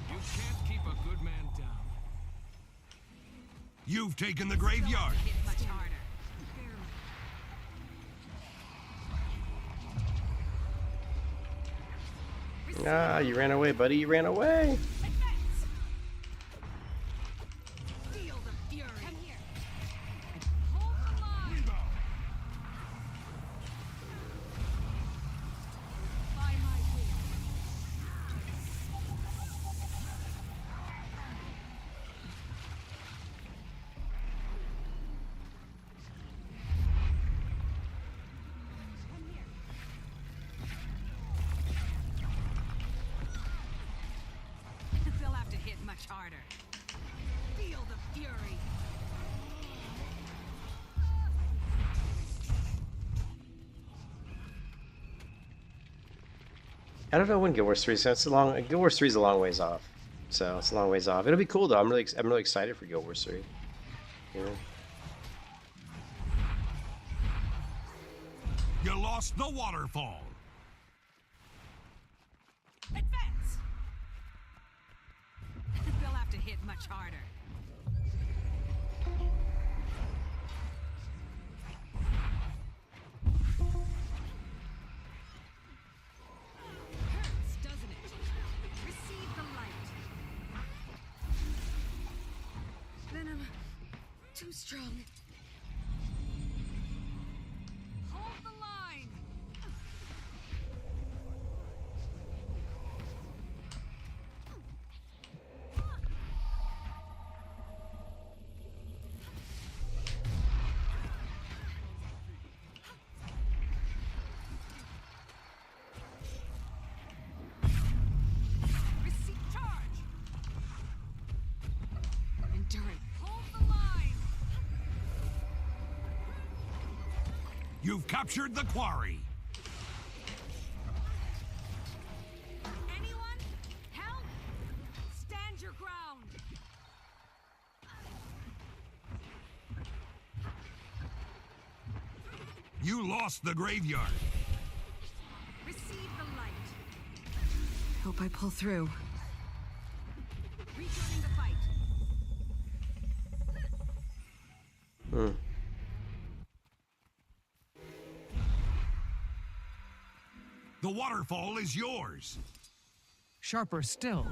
[SPEAKER 4] You can't keep a good man down.
[SPEAKER 3] You've taken the graveyard.
[SPEAKER 2] Hit much harder.
[SPEAKER 1] Ah, you ran away, buddy. You ran away.
[SPEAKER 2] Advance. Feel the fury. Come here. Hold the line. By my will.
[SPEAKER 1] I don't know when Guild Wars 3 is. So it's a long. Guild Wars 3 is a long ways off. So it's a long ways off. It'll be cool though. I'm really excited for Guild Wars 3. You know?
[SPEAKER 3] You lost the waterfall.
[SPEAKER 2] Advance! They'll have to hit much harder. Hurts, doesn't it? Receive the light. Venom, too strong. Hold the line. Receive charge. Endurance. Hold the line.
[SPEAKER 3] You've captured the quarry.
[SPEAKER 2] Anyone? Help! Stand your ground.
[SPEAKER 3] You lost the graveyard.
[SPEAKER 2] Receive the light. Hope I pull through. Rejoining the fight.
[SPEAKER 1] Hmm.
[SPEAKER 3] The waterfall is yours.
[SPEAKER 4] Sharper still.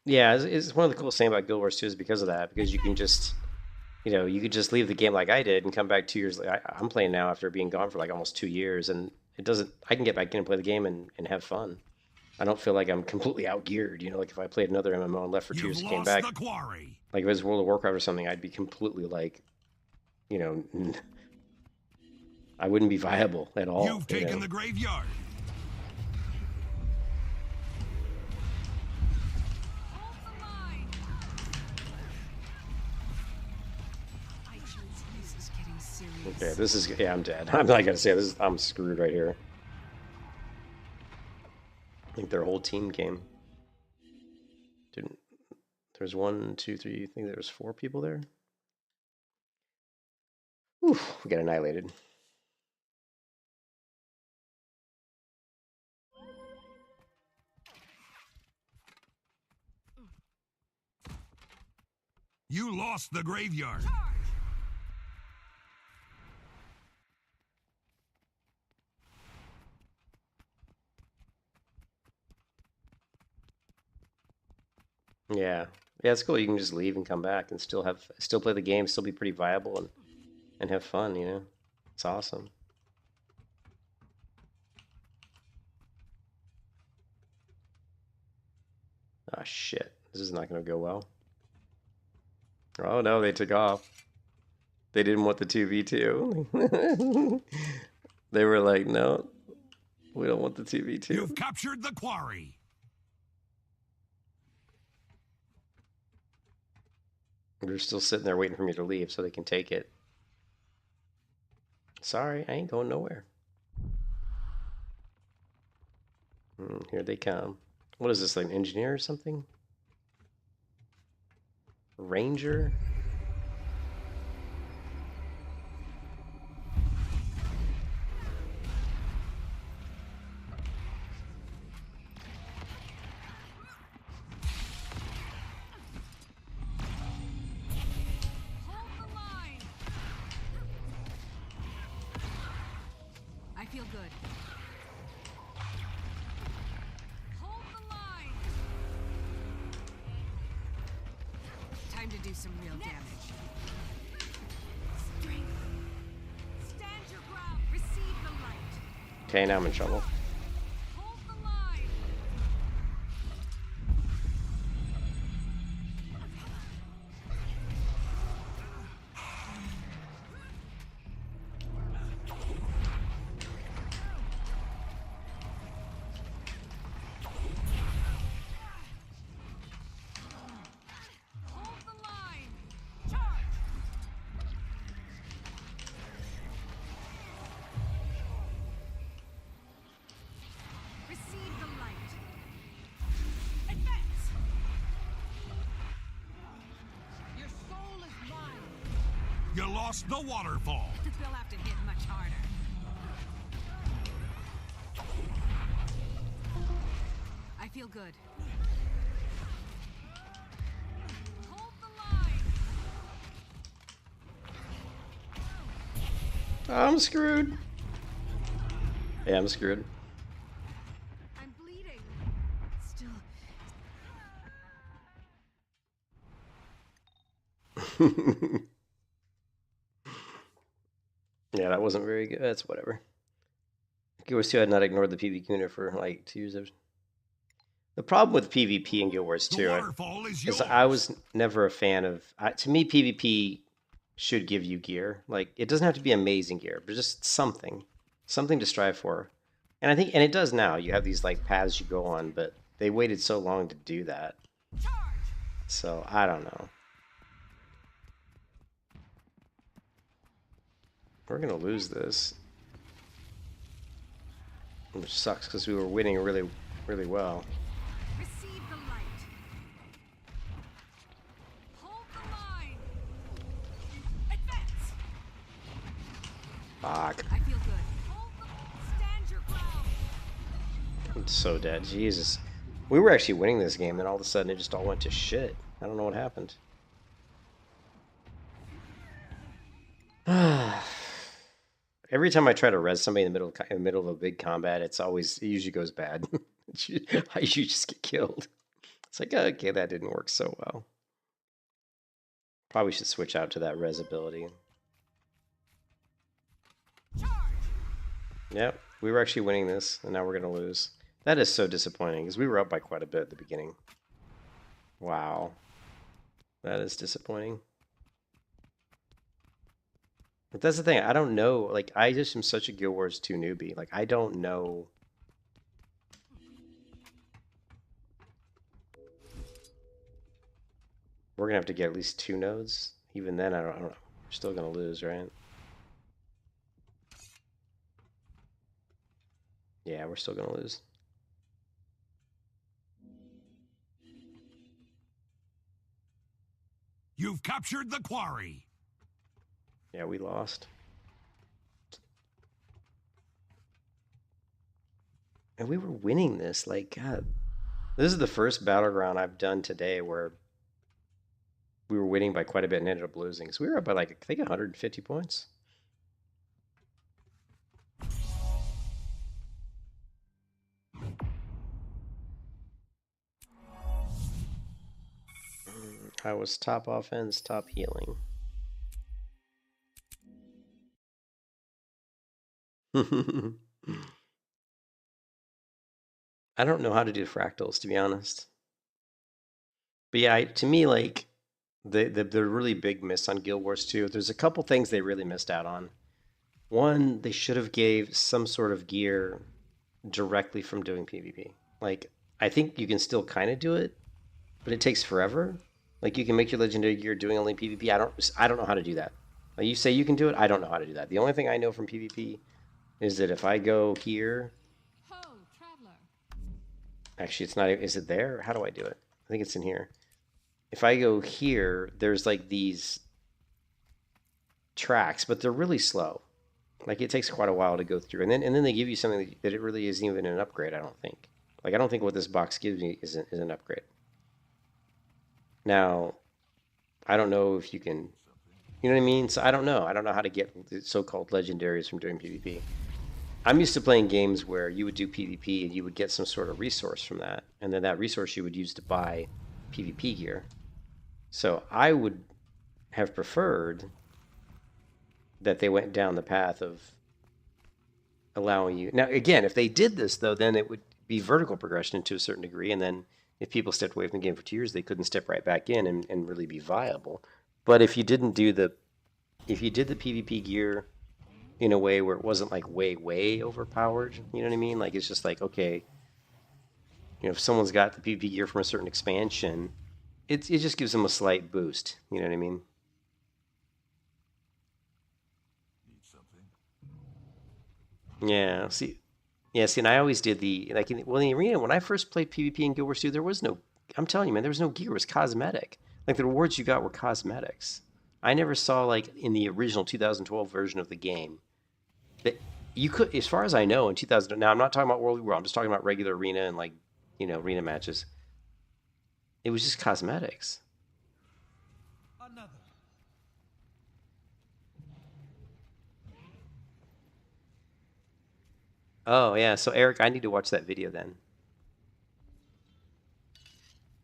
[SPEAKER 1] Yeah, it's one of the coolest things about Guild Wars 2 is because of that. Because you can just, you know, you could just leave the game like I did and come back 2 years later. I'm playing now after being gone for like almost 2 years, and it doesn't. I can get back in and play the game and have fun. I don't feel like I'm completely outgeared. You know, like if I played another MMO and left for 2
[SPEAKER 3] You've
[SPEAKER 1] years and came
[SPEAKER 3] lost
[SPEAKER 1] back,
[SPEAKER 3] the quarry.
[SPEAKER 1] like if it was World of Warcraft or something, I'd be completely like, you know, I wouldn't be viable at all.
[SPEAKER 3] You've
[SPEAKER 1] you
[SPEAKER 3] taken
[SPEAKER 1] know?
[SPEAKER 3] the graveyard.
[SPEAKER 2] Hold the line. This is getting serious.
[SPEAKER 1] Okay, this is yeah. I'm dead. I'm not gonna say this. I'm screwed right here. I think their whole team came. Didn't. There's 1, 2, 3. I think there was 4 people there. Whew, we got annihilated.
[SPEAKER 3] You lost the graveyard.
[SPEAKER 2] Charge.
[SPEAKER 1] Yeah, yeah, it's cool. You can just leave and come back and still play the game, still be pretty viable and have fun. You know, it's awesome. Ah, shit. This is not gonna go well. Oh no, they took off. They didn't want the 2v2. They were like, no, we don't want the 2v2.
[SPEAKER 3] You've captured the quarry.
[SPEAKER 1] They're still sitting there waiting for me to leave so they can take it. Sorry, I ain't going nowhere. Here they come. What is this, like an engineer or something? Ranger?
[SPEAKER 2] Hold the line. I feel good. Hold the line. Time to do some real damage. Strength. Stand your ground. Receive the light.
[SPEAKER 1] Okay, now I'm in trouble.
[SPEAKER 2] Hold the line. Hold the line. Charge.
[SPEAKER 3] across the waterfall.
[SPEAKER 2] They'll have to hit much harder. I feel good. Hold the line.
[SPEAKER 1] I'm screwed. Yeah, I'm screwed.
[SPEAKER 2] I'm bleeding. Still.
[SPEAKER 1] Yeah, that wasn't very good. That's whatever. Guild Wars 2 had not ignored the PvP community for like 2 years. The problem with PvP in Guild Wars
[SPEAKER 3] The
[SPEAKER 1] 2
[SPEAKER 3] waterfall is yours.
[SPEAKER 1] is I was never a fan of. To me, PvP should give you gear. Like, it doesn't have to be amazing gear, but just something to strive for. And I think, and it does now. You have these like paths you go on, but they waited so long to do that. So I don't know. We're gonna lose this, which sucks because we were winning really, really well.
[SPEAKER 2] Receive the light. Hold the line. Advance.
[SPEAKER 1] Fuck.
[SPEAKER 2] I feel good. Hold the. Stand your ground.
[SPEAKER 1] I'm so dead. Jesus. We were actually winning this game, and all of a sudden it just all went to shit. I don't know what happened. Every time I try to res somebody in the middle of a big combat, it usually goes bad. I usually just get killed. It's like, okay, that didn't work so well. Probably should switch out to that res ability. Yep, we were actually winning this, and now we're gonna lose. That is so disappointing, because we were up by quite a bit at the beginning. Wow. That is disappointing. But that's the thing, I don't know, like, I just am such a Guild Wars 2 newbie. Like, I don't know. We're gonna have to get at least 2 nodes. Even then, I don't know. We're still gonna lose, right? Yeah, we're still gonna lose.
[SPEAKER 3] You've captured the quarry.
[SPEAKER 1] Yeah, we lost. And we were winning this. Like, God. This is the first battleground I've done today where we were winning by quite a bit and ended up losing. So we were up by, like, I think 150 points. I was top offense, top healing. I don't know how to do fractals, to be honest. But yeah, to me, like, the really big miss on Guild Wars 2, there's a couple things they really missed out on. One, they should have gave some sort of gear directly from doing PvP. Like, I think you can still kind of do it, but it takes forever. Like, you can make your legendary gear doing only PvP. I don't know how to do that. Like, you say you can do it, I don't know how to do that. The only thing I know from PvP is that if I go here,
[SPEAKER 2] Ho, traveler.
[SPEAKER 1] actually it's not, is it there? How do I do it? I think it's in here. If I go here, there's like these tracks, but they're really slow. Like, it takes quite a while to go through. And then they give you something that it really isn't even an upgrade, I don't think. Like, I don't think what this box gives me is an upgrade. Now, I don't know if you can, you know what I mean? So I don't know. I don't know how to get the so-called legendaries from doing PvP. I'm used to playing games where you would do PvP and you would get some sort of resource from that. And then that resource you would use to buy PvP gear. So I would have preferred that they went down the path of allowing you. Now, again, if they did this, though, then it would be vertical progression to a certain degree. And then if people stepped away from the game for 2 years, they couldn't step right back in and really be viable. But if you didn't do if you did the PvP gear in a way where it wasn't like way overpowered, you know what I mean? Like, it's just like, okay, you know, if someone's got the PvP gear from a certain expansion, it just gives them a slight boost, you know what I mean?
[SPEAKER 3] Need something?
[SPEAKER 1] Yeah, see, and I always did the, like, in the arena, when I first played PvP in Guild Wars 2, there was no, I'm telling you, man, there was no gear, it was cosmetic. Like, the rewards you got were cosmetics. I never saw, like, in the original 2012 version of the game, that you could, as far as I know, in 2000. Now I'm not talking about World War. I'm just talking about regular arena and, like, arena matches. It was just cosmetics.
[SPEAKER 4] Another.
[SPEAKER 1] Oh yeah. So Eric, I need to watch that video then.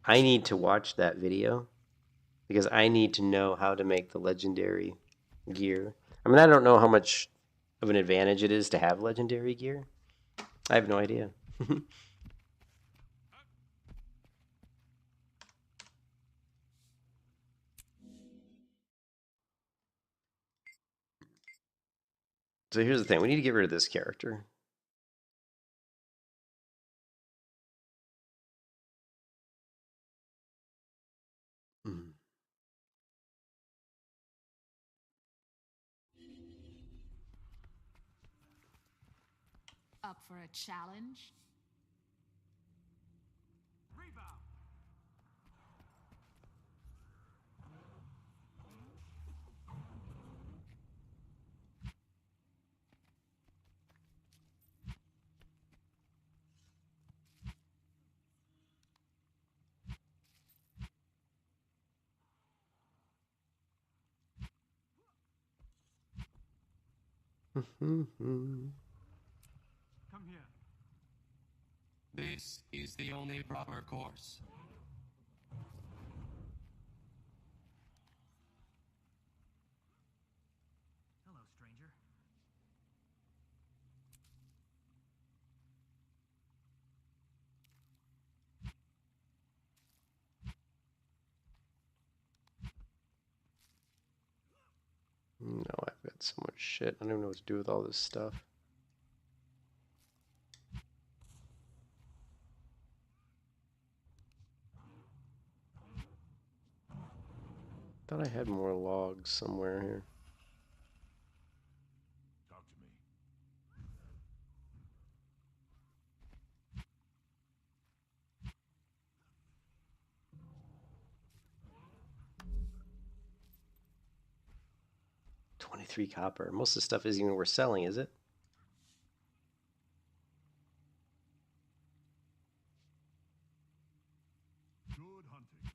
[SPEAKER 1] I need to watch that video because I need to know how to make the legendary gear. I mean, I don't know how much of an advantage it is to have legendary gear. I have no idea. So here's the thing. We need to get rid of this character. Hmm.
[SPEAKER 2] Up for a challenge?
[SPEAKER 4] Rebound. Come here.
[SPEAKER 5] This is the only proper course.
[SPEAKER 4] Hello, stranger.
[SPEAKER 1] No, I've got so much shit. I don't even know what to do with all this stuff. Thought I had more logs somewhere here.
[SPEAKER 3] Talk to me.
[SPEAKER 1] $23 copper. Most of the stuff isn't even worth selling, is it?
[SPEAKER 3] Good hunting.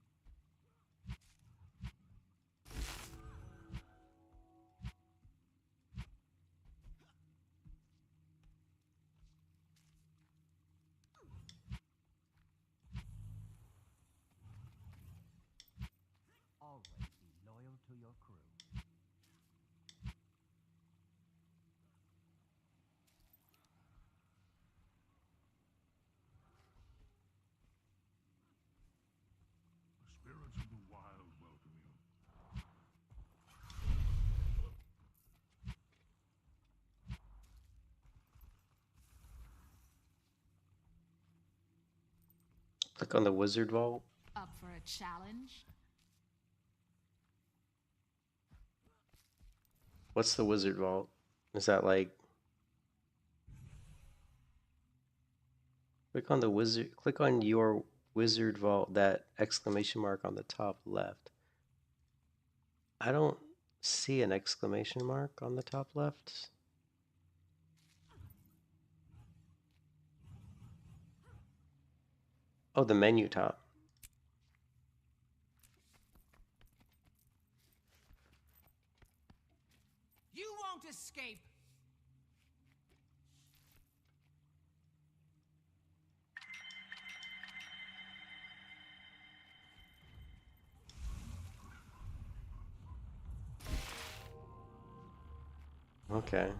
[SPEAKER 4] Always be loyal to your crew.
[SPEAKER 3] The spirits of the wild welcome you.
[SPEAKER 1] Click on the wizard vault.
[SPEAKER 2] Up for a challenge?
[SPEAKER 1] What's the wizard vault? Is that like... Click on the wizard... Click on your wizard vault, that exclamation mark on the top left. I don't see an exclamation mark on the top left. Oh, the menu top.
[SPEAKER 4] You won't escape.
[SPEAKER 1] Okay.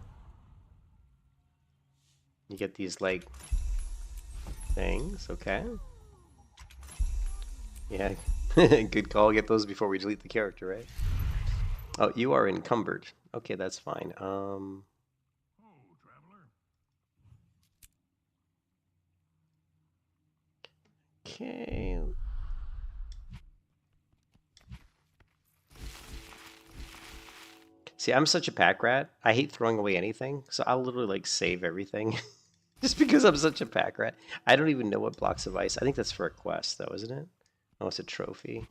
[SPEAKER 1] You get these, like, things. Okay. Yeah. Good call. Get those before we delete the character, right? Oh, you are encumbered. Okay, that's fine.
[SPEAKER 3] Oh, traveler.
[SPEAKER 1] Okay. See, I'm such a pack rat. I hate throwing away anything, so I'll literally like save everything. Just because I'm such a pack rat. I don't even know what blocks of ice. I think that's for a quest though, isn't it? Oh, it's a trophy.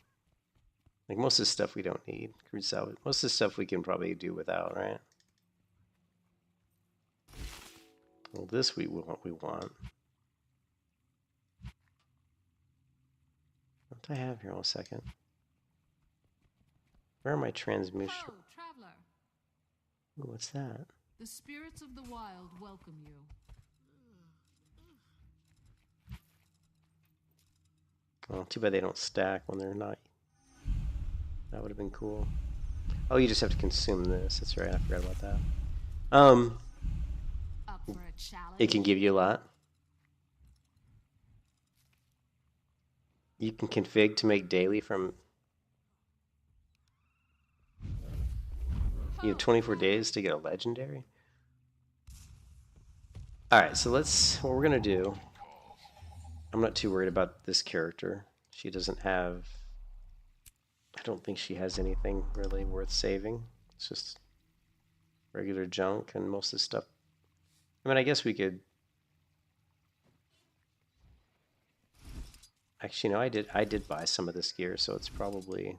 [SPEAKER 1] Like most of the stuff we don't need. Crude salvage. Most of the stuff we can probably do without, right? Well, this we want. What do I have here? 1 second. Where are my transmission?
[SPEAKER 2] Ho, traveler.
[SPEAKER 1] Ooh, what's that?
[SPEAKER 2] The spirits of the wild welcome you.
[SPEAKER 1] Oh, too bad they don't stack when they're not. That would have been cool. Oh, you just have to consume this. That's right. I forgot about that.
[SPEAKER 2] Up for a challenge?
[SPEAKER 1] It can give you a lot. You can config to make daily from. You have 24 days to get a legendary. All right, so let's. What we're gonna do. I'm not too worried about this character. She doesn't have. I don't think she has anything really worth saving. It's just regular junk and most of the stuff. I mean, I guess we could. Actually, no, I did buy some of this gear, so it's probably.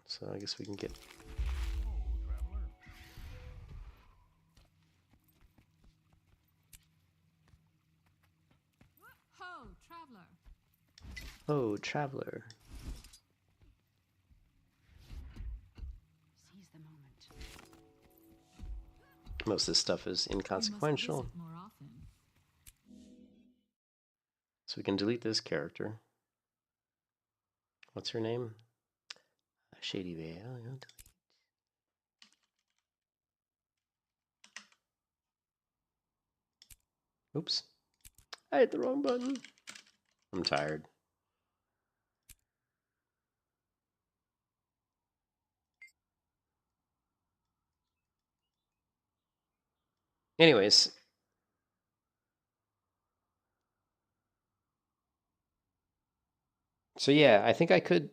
[SPEAKER 1] So I guess we can get.
[SPEAKER 2] Ho, traveler.
[SPEAKER 1] Oh, traveler.
[SPEAKER 2] Seize the moment.
[SPEAKER 1] Most of this stuff is inconsequential.
[SPEAKER 2] We must visit more often.
[SPEAKER 1] So we can delete this character. What's her name? Shady Veil. Yeah, delete. Oops. I hit the wrong button. I'm tired. Anyways. So yeah, I think I could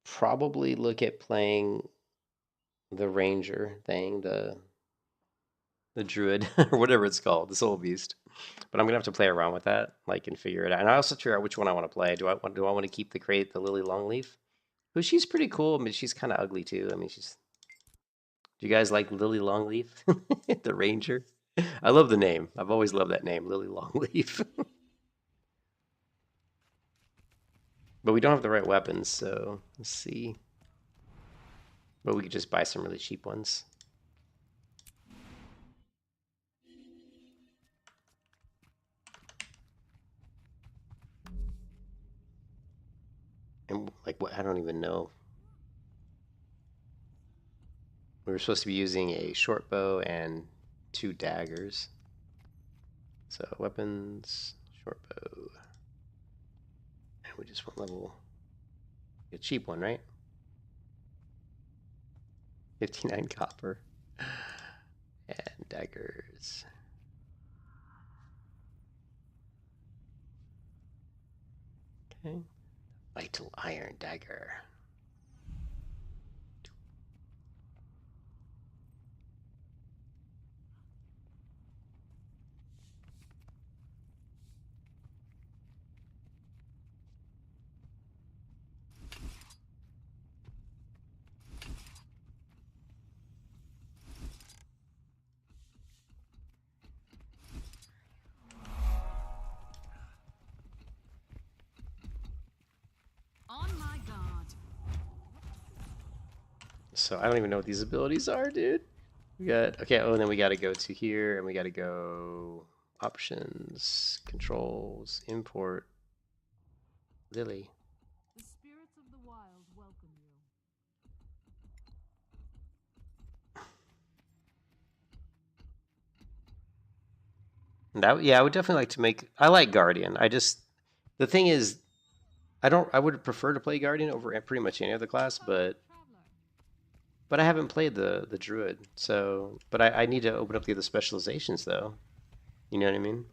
[SPEAKER 1] probably look at playing the ranger thing, the druid, or whatever it's called, the soul beast. But I'm gonna have to play around with that, like, and figure it out. And I also figure out which one I want to play. Do I want to keep the crate, the Lily Longleaf? Who she's pretty cool. I mean, she's kind of ugly too. I mean, she's. Do you guys like Lily Longleaf, the ranger? I love the name. I've always loved that name, Lily Longleaf. But we don't have the right weapons, so let's see. But we could just buy some really cheap ones. And like what? I don't even know. We were supposed to be using a short bow and 2 daggers. So weapons, short bow. And we just want level. A cheap one, right? 59 copper. And daggers. Okay. Vital iron dagger.
[SPEAKER 2] On my guard.
[SPEAKER 1] So I don't even know what these abilities are, dude. We got, okay, oh, and then we got to go to here, and we got to go options, controls, import, Lily.
[SPEAKER 2] The spirits of the wild welcome you.
[SPEAKER 1] That, yeah, I would definitely like to make, I like Guardian. I just, the thing is, I would prefer to play Guardian over pretty much any other class, but I haven't played the Druid, so, but I need to open up the other specializations, though. You know what I mean?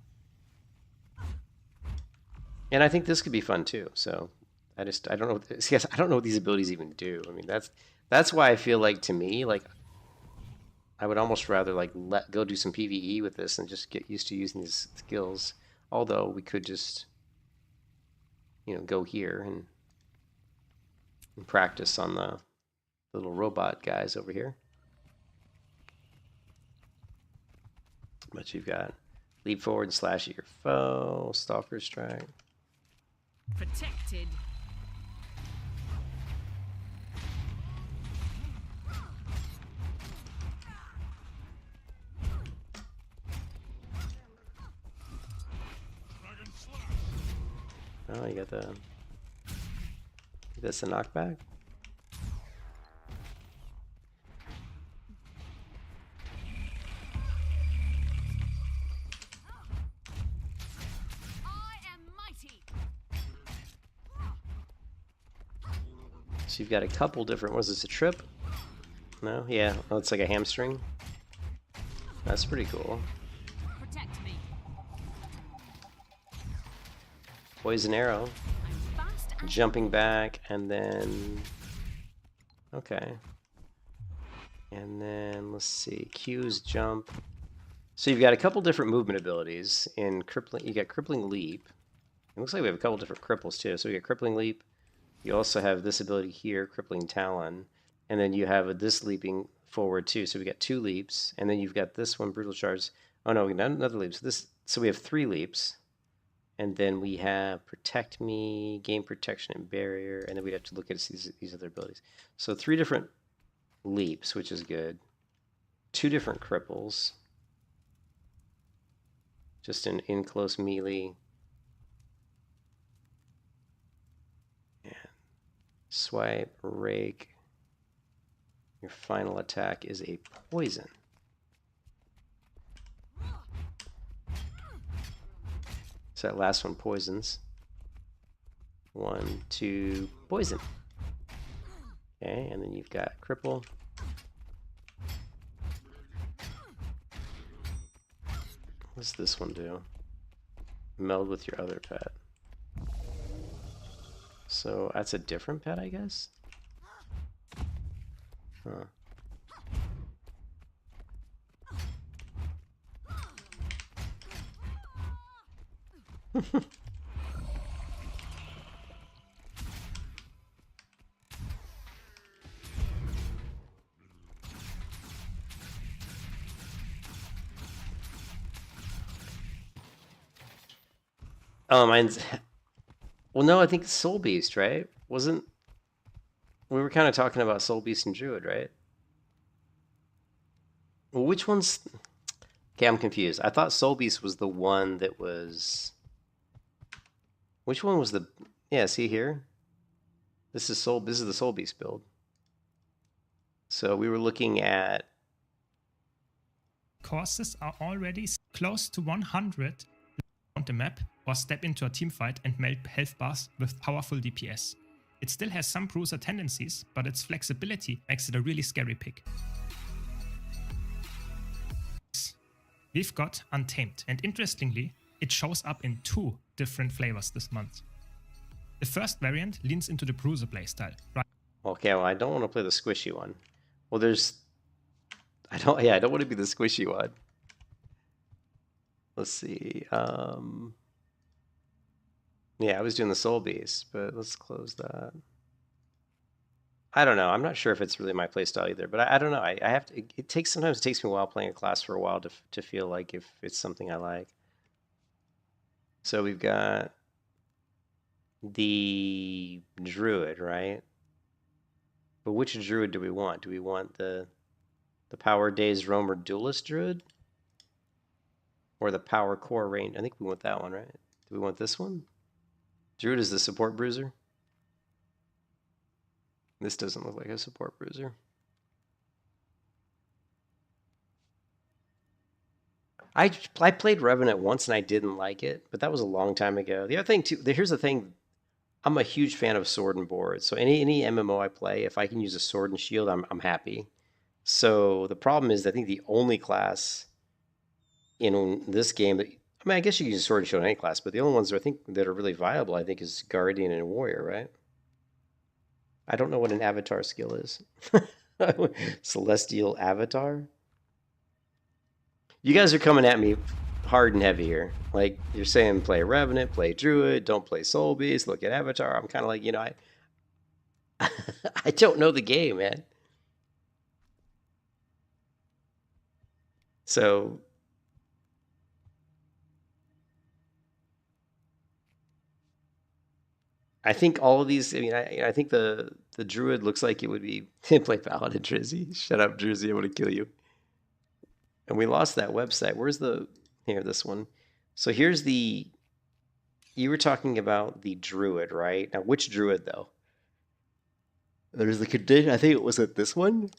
[SPEAKER 1] And I think this could be fun, too, so I don't know, yes, I don't know what these abilities even do. I mean, that's why I feel like, to me, like, I would almost rather, like, go do some PvE with this and just get used to using these skills. Although we could just, you know, go here and practice on the little robot guys over here. But you've got leap forward, slash at your foe, stalker strike.
[SPEAKER 2] Protected.
[SPEAKER 1] Oh, you got the. That's a knockback. So you've got a couple different. Was this a trip? No, yeah. Oh, it's like a hamstring. That's pretty cool.
[SPEAKER 2] Protect me.
[SPEAKER 1] Poison arrow.
[SPEAKER 2] I'm fast and
[SPEAKER 1] Jumping back, and then okay, and then let's see. Q's jump. So you've got a couple different movement abilities in crippling. You got crippling leap. It looks like we have a couple different cripples too. So we got crippling leap. You also have this ability here, crippling talon, and then you have this leaping forward too. So we got 2 leaps, and then you've got this one, brutal charge. Oh no, another leap. So we have 3 leaps, and then we have protect me, gain protection and barrier, and then we'd have to look at these other abilities. So 3 different leaps, which is good. 2 different cripples, just an in close melee. Swipe, rake. Your final attack is a poison. So that last one poisons. 1, 2, poison. Okay, and then you've got cripple. What's this one do? Meld with your other pet. So that's a different pet, I guess? Huh. Oh, mine's... Well, no, I think it's Soul Beast, right? Wasn't... We were kind of talking about Soul Beast and Druid, right? Well, which one's... Okay, I'm confused. I thought Soul Beast was the one that was... Which one was the... Yeah, see here? This is the Soul Beast build. So we were looking at...
[SPEAKER 6] Courses are already close to 100 on the map, or step into a teamfight and melt health bars with powerful DPS. It still has some bruiser tendencies, but its flexibility makes it a really scary pick. We've got Untamed, and interestingly, it shows up in 2 different flavors this month. The first variant leans into the bruiser playstyle. Right?
[SPEAKER 1] Okay, well, I don't want to play the squishy one. Well, there's... I don't want to be the squishy one. Let's see. Yeah, I was doing the Soul Beast, but let's close that. I don't know. I'm not sure if it's really my playstyle either, but I don't know. I have to. Sometimes it takes me a while playing a class for a while to feel like if it's something I like. So we've got the Druid, right? But which Druid do we want? Do we want the Power Days Roamer Duelist Druid? Or the Power Core Range? I think we want that one, right? Do we want this one? Druid is the support bruiser. This doesn't look like a support bruiser. I played Revenant once and I didn't like it, but that was a long time ago. The other thing too, here's the thing, I'm a huge fan of sword and board. So any MMO I play, if I can use a sword and shield, I'm happy. So the problem is, I think the only class in this game that, I mean, I guess you can use sword and shield in any class, but the only ones that I think that are really viable, I think, is Guardian and Warrior, right? I don't know what an avatar skill is. Celestial Avatar? You guys are coming at me. hard and heavy here. Like, you're saying play Revenant, play Druid, don't play Soul Beast, look at Avatar. I'm kind of like, you know, I don't know the game, man. So I think all of these. I mean, I think the Druid looks like it would be play Paladin Drizzy. Shut up, Drizzy. I want to kill you. And we lost that website. Where's the here? This one. So here's the. You were talking about the Druid, right? Now, which Druid though? There's the condition. I think it was at this one.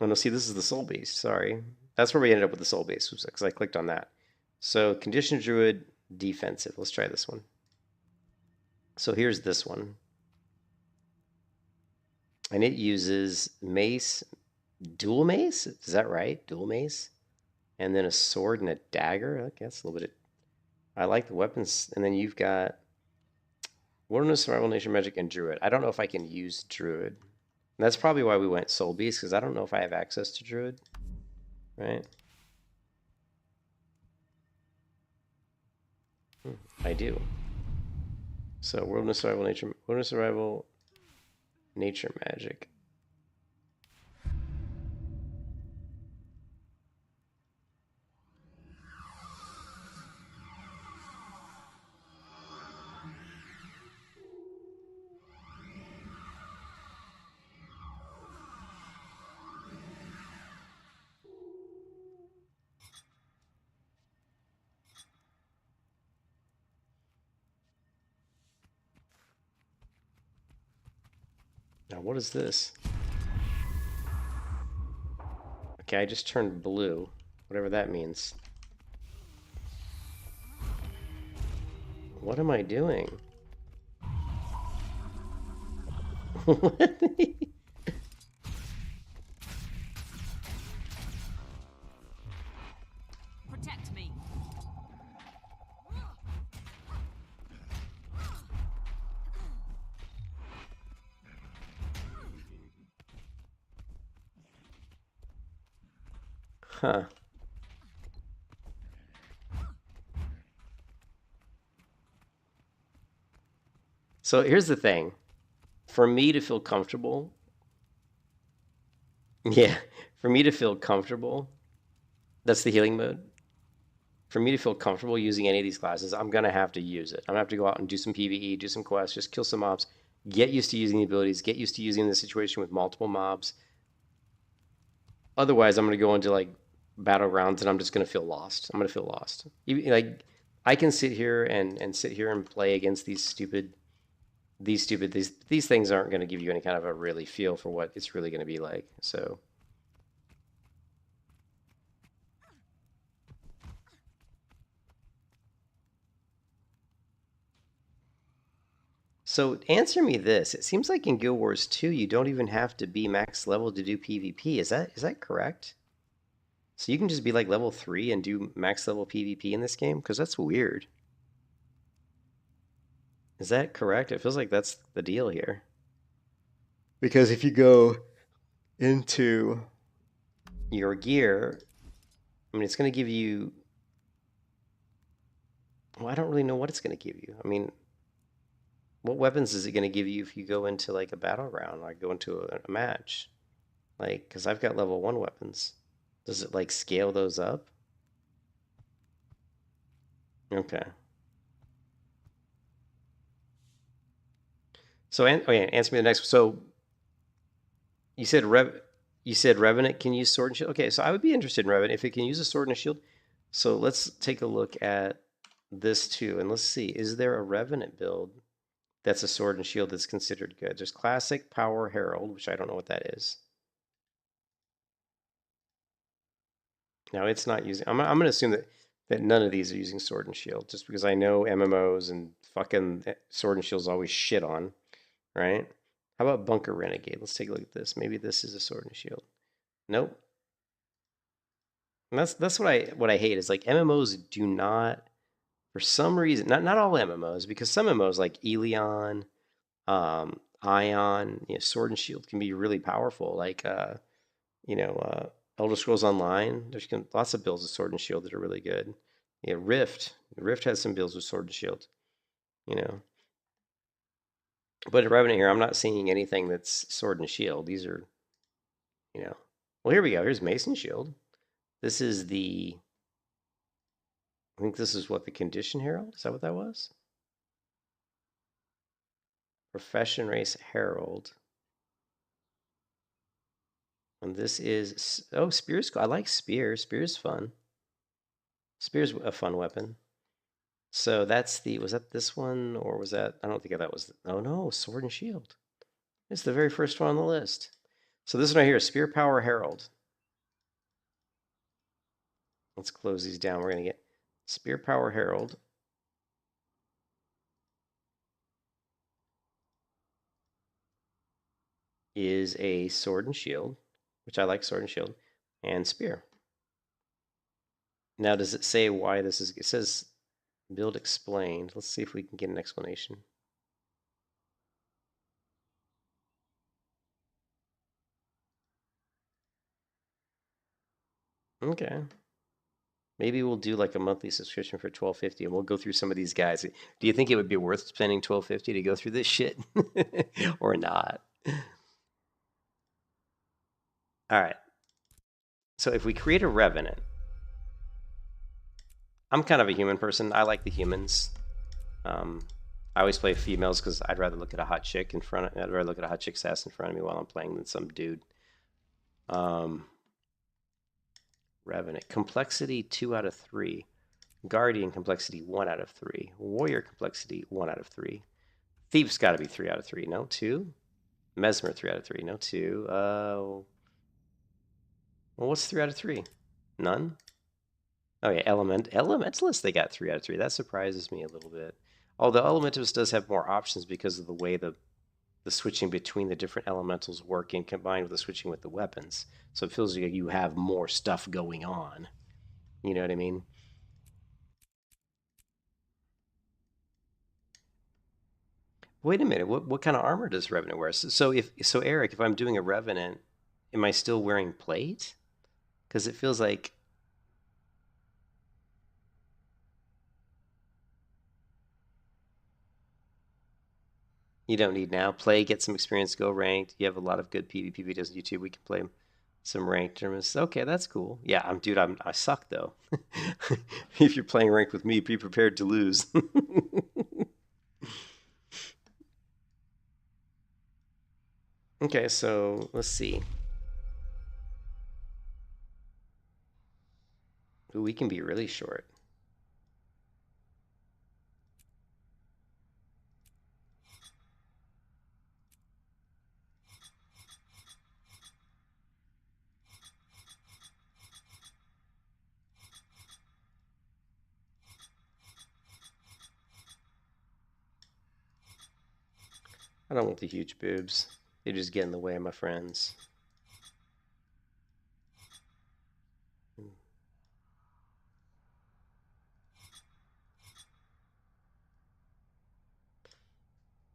[SPEAKER 1] Oh no, see, this is the Soul Beast. Sorry, that's where we ended up with the Soul Beast because I clicked on that. So condition Druid defensive. Let's try this one. So here's this one. And it uses mace, dual mace? Is that right? Dual mace? And then a sword and a dagger? Okay, that's a little bit... I like the weapons. And then you've got Wilderness, Survival, Nature Magic, and Druid. I don't know if I can use Druid. And that's probably why we went Soul Beast, because I don't know if I have access to Druid. Right? I do. So Wilderness, Survival, Nature Magic. Now, what is this? Okay, I just turned blue, whatever that means. What am I doing?
[SPEAKER 2] Protect me.
[SPEAKER 1] Huh. So here's the thing. For me to feel comfortable, yeah, for me to feel comfortable, that's the healing mode. For me to feel comfortable using any of these classes, I'm going to have to use it. I'm going to have to go out and do some PvE, do some quests, just kill some mobs, get used to using the abilities, get used to using the situation with multiple mobs. Otherwise, I'm going to go into like battlegrounds and I'm just going to feel lost. I'm going to feel lost. Like, I can sit here and sit here and play against these things aren't going to give you any kind of a really feel for what it's really going to be like. So answer me this. It seems like in Guild Wars 2, you don't even have to be max level to do PvP. Is that correct? So you can just be like level 3 and do max level PvP in this game? Because that's weird. Is that correct? It feels like that's the deal here. Because if you go into your gear, I mean, it's going to give you... Well, I don't really know what it's going to give you. I mean, what weapons is it going to give you if you go into like a battleground, like go into a match? Like, because I've got level 1 weapons. Does it like scale those up? Okay. So, answer me the next one. So, you said Revenant can use sword and shield. Okay, so I would be interested in Revenant if it can use a sword and a shield. So let's take a look at this too, and let's see, is there a Revenant build that's a sword and shield that's considered good? There's Classic, Power, Herald, which I don't know what that is. Now it's not using. I'm going to assume that none of these are using sword and shield, just because I know MMOs and fucking sword and shield's always shit on, right? How about Bunker Renegade? Let's take a look at this. Maybe this is a sword and shield. Nope. And that's what I hate is like MMOs do not, for some reason, not all MMOs, because some MMOs like Elion, Ion, Sword and Shield can be really powerful. Like Elder Scrolls Online. There's lots of builds with Sword and Shield that are really good. Yeah, Rift. Rift has some builds with Sword and Shield. You know, but in Revenant here, I'm not seeing anything that's Sword and Shield. These are, you know, well, here we go. Here's Mason Shield. This is the, I think this is what the Condition Herald. Is that what that was? Profession Race Herald. And this is, oh, Spear's, I like Spear. Spear's fun. Spear's a fun weapon. So that's the, was that this one or was that, I don't think that was, oh no, Sword and Shield. It's the very first one on the list. So this one right here, Spear Power Herald. Let's close these down. We're going to get Spear Power Herald. Is a sword and shield, which I like sword and shield, and spear. Now, does it say why this is? It says build explained. Let's see if we can get an explanation. Okay. Maybe we'll do like a monthly subscription for $12.50 and we'll go through some of these guys. Do you think it would be worth spending $12.50 to go through this shit or not? All right. So if we create a revenant, I'm kind of a human person. I like the humans. I always play females because I'd rather look at a hot chick in front of, I'd rather look at a hot chick's ass in front of me while I'm playing than some dude. Revenant. Complexity 2 out of 3. Guardian complexity 1 out of 3. Warrior complexity 1 out of 3. Thief's got to be 3 out of 3. No, 2. Mesmer 3 out of 3. No, 2. Well, what's 3 out of 3? None? Oh yeah, Elementalist, they got 3 out of 3. That surprises me a little bit. Although Elementalist does have more options because of the way the switching between the different elementals work and combined with the switching with the weapons. So it feels like you have more stuff going on. You know what I mean? Wait a minute. What kind of armor does Revenant wear? So Eric, if I'm doing a Revenant, am I still wearing plate? Because it feels like you don't need now. Play, get some experience, go ranked. You have a lot of good PvP videos on YouTube. We can play some ranked tournaments. Okay, that's cool. Yeah, I suck though. If you're playing ranked with me, be prepared to lose. Okay, so let's see. Ooh, we can be really short. I don't want the huge boobs. They just get in the way of my friends.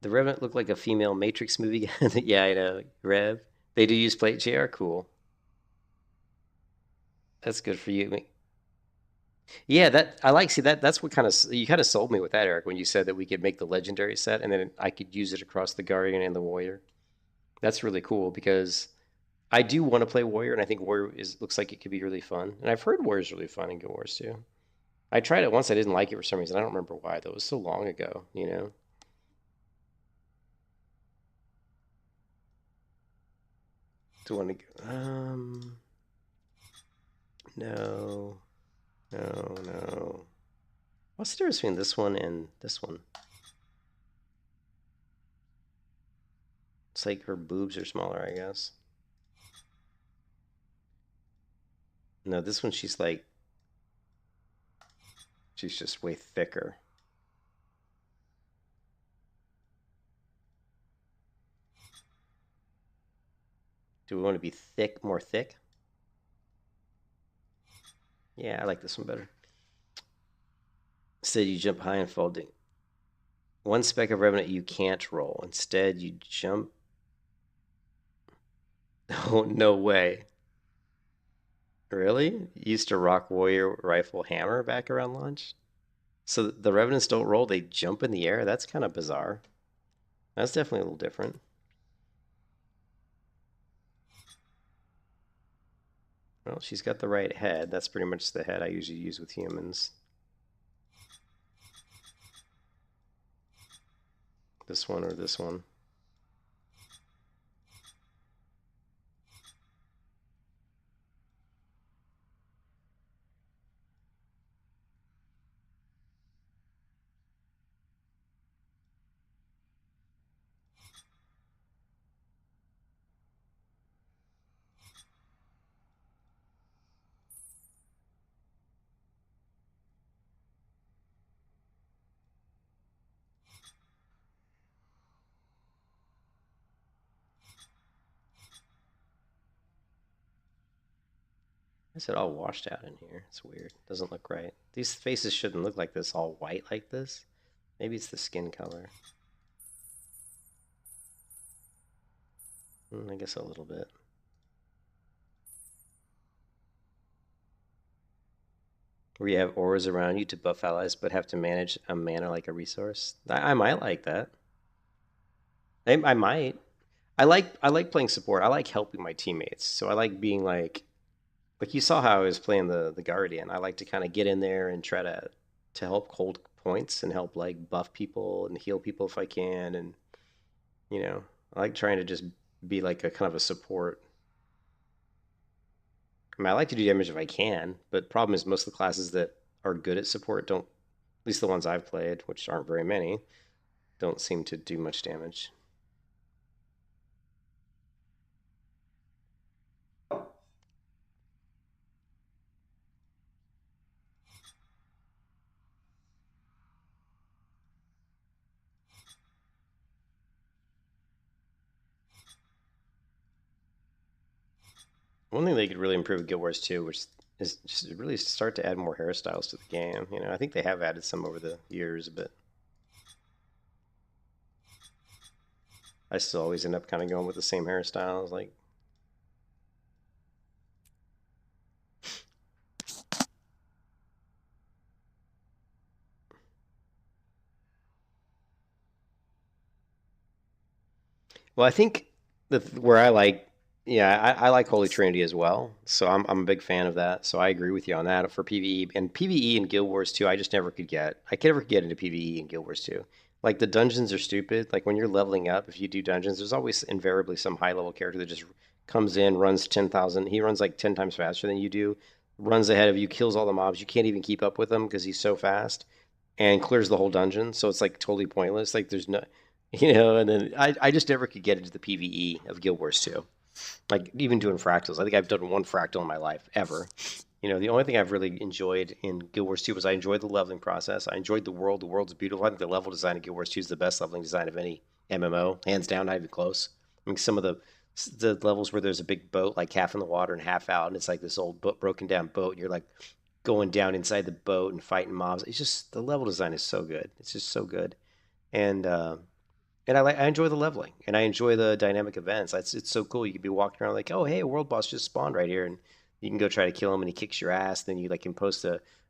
[SPEAKER 1] The Revenant looked like a female Matrix movie. Yeah, I know. Rev. They do use plate JR. Cool. That's good for you. Yeah, that I like. See that that's what kind of you kind of sold me with that, Eric, when you said that we could make the legendary set and then I could use it across the Guardian and the Warrior. That's really cool because I do want to play Warrior, and I think Warrior looks like it could be really fun. And I've heard Warrior's really fun in Guild Wars too. I tried it once. I didn't like it for some reason. I don't remember why though. It was so long ago, you know. Do you want to go? No, no. What's the difference between this one and this one? It's like her boobs are smaller, I guess. No, this one she's just way thicker. Do we want to be thick, more thick? Yeah, I like this one better. Instead, you jump high and fall down. One speck of Revenant you can't roll. Instead, you jump. Oh, no way. Really? You used to rock warrior rifle hammer back around launch? So the revenants don't roll, they jump in the air? That's kind of bizarre. That's definitely a little different. Well, she's got the right head. That's pretty much the head I usually use with humans. This one or this one. Is it all washed out in here? It's weird. Doesn't look right. These faces shouldn't look like this, all white like this. Maybe it's the skin color. I guess a little bit. Where you have auras around you to buff allies, but have to manage a mana like a resource. I might like that. I might. I like playing support. I like helping my teammates. So I like being like you saw how I was playing the Guardian. I like to kind of get in there and try to help hold points and help like buff people and heal people if I can, and I like trying to just be like a kind of a support. I mean, I like to do damage if I can, but problem is most of the classes that are good at support don't, at least the ones I've played, which aren't very many, don't seem to do much damage. One thing they could really improve with Guild Wars 2, which is just really start to add more hairstyles to the game. I think they have added some over the years, but I still always end up kind of going with the same hairstyles. Like, well, I think where I like, yeah, I like Holy Trinity as well. So I'm a big fan of that. So I agree with you on that for PvE and PvE and Guild Wars 2. I just never could get. I could never get into PvE and Guild Wars 2. Like the dungeons are stupid. Like when you're leveling up, if you do dungeons, there's always invariably some high level character that just comes in, runs 10,000. He runs like 10 times faster than you do, runs ahead of you, kills all the mobs. You can't even keep up with him because he's so fast, and clears the whole dungeon. So it's like totally pointless. Like there's no, and then I just never could get into the PvE of Guild Wars 2. Like even doing fractals. I think I've done one fractal in my life ever. The only thing I've really enjoyed in Guild Wars 2 was I enjoyed the leveling process. I enjoyed the world. The world's beautiful. I think the level design in Guild Wars 2 is the best leveling design of any MMO, hands down, not even close. I mean, some of the levels where there's a big boat, like half in the water and half out, and it's like this old broken down boat, and you're like going down inside the boat and fighting mobs. It's just the level design is so good. It's just so good, and I enjoy the leveling, and I enjoy the dynamic events. It's so cool. You could be walking around like, oh hey, a world boss just spawned right here, and you can go try to kill him, and he kicks your ass. Then you like can post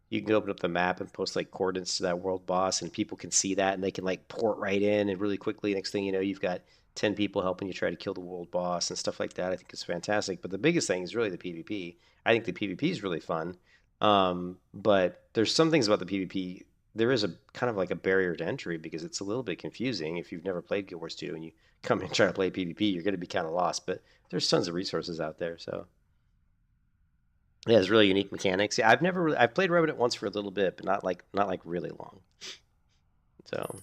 [SPEAKER 1] you can open up the map and post like coordinates to that world boss, and people can see that, and they can like port right in, and really quickly, next thing you know, you've got 10 people helping you try to kill the world boss and stuff like that. I think it's fantastic. But the biggest thing is really the PvP. I think the PvP is really fun. But there's some things about the PvP. There is a kind of like a barrier to entry because it's a little bit confusing. If you've never played Guild Wars 2 and you come and try to play PvP, you're going to be kind of lost. But there's tons of resources out there. So yeah, it's really unique mechanics. Yeah, I've played Revenant once for a little bit, but not like really long. So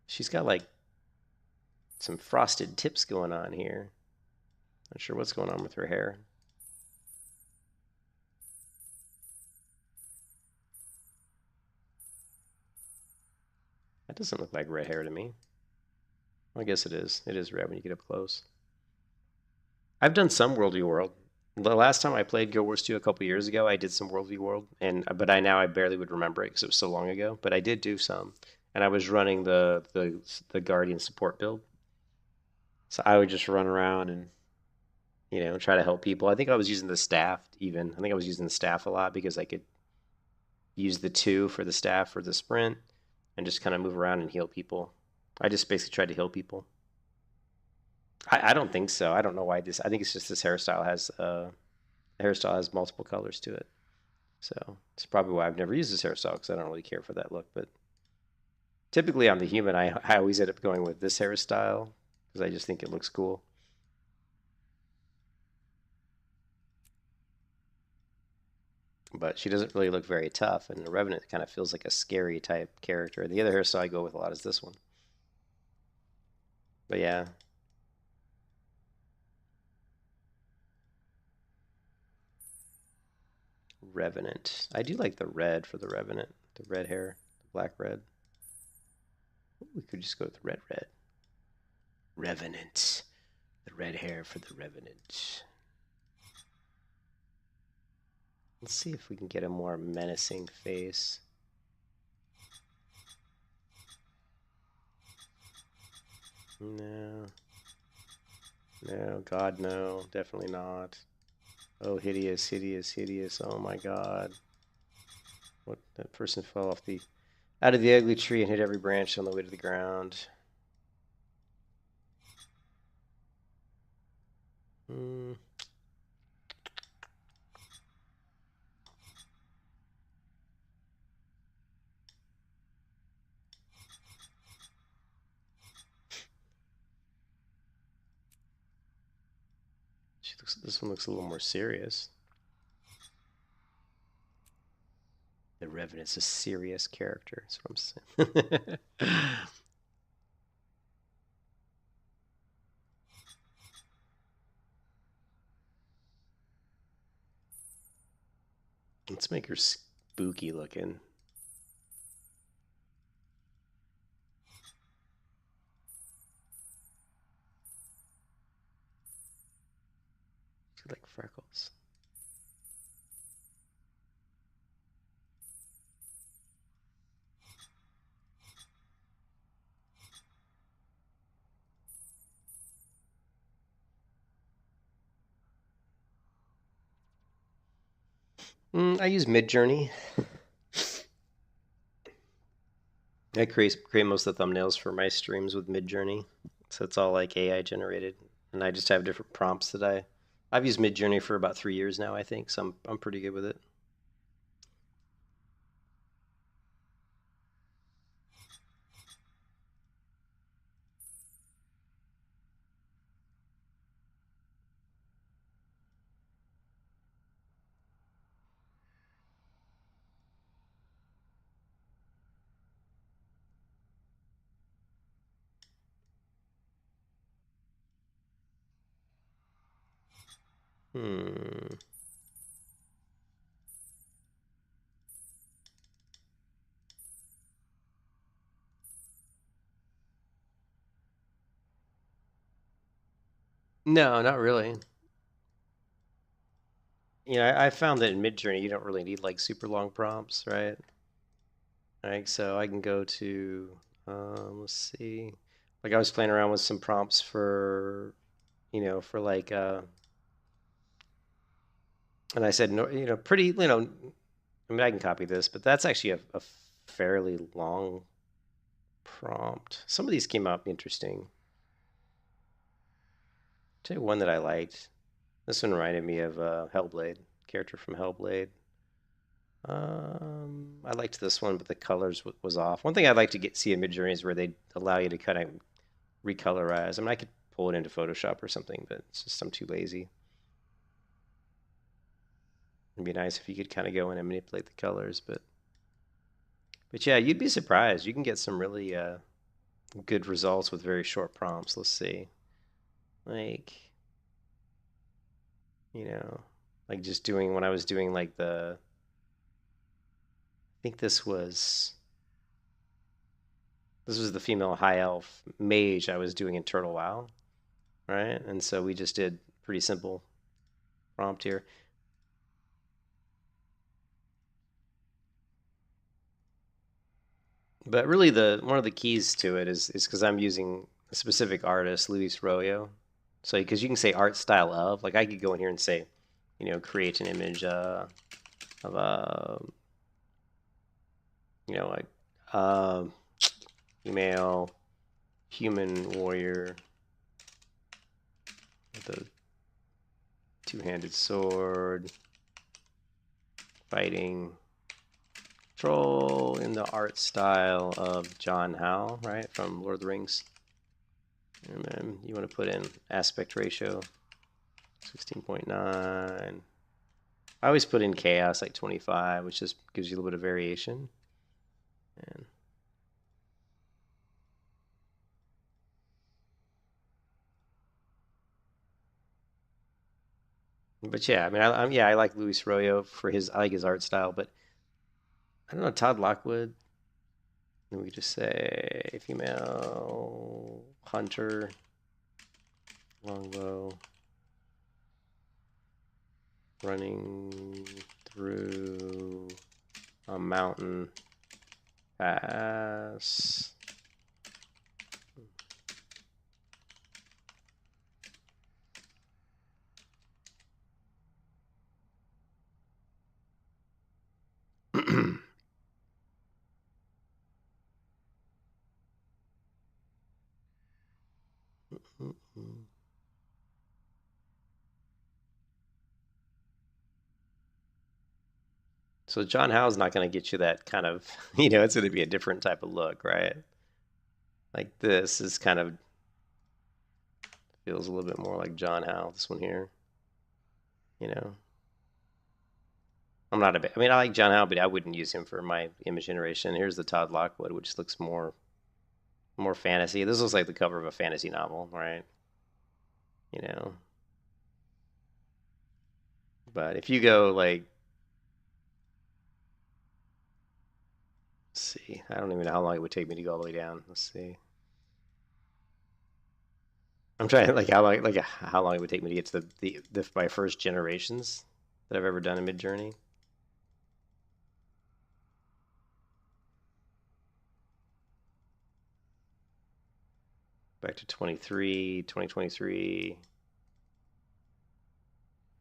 [SPEAKER 1] she's got like some frosted tips going on here. Not sure what's going on with her hair. That doesn't look like red hair to me. Well, I guess it is. It is red when you get up close. I've done some World v World. The last time I played Guild Wars 2 a couple years ago, I did some World v World, but I barely would remember it because it was so long ago. But I did do some, and I was running the Guardian support build, so I would just run around and you know, try to help people. I think I was using the staff even. I think I was using the staff a lot because I could use the 2 for the staff for the sprint and just kind of move around and heal people. I just basically tried to heal people. I don't think so. I don't know why this. I think it's just this hairstyle has multiple colors to it. So it's probably why I've never used this hairstyle because I don't really care for that look. But typically on the human, I always end up going with this hairstyle because I just think it looks cool. But she doesn't really look very tough, and the Revenant kind of feels like a scary type character. The other hairstyle I go with a lot is this one. But yeah. Revenant. I do like the red for the Revenant. The red hair. The black red. Ooh, we could just go with red. Revenant. The red hair for the Revenant. Let's see if we can get a more menacing face. No. No, God, no. Definitely not. Oh, hideous, hideous, hideous. Oh my God. What? That person fell off out of the ugly tree and hit every branch on the way to the ground. This one looks a little more serious. The Revenant's a serious character. That's what I'm saying. Let's make her spooky looking. She like freckles. I use Midjourney. I create most of the thumbnails for my streams with Midjourney, so it's all like AI generated, and I just have different prompts that I've used Midjourney for about 3 years now, I think, so I'm pretty good with it. Hmm. No, not really. You know, I found that in Midjourney you don't really need like super long prompts, right? Like, so I can go to, let's see, like I was playing around with some prompts for, you know, for like, and I said, no, you know, pretty, you know, I mean, I can copy this, but that's actually a fairly long prompt. Some of these came out interesting. Tell you one that I liked. This one reminded me of Hellblade, character from Hellblade. I liked this one, but the colors was off. One thing I'd like to see in Midjourney is where they allow you to kind of recolorize. I mean, I could pull it into Photoshop or something, but it's just I'm too lazy. It'd be nice if you could kind of go in and manipulate the colors, but yeah, you'd be surprised. You can get some really good results with very short prompts. Let's see, like, you know, like just doing when I was doing like I think this was the female high elf mage I was doing in Turtle WoW, right? And so we just did pretty simple prompt here. But really, one of the keys to it is because I'm using a specific artist, Luis Royo, So because you can say art style of, like I could go in here and say, you know, create an image of a, you know, like female human warrior with a two-handed sword fighting troll in the art style of John Howe, right, from Lord of the Rings. And then you want to put in aspect ratio 16.9. I always put in chaos like 25, which just gives you a little bit of variation. And but yeah, I mean, I like Luis Royo for his, I like his art style, but I don't know, Todd Lockwood. And we just say female hunter, longbow, running through a mountain pass. So John Howe's not going to get you that kind of, you know, it's going to be a different type of look, right? Like this is kind of feels a little bit more like John Howe, this one here. You know, I'm not a bit, I mean, I like John Howe, but I wouldn't use him for my image generation. Here's the Todd Lockwood, which looks more fantasy. This looks like the cover of a fantasy novel, right? You know. But if you go like, let's see, I don't even know how long it would take me to go all the way down. Let's see. I'm trying like how long it would take me to get to my first generations that I've ever done in Midjourney. Back to 2023.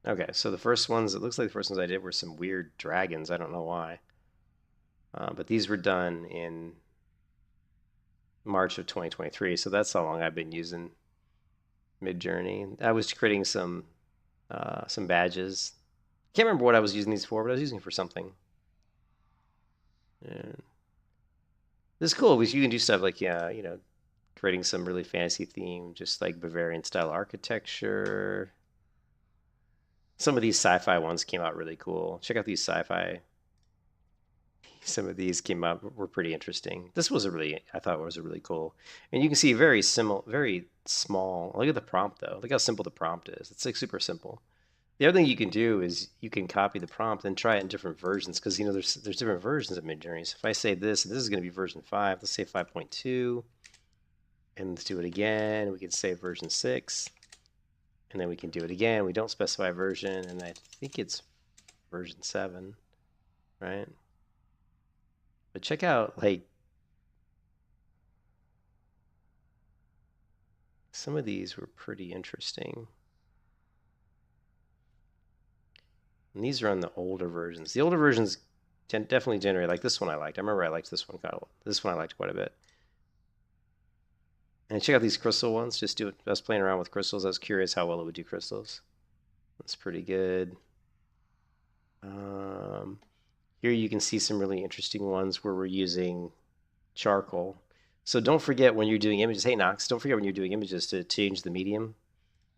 [SPEAKER 1] Okay, so the first ones, it looks like the first ones I did were some weird dragons. I don't know why. But these were done in March of 2023, so that's how long I've been using Midjourney. I was creating some badges. Can't remember what I was using these for, but I was using it for something. And this is cool because you can do stuff like, yeah, you know, creating some really fantasy theme, just like Bavarian style architecture. Some of these sci-fi ones came out really cool. Check out these sci-fi. Some of these came out, were pretty interesting. This was I thought it was a really cool. And you can see very small. Look at the prompt though. Look how simple the prompt is. It's like super simple. The other thing you can do is you can copy the prompt and try it in different versions because, you know, there's different versions of Midjourney. So if I say this is going to be version 5. Let's say 5.2. And let's do it again. We can say version 6. And then we can do it again. We don't specify version, and I think it's version 7, right? But check out, like, some of these were pretty interesting. And these are on the older versions. The older versions definitely generate, like this one I liked. I remember I liked this one. This one I liked quite a bit. And check out these crystal ones. Just do it. I was playing around with crystals. I was curious how well it would do crystals. That's pretty good. Here you can see some really interesting ones where we're using charcoal. So don't forget when you're doing images. Hey, Knox, don't forget when you're doing images to change the medium.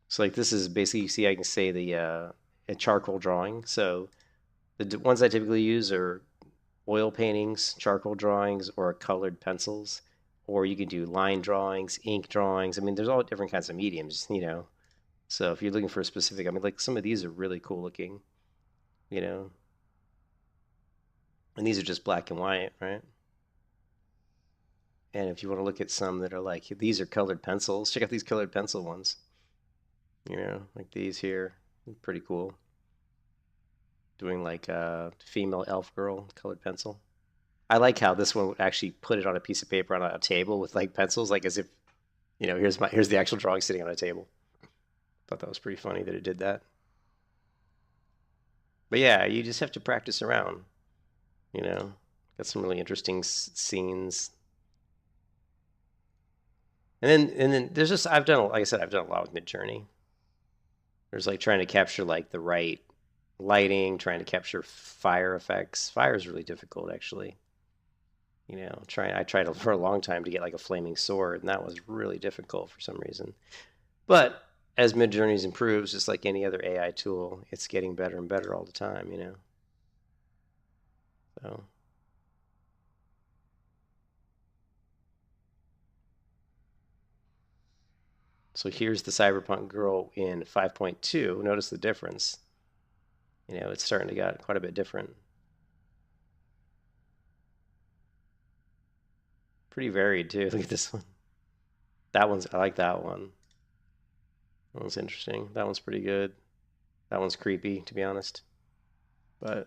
[SPEAKER 1] So like this is basically, you see I can say a charcoal drawing. So the ones I typically use are oil paintings, charcoal drawings, or colored pencils. Or you can do line drawings, ink drawings. I mean, there's all different kinds of mediums, you know. So if you're looking for a specific, I mean, like some of these are really cool looking, you know. And these are just black and white, right? And if you want to look at some that are like, these are colored pencils, check out these colored pencil ones. You know, like these here, pretty cool. Doing like a female elf girl colored pencil. I like how this one would actually put it on a piece of paper on a table with like pencils, like as if, you know, here's the actual drawing sitting on a table. Thought that was pretty funny that it did that. But yeah, you just have to practice around. You know, got some really interesting scenes. And then there's just I've done, like I said, I've done a lot with Midjourney. There's like trying to capture like the right lighting, trying to capture fire effects. Fire is really difficult, actually. You know, I tried for a long time to get like a flaming sword, and that was really difficult for some reason. But as Midjourney improves, just like any other AI tool, it's getting better and better all the time. You know, so. So here's the Cyberpunk girl in 5.2. Notice the difference. You know, it's starting to get quite a bit different. Pretty varied too. Look at this one. That one's, I like that one. That one's interesting. That one's pretty good. That one's creepy, to be honest. But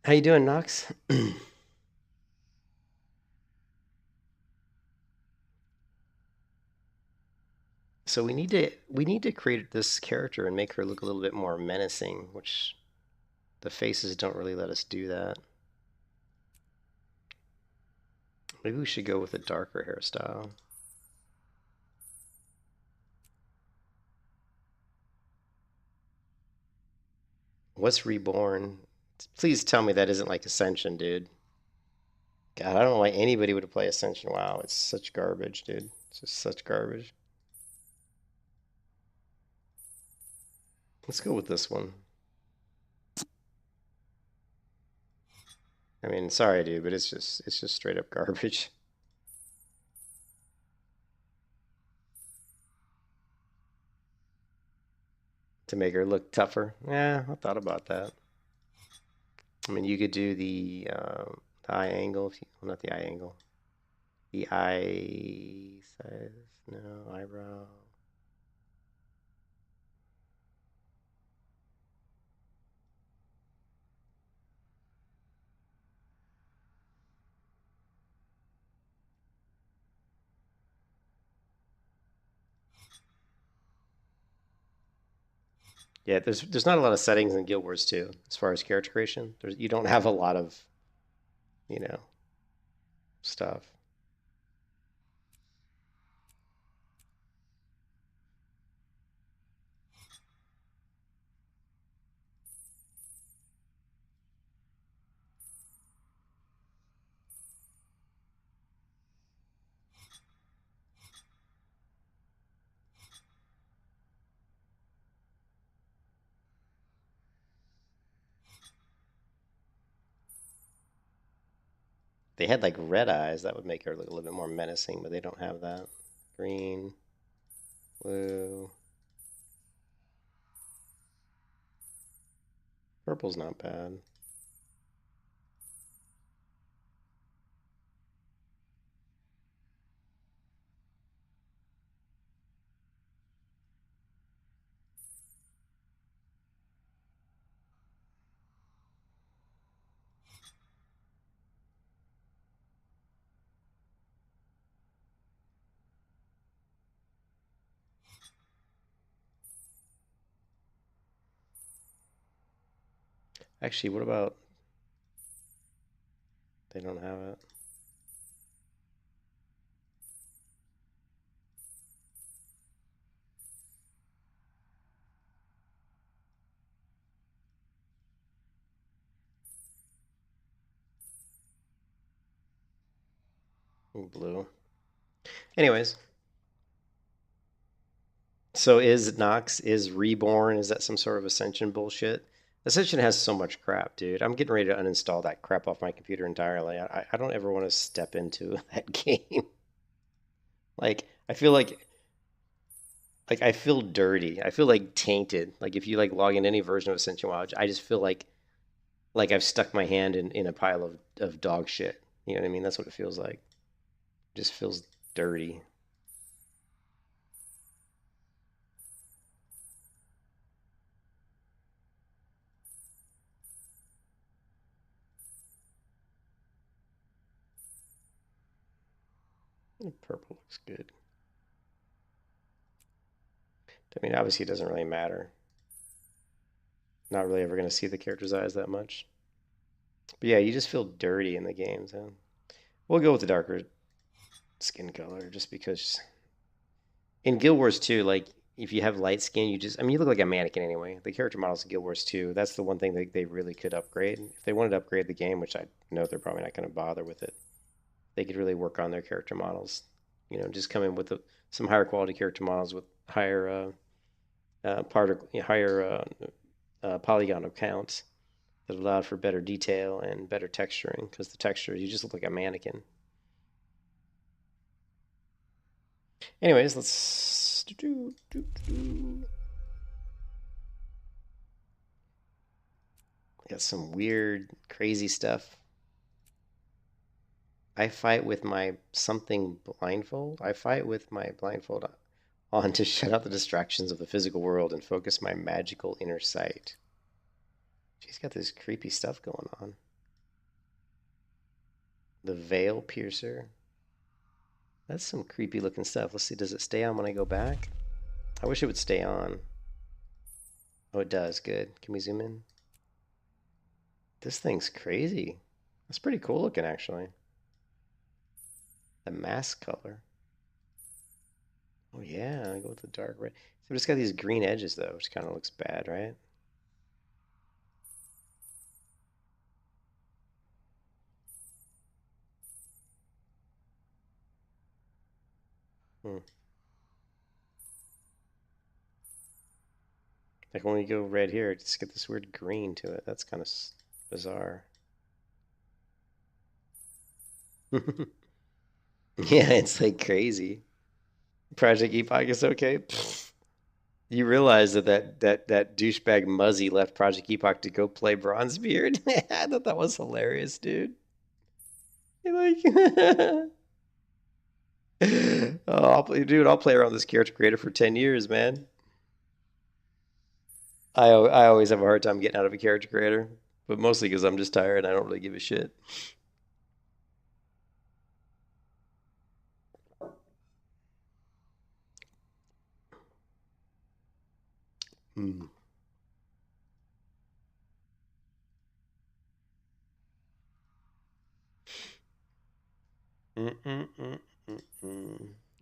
[SPEAKER 1] how you doing, Nox? So we need to create this character and make her look a little bit more menacing, which the faces don't really let us do that. Maybe we should go with a darker hairstyle. What's Reborn? Please tell me that isn't like Ascension, dude. God, I don't know why anybody would play Ascension. Wow, it's such garbage, dude. It's just such garbage. Let's go with this one. I mean, sorry, dude, but it's just straight up garbage. To make her look tougher. Yeah, I thought about that. I mean, you could do the eye angle, if you, well, not the eye angle. The eye size, no, eyebrow. Yeah, there's not a lot of settings in Guild Wars 2 as far as character creation. You don't have a lot of, you know, stuff. They had like red eyes, that would make her look a little bit more menacing, but they don't have that. Green, blue, purple's not bad. Actually, what about, they don't have it. Blue. Anyways, so is Reborn, is that some sort of Ascension bullshit? Ascension has so much crap, dude. I'm getting ready to uninstall that crap off my computer entirely. I don't ever want to step into that game. Like, I feel like I feel dirty. I feel like tainted. Like if you like log in any version of Ascension WoW, I just feel like I've stuck my hand in a pile of dog shit. You know what I mean? That's what it feels like. It just feels dirty. Purple looks good. I mean, obviously it doesn't really matter. Not really ever going to see the character's eyes that much. But yeah, you just feel dirty in the games. Huh? We'll go with the darker skin color just because in Guild Wars 2, like if you have light skin, I mean, you look like a mannequin anyway. The character models in Guild Wars 2, that's the one thing that they really could upgrade. If they wanted to upgrade the game, which I know they're probably not going to bother with it, they could really work on their character models. You know, just come in with some higher quality character models with higher polygon counts that allowed for better detail and better texturing. Because the texture, you just look like a mannequin. Anyways, let's got some weird, crazy stuff. I fight with my something blindfold. I fight with my blindfold on to shut out the distractions of the physical world and focus my magical inner sight. She's got this creepy stuff going on. The Veil Piercer. That's some creepy looking stuff. Let's see, does it stay on when I go back? I wish it would stay on. Oh, it does. Good. Can we zoom in? This thing's crazy. That's pretty cool looking, actually. The mask color. Oh, yeah. I go with the dark red. So it's got these green edges, though, which kind of looks bad, right? Like when we go red here, just get this weird green to it. That's kind of bizarre. Yeah, it's like crazy. Project Epoch is okay. Pfft. You realize that douchebag Muzzy left Project Epoch to go play Bronzebeard? I thought that was hilarious, dude. Like, I'll play around this character creator for 10 years, man. I always have a hard time getting out of a character creator, but mostly because I'm just tired and I don't really give a shit. Hmm.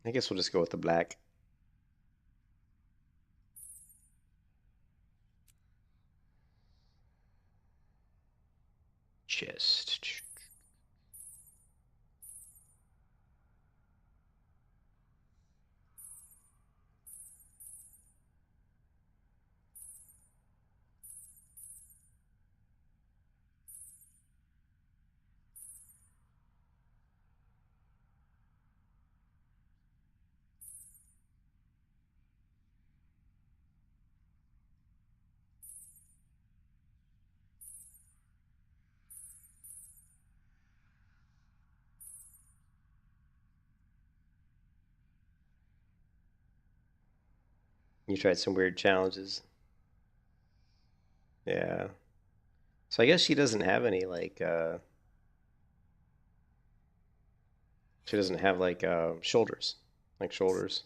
[SPEAKER 1] I guess we'll just go with the black. Chest. You tried some weird challenges. Yeah. So I guess she doesn't have any like she doesn't have like shoulders. Like shoulders.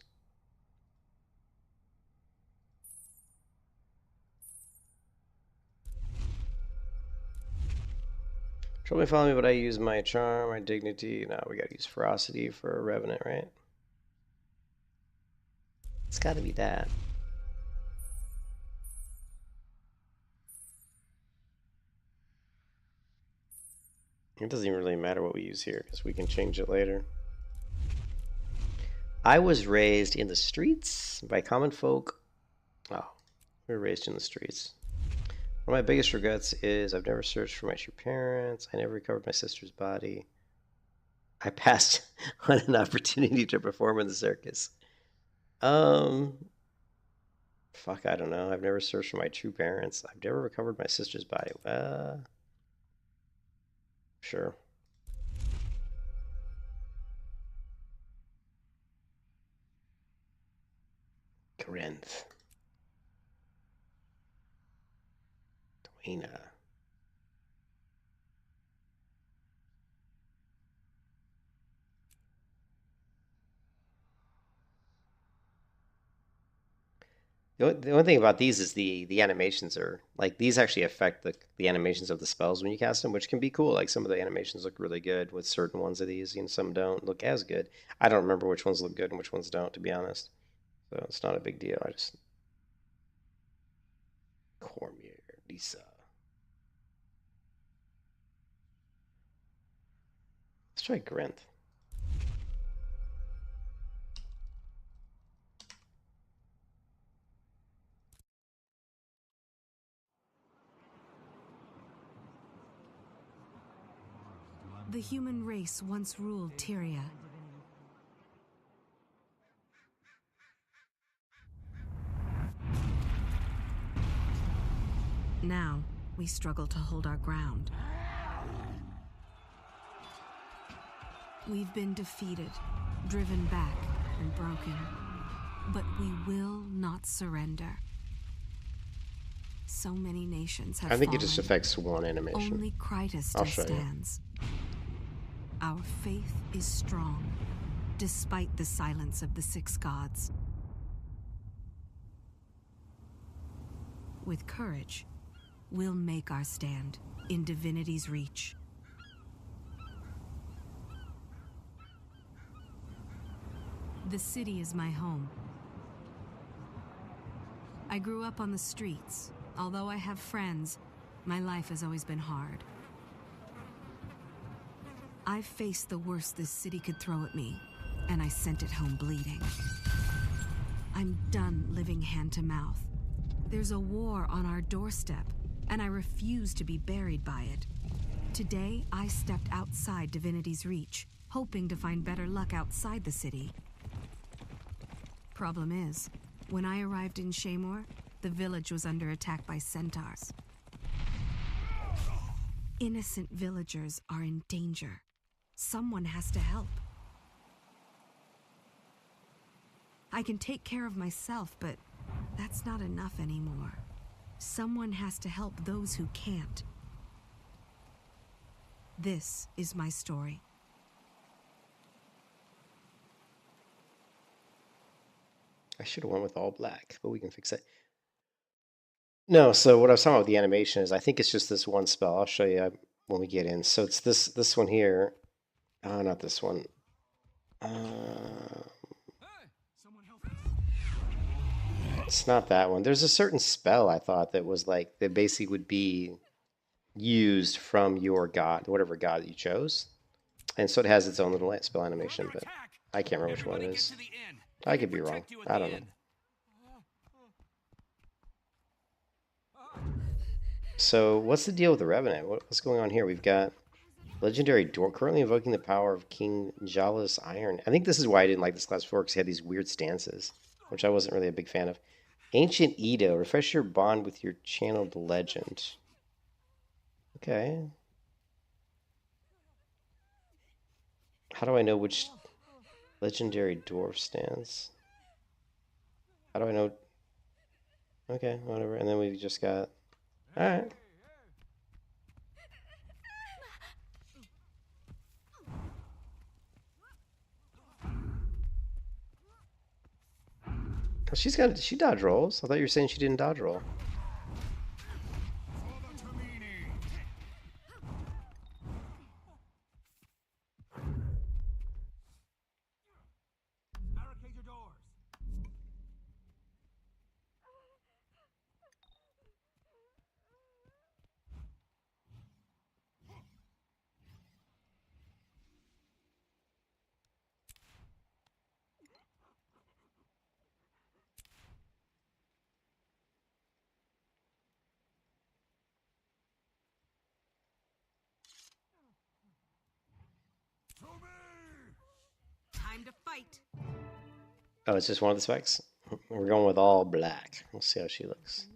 [SPEAKER 1] Trouble follow me, but I use my charm, my dignity. No, we gotta use ferocity for a revenant, right? It's gotta be that. It doesn't even really matter what we use here because we can change it later. I was raised in the streets by common folk. Oh, we were raised in the streets. One of my biggest regrets is I've never searched for my true parents. I never recovered my sister's body. I passed on an opportunity to perform in the circus. Fuck, I don't know. I've never searched for my true parents. I've never recovered my sister's body. Sure. Corinth. Dwayna. The only thing about these is the animations are like these actually affect the animations of the spells when you cast them, which can be cool. Like some of the animations look really good with certain ones of these, and some don't look as good. I don't remember which ones look good and which ones don't, to be honest. So it's not a big deal. I just Cormier, Lisa. Let's try Grinth.
[SPEAKER 2] The human race once ruled Tyria. Now, we struggle to hold our ground. We've been defeated, driven back, and broken. But we will not surrender. So many nations have
[SPEAKER 1] I think
[SPEAKER 2] fallen.
[SPEAKER 1] it just affects one animation.
[SPEAKER 2] Only Krytus
[SPEAKER 1] I'll
[SPEAKER 2] still
[SPEAKER 1] show you.
[SPEAKER 2] stands. Our faith is strong, despite the silence of the six gods. With courage, we'll make our stand in divinity's reach. The city is my home. I grew up on the streets. Although I have friends, my life has always been hard. I've faced the worst this city could throw at me, and I sent it home bleeding. I'm done living hand to mouth. There's a war on our doorstep, and I refuse to be buried by it. Today, I stepped outside divinity's reach, hoping to find better luck outside the city. Problem is, when I arrived in Shaemor, the village was under attack by centaurs. Innocent villagers are in danger. Someone has to help. I can take care of myself, but that's not enough anymore. Someone has to help those who can't. This is my story.
[SPEAKER 1] I should have went with all black, but we can fix it. No, so what I was talking about with the animation is I think it's just this one spell. I'll show you when we get in. So it's this one here. Oh, not this one. It's not that one. There's a certain spell I thought that was like that basically would be used from your god, whatever god you chose, and so it has its own little spell animation. But I can't remember which one it is. I could be wrong. I don't know. So what's the deal with the Revenant? What's going on here? We've got Legendary Door currently invoking the power of King Jala's Iron. I think this is why I didn't like this class before, because he had these weird stances, which I wasn't really a big fan of. Ancient Edo. Refresh your bond with your channeled legend. Okay. How do I know which Legendary Dwarf stance? How do I know? Okay, whatever. And then we've just got... Alright. She dodge rolls. I thought you were saying she didn't dodge roll.
[SPEAKER 4] Barricade your doors.
[SPEAKER 2] Time to fight.
[SPEAKER 1] Oh, it's just one of the specs? We're going with all black. We'll see how she looks.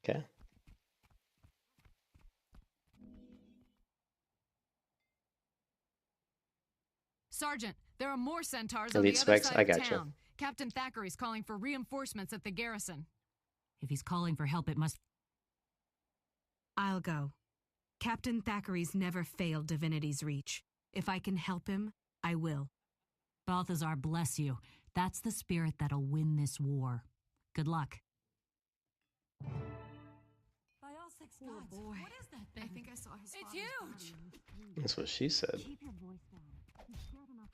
[SPEAKER 1] Okay.
[SPEAKER 8] Sergeant, there are more centaurs
[SPEAKER 1] Elite
[SPEAKER 8] on the other
[SPEAKER 1] specs?
[SPEAKER 8] side
[SPEAKER 1] I
[SPEAKER 8] of
[SPEAKER 1] gotcha.
[SPEAKER 8] town. Captain Thackeray's calling for reinforcements at the garrison.
[SPEAKER 9] If he's calling for help, it must...
[SPEAKER 2] I'll go. Captain Thackeray's never failed Divinity's reach. If I can help him, I will.
[SPEAKER 9] Balthazar, bless you. That's the spirit that'll win this war. Good luck.
[SPEAKER 8] By all six
[SPEAKER 2] Poor
[SPEAKER 8] gods,
[SPEAKER 2] boy.
[SPEAKER 8] what is that thing?
[SPEAKER 2] I think I saw his
[SPEAKER 8] It's
[SPEAKER 2] father's
[SPEAKER 8] huge!
[SPEAKER 2] body.
[SPEAKER 1] That's what she said.
[SPEAKER 2] Keep your voice down. He's scared enough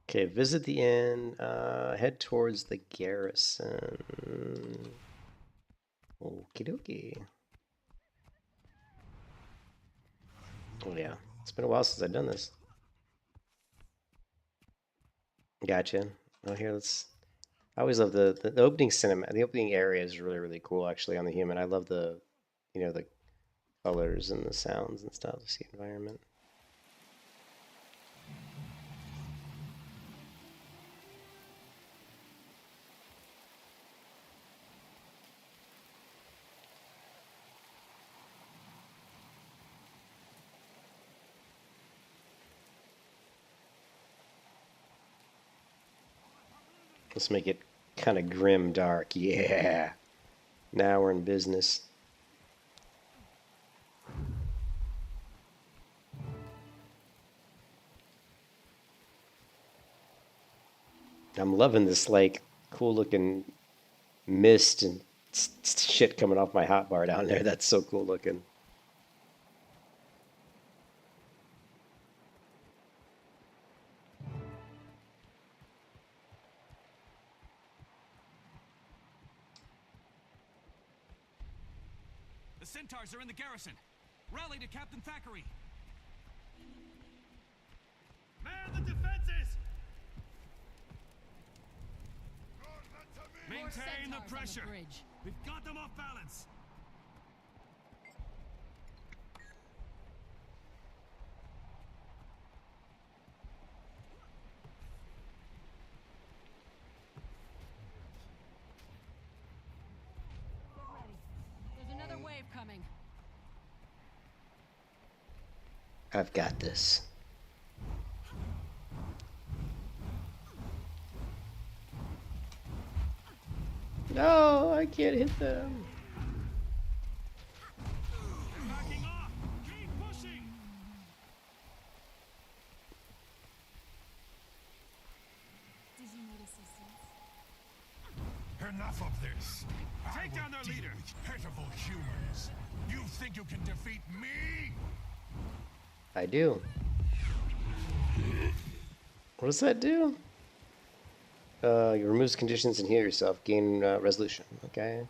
[SPEAKER 1] Okay, visit the inn. Head towards the garrison. Okie dokie. Oh yeah, it's been a while since I've done this. Gotcha. Oh, here, let's. I always love the opening cinema. The opening area is really cool, actually, on the human. I love the, the colors and the sounds and stuff. To see environment. Let's make it kind of grim dark. Yeah. Now we're in business. I'm loving this like cool looking mist and shit coming off my hotbar down there. That's so cool looking.
[SPEAKER 4] The centaurs are in the garrison. Rally to Captain Thackeray. Man the defenses! Maintain the pressure. We've got them off balance.
[SPEAKER 8] Get ready. There's another wave coming.
[SPEAKER 1] I've got this. No, I can't hit them.
[SPEAKER 4] They're backing off. Keep pushing.
[SPEAKER 2] Did you need assistance?
[SPEAKER 3] Enough of this.
[SPEAKER 4] Take down their leader.
[SPEAKER 3] Pitiful humans. You think you can defeat me?
[SPEAKER 1] I do. What does that do? You remove conditions and heal yourself. Gain resolution. Okay.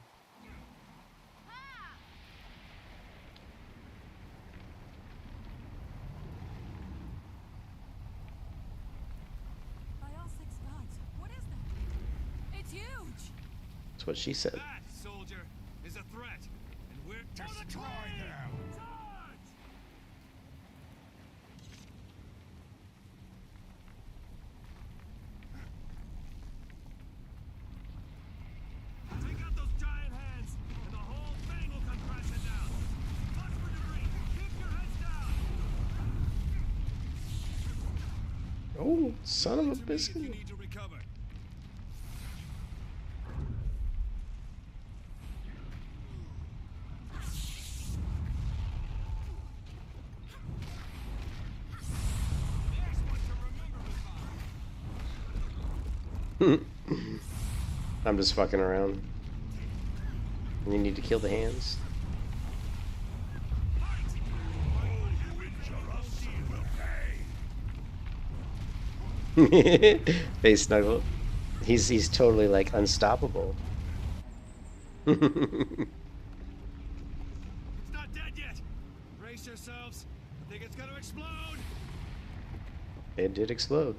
[SPEAKER 8] By all six gods, what is that? It's huge!
[SPEAKER 1] That's what she said.
[SPEAKER 4] That, soldier, is a threat. And we're
[SPEAKER 3] Destroy them.
[SPEAKER 4] Charge! Take out those giant hands, and the whole thing will come crashing down. Watch for debris. Keep your heads down.
[SPEAKER 1] Oh, son of a
[SPEAKER 4] To me if
[SPEAKER 1] biscuit.
[SPEAKER 4] you need to recover. There's one to remember me by.
[SPEAKER 1] I'm just fucking around. You need to kill the hands. Face snuggle. He's totally like unstoppable.
[SPEAKER 4] It's not dead yet. Brace yourselves. I think it's gonna explode.
[SPEAKER 1] It did explode.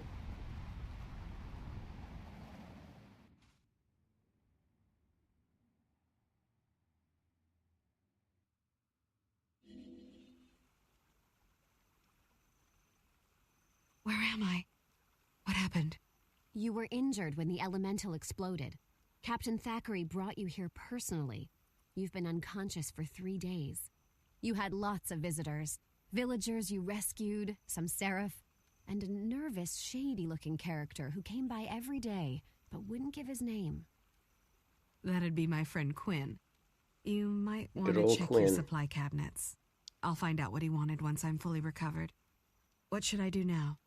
[SPEAKER 2] Where am I? What happened?
[SPEAKER 10] You were injured when the elemental exploded. Captain Thackeray brought you here personally. You've been unconscious for 3 days. You had lots of visitors. Villagers you rescued, some seraph, and a nervous, shady-looking character who came by every day, but wouldn't give his name.
[SPEAKER 2] That'd be my friend Quinn. You might want
[SPEAKER 1] Good
[SPEAKER 2] to
[SPEAKER 1] old
[SPEAKER 2] check your
[SPEAKER 1] Quinn.
[SPEAKER 2] supply cabinets. I'll find out what he wanted once I'm fully recovered. What should I do now?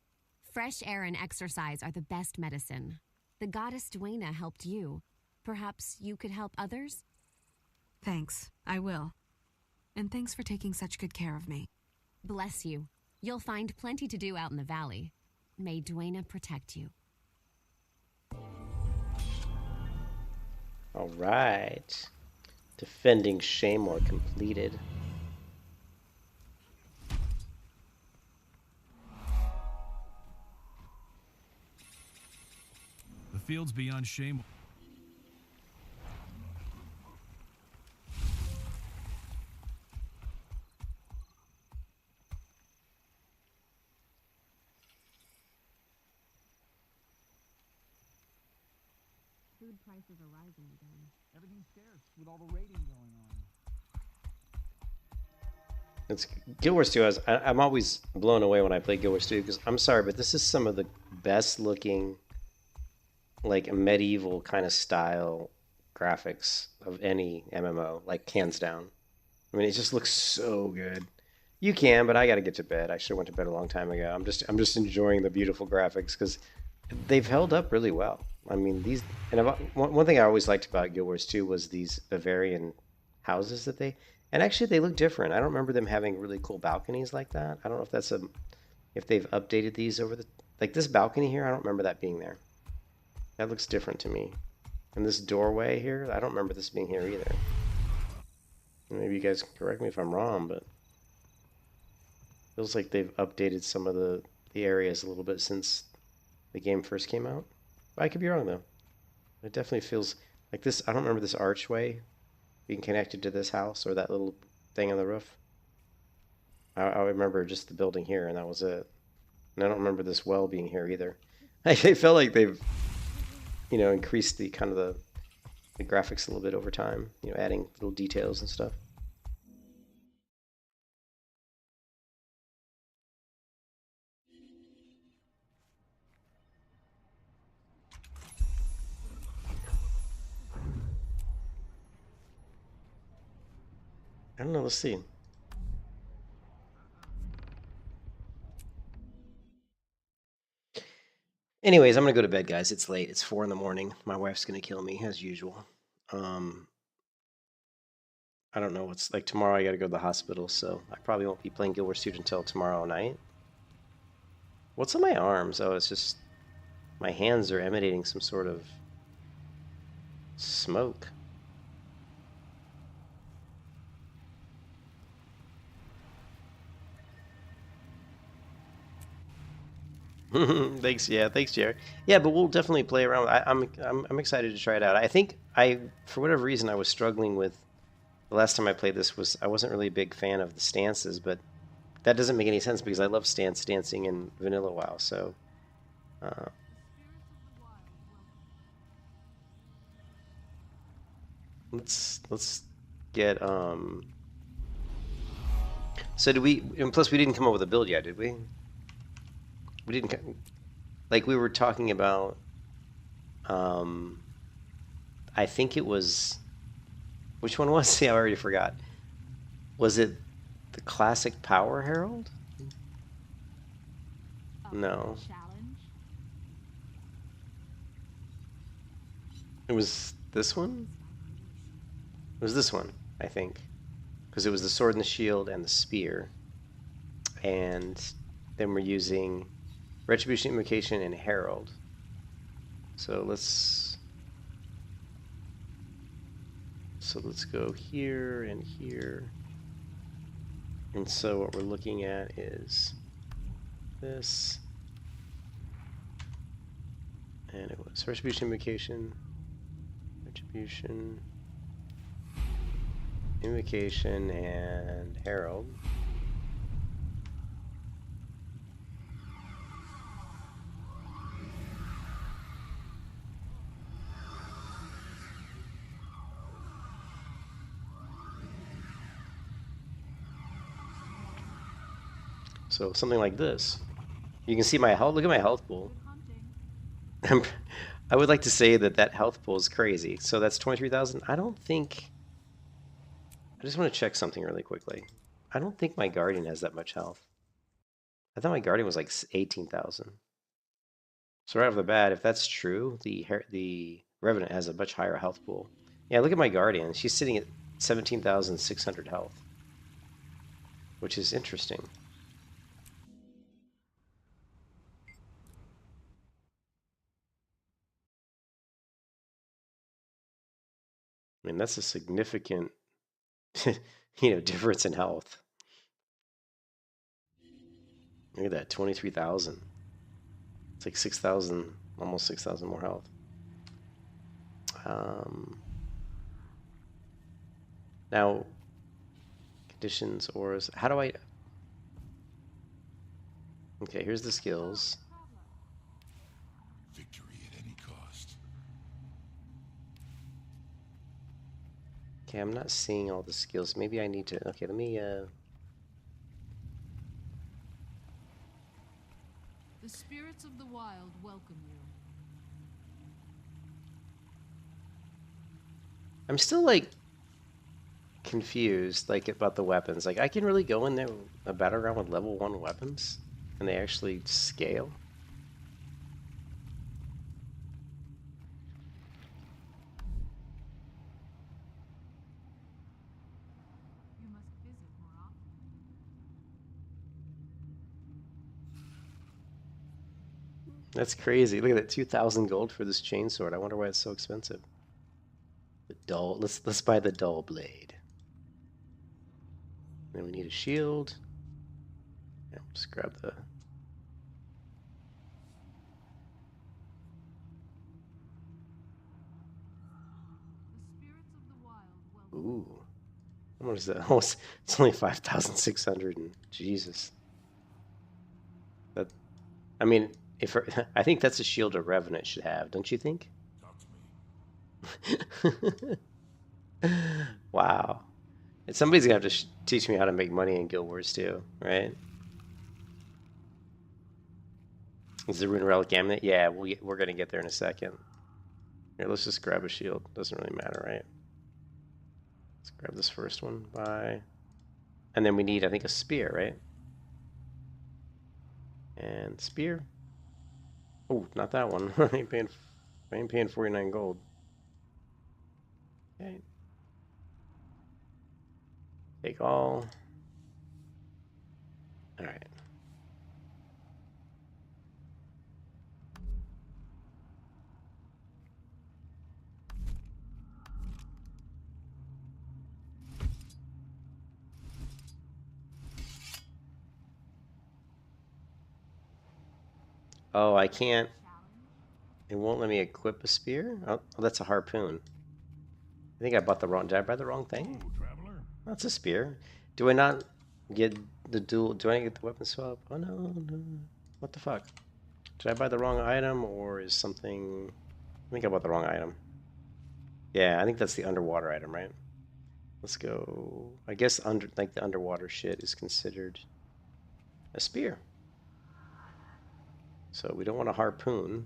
[SPEAKER 10] Fresh air and exercise are the best medicine. The goddess Duena helped you. Perhaps you could help others?
[SPEAKER 2] Thanks, I will. And thanks for taking such good care of me.
[SPEAKER 10] Bless you. You'll find plenty to do out in the valley. May Duena protect you.
[SPEAKER 1] All right. Defending Shaymore completed.
[SPEAKER 4] The fields beyond Shame.
[SPEAKER 10] Food prices are rising again.
[SPEAKER 11] Everything's scarce with all the raiding going on.
[SPEAKER 1] It's Guild Wars 2. I'm always blown away when I play Guild Wars 2 because I'm sorry, but this is some of the best looking, like medieval kind of style graphics of any MMO, like hands down. I mean, it just looks so good. You can, but I got to get to bed. I should have went to bed a long time ago. I'm just enjoying the beautiful graphics because they've held up really well. I mean, these, and one thing I always liked about Guild Wars 2 was these Bavarian houses that and actually they look different. I don't remember them having really cool balconies like that. I don't know if that's if they've updated these over like this balcony here, I don't remember that being there. That looks different to me. And this doorway here, I don't remember this being here either. Maybe you guys can correct me if I'm wrong, but feels like they've updated some of the areas a little bit since the game first came out. I could be wrong though. It definitely feels like this. I don't remember this archway being connected to this house or that little thing on the roof. I remember just the building here and that was it. And I don't remember this well being here either. I felt like they've, increased the kind of the graphics a little bit over time, adding little details and stuff. I don't know, let's see. Anyways, I'm gonna go to bed, guys. It's late. It's 4 in the morning. My wife's gonna kill me as usual. I don't know what's like tomorrow. I gotta go to the hospital, so I probably won't be playing Guild Wars 2 until tomorrow night. What's on my arms? Oh, it's just my hands are emanating some sort of smoke. Thanks, Jared. Yeah, but we'll definitely play around. I'm excited to try it out. I think for whatever reason I was struggling with the last time I played this I wasn't really a big fan of the stances, but that doesn't make any sense because I love stance dancing in Vanilla WoW. So let's get So did we? And plus, we didn't come up with a build yet, did we? We didn't, like we were talking about, I think it was, which one was it? I already forgot. Was it the classic Power Herald? No. It was this one? It was this one, I think. Because it was the sword and the shield and the spear. And then we're using Retribution, Invocation, and Herald. So let's go here and here. And so what we're looking at is this. And it was Retribution, Invocation, Invocation, and Herald. So something like this. You can see my health. Look at my health pool. I would like to say that that health pool is crazy. So that's 23,000. I don't think. I just want to check something really quickly. I don't think my Guardian has that much health. I thought my Guardian was like 18,000. So right off the bat, if that's true, the Revenant has a much higher health pool. Yeah, look at my Guardian. She's sitting at 17,600 health, which is interesting. I mean, that's a significant, difference in health. Look at that, 23,000. It's like 6,000, almost 6,000 more health. Now, conditions, auras. How do I? Okay, here's the skills.
[SPEAKER 3] Victory at any cost.
[SPEAKER 1] Okay, I'm not seeing all the skills. Maybe I need to. Okay, let me.
[SPEAKER 8] The spirits of the wild welcome you.
[SPEAKER 1] I'm still like confused, like about the weapons. Like I can really go in there a battleground with level 1 weapons, and they actually scale.
[SPEAKER 8] You must visit more often.
[SPEAKER 1] That's crazy. Look at that, 2,000 gold for this chainsword. I wonder why it's so expensive. The dull. Let's buy the dull blade. Then we need a shield. Yeah, just grab the.
[SPEAKER 8] The spirits of the wild welcome you.
[SPEAKER 1] Ooh, what is that? Oh, it's only 5,600. And Jesus. That. I mean, if I think that's a shield a Revenant should have, don't you think?
[SPEAKER 3] Talk to me.
[SPEAKER 1] Wow. And somebody's gonna have to teach me how to make money in Guild Wars too, right? Is the Rune Relic Amulet? Yeah, we're gonna get there in a second. Here, let's just grab a shield. Doesn't really matter, right? Let's grab this first one. Bye. And then we need, I think, a spear, right? And spear. Oh, not that one. I ain't paying 49 gold. Okay. Take all. All right. Oh, I can't. It won't let me equip a spear? Oh, that's a harpoon. I think I bought the wrong. Did I buy the wrong thing?
[SPEAKER 3] Oh, traveler.
[SPEAKER 1] That's a spear. Do I not get the dual? Do I get the weapon swap? Oh no, no. What the fuck? Did I buy the wrong item, or is something? I think I bought the wrong item. Yeah, I think that's the underwater item, right? Let's go. I guess the underwater shit is considered a spear. So we don't want a harpoon.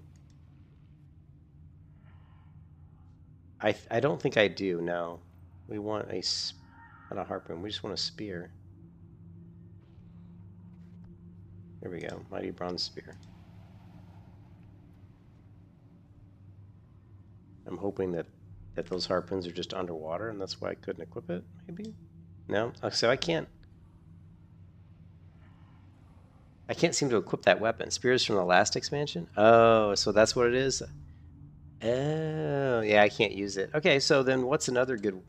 [SPEAKER 1] I don't think I do. No, we want not a harpoon. We just want a spear. There we go. Mighty bronze spear. I'm hoping that those harpoons are just underwater, and that's why I couldn't equip it. Maybe. No. So I can't. I can't seem to equip that weapon. Spears from the last expansion? Oh, so that's what it is? Oh, yeah, I can't use it. Okay, so then what's another good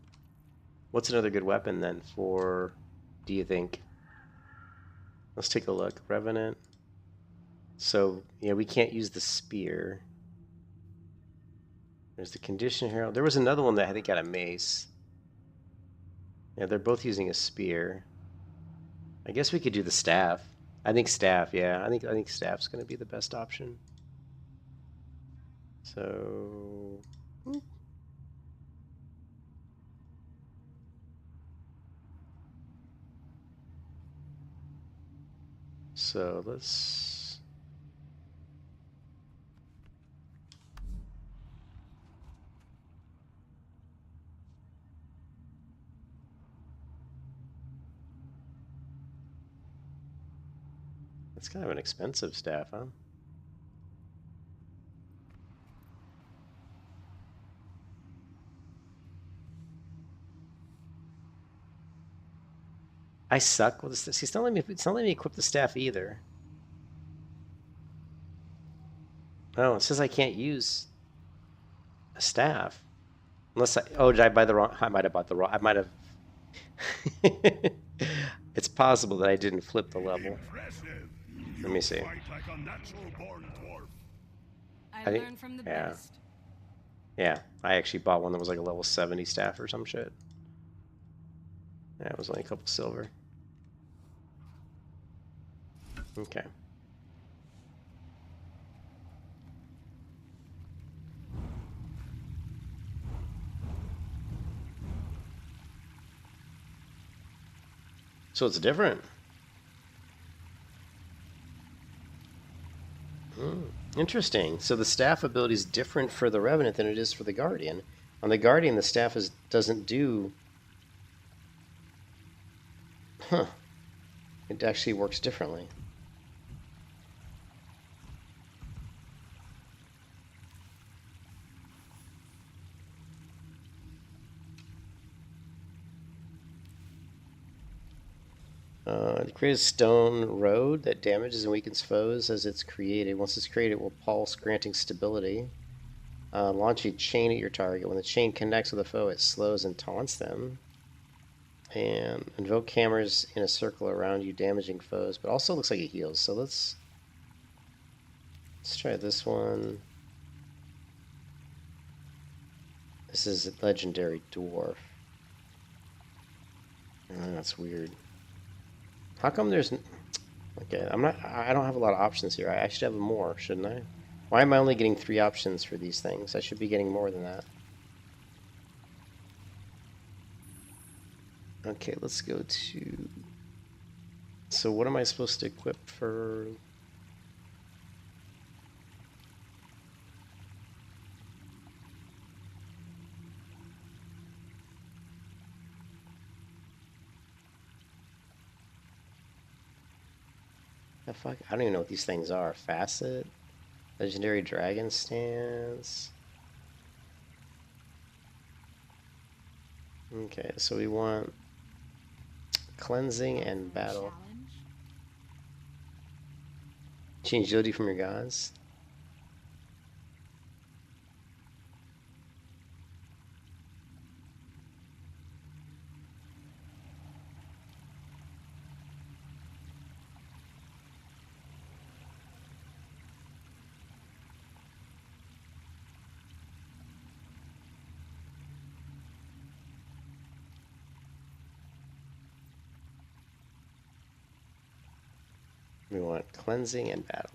[SPEAKER 1] weapon then for, do you think? Let's take a look. Revenant. So, yeah, we can't use the spear. There's the Condition Herald. There was another one that I think got a mace. Yeah, they're both using a spear. I guess we could do the staff. I think staff, yeah. I think staff's going to be the best option. So, let's. That's kind of an expensive staff, huh? I suck with this. It's not letting me equip the staff either. Oh, it says I can't use a staff. Unless did I buy the wrong? I might have bought the wrong. I might have. It's possible that I didn't flip the level. Let me see.
[SPEAKER 8] I learned from the best.
[SPEAKER 1] Yeah, I actually bought one that was like a level 70 staff or some shit. Yeah, it was only a couple silver. Okay. So it's different. Interesting. So the staff ability is different for the Revenant than it is for the Guardian. On the Guardian, the staff doesn't do... Huh. It actually works differently. Create a stone road that damages and weakens foes as it's created. Once it's created, it will pulse, granting stability. Launch a chain at your target. When the chain connects with a foe, it slows and taunts them. And invoke cameras in a circle around you, damaging foes, but also looks like it heals. So let's try this one. This is a legendary dwarf. Oh, that's weird. How come there's... Okay, I don't have a lot of options here. I should have more, shouldn't I? Why am I only getting 3 options for these things? I should be getting more than that. Okay, let's go to... So what am I supposed to equip for... The fuck? I don't even know what these things are. Facet? Legendary Dragon Stance? Okay, so we want cleansing and battle. Change agility from your gods. We want cleansing and battle.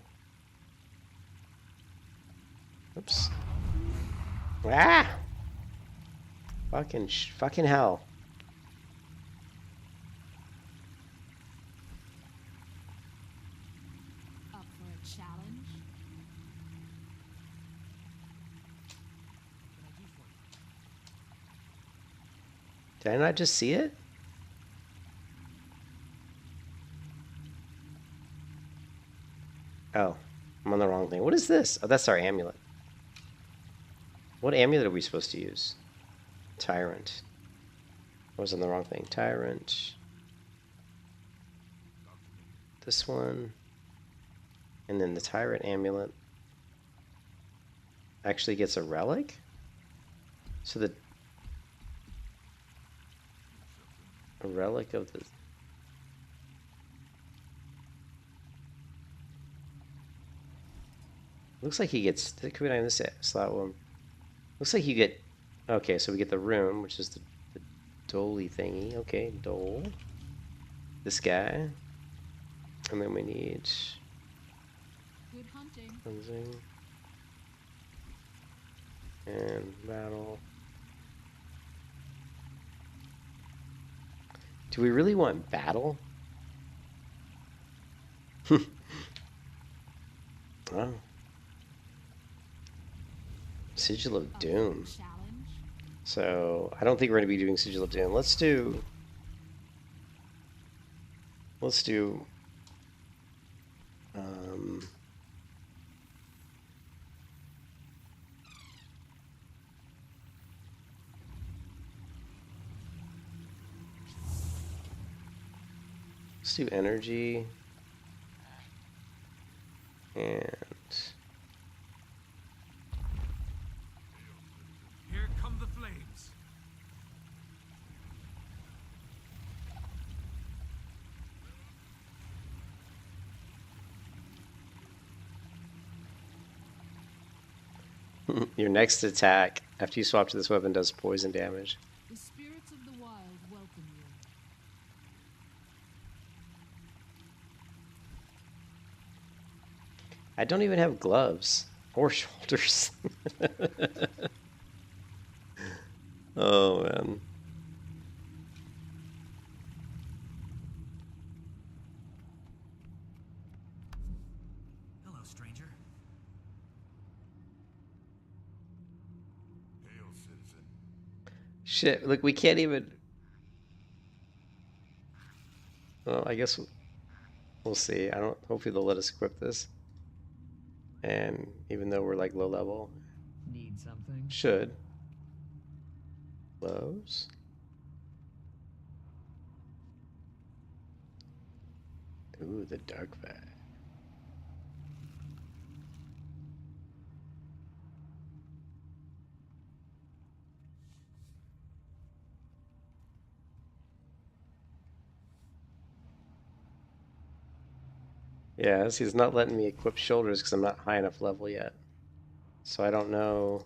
[SPEAKER 1] Oops. Ah! Fucking hell.
[SPEAKER 8] Up for a challenge?
[SPEAKER 1] Did I not just see it? Oh, I'm on the wrong thing. What is this? Oh, that's our amulet. What amulet are we supposed to use? Tyrant. I was on the wrong thing. Tyrant. This one. And then the Tyrant amulet actually gets a relic? So a relic of the... Looks like he gets... Could be not in this slot one. Looks like you get... Okay, so we get the room, which is the doley thingy. Okay, dole. This guy. And then we need...
[SPEAKER 8] Good hunting.
[SPEAKER 1] Cleansing. And battle. Do we really want battle? Oh. Sigil of Doom. So, I don't think we're going to be doing Sigil of Doom. Let's do... Um, let's do energy. And
[SPEAKER 4] Here come the flames.
[SPEAKER 1] your next attack after you swap to this weapon does poison damage.
[SPEAKER 8] The spirits of the wild welcome you.
[SPEAKER 1] I don't even have gloves or shoulders. Oh man.
[SPEAKER 4] Hello, stranger.
[SPEAKER 3] Hail, citizen.
[SPEAKER 1] Shit, look, we can't even. Well, I guess we'll see. I don't. Hopefully they'll let us equip this. And even though we're like low level,
[SPEAKER 11] Need something?
[SPEAKER 1] should. Gloves. Ooh, the dark bag. Yeah, he's not letting me equip shoulders because I'm not high enough level yet. So I don't know.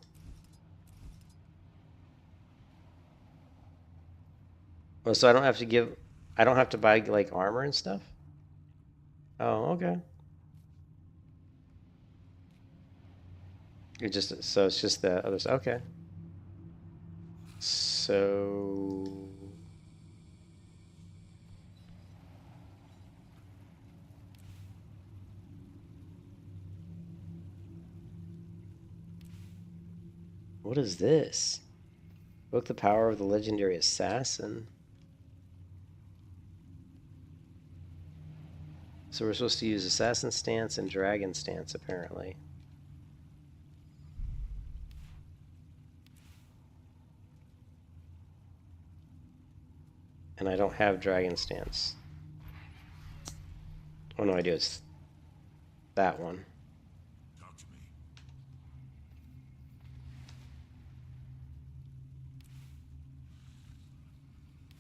[SPEAKER 1] Oh, so I don't have to give. I don't have to buy like armor and stuff? Oh, okay. It just so it's just the other side. Okay. So what is this? Evoke the power of the legendary assassin. So we're supposed to use assassin stance and dragon stance apparently. And I don't have dragon stance. Oh no, I do. It's that one.
[SPEAKER 3] Talk to me.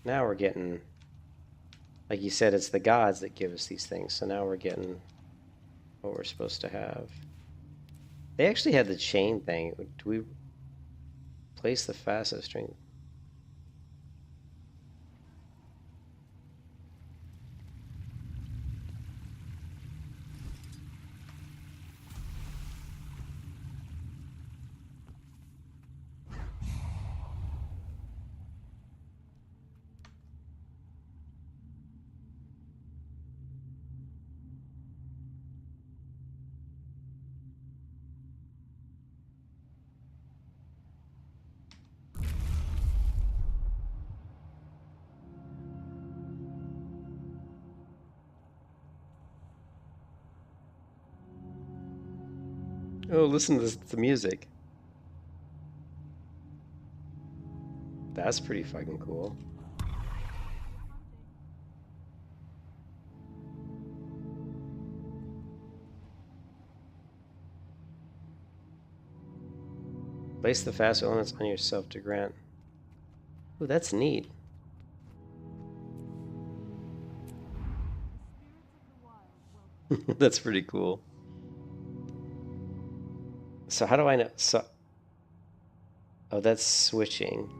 [SPEAKER 1] Now we're getting, like you said, it's the gods that give us these things. So now we're getting what we're supposed to have. They actually had the chain thing. Do we place the fastest string? Oh, listen to this, the music. That's pretty fucking cool. Place the fast elements on yourself to grant. Oh, that's neat. That's pretty cool. So how do I know? So, oh, that's switching.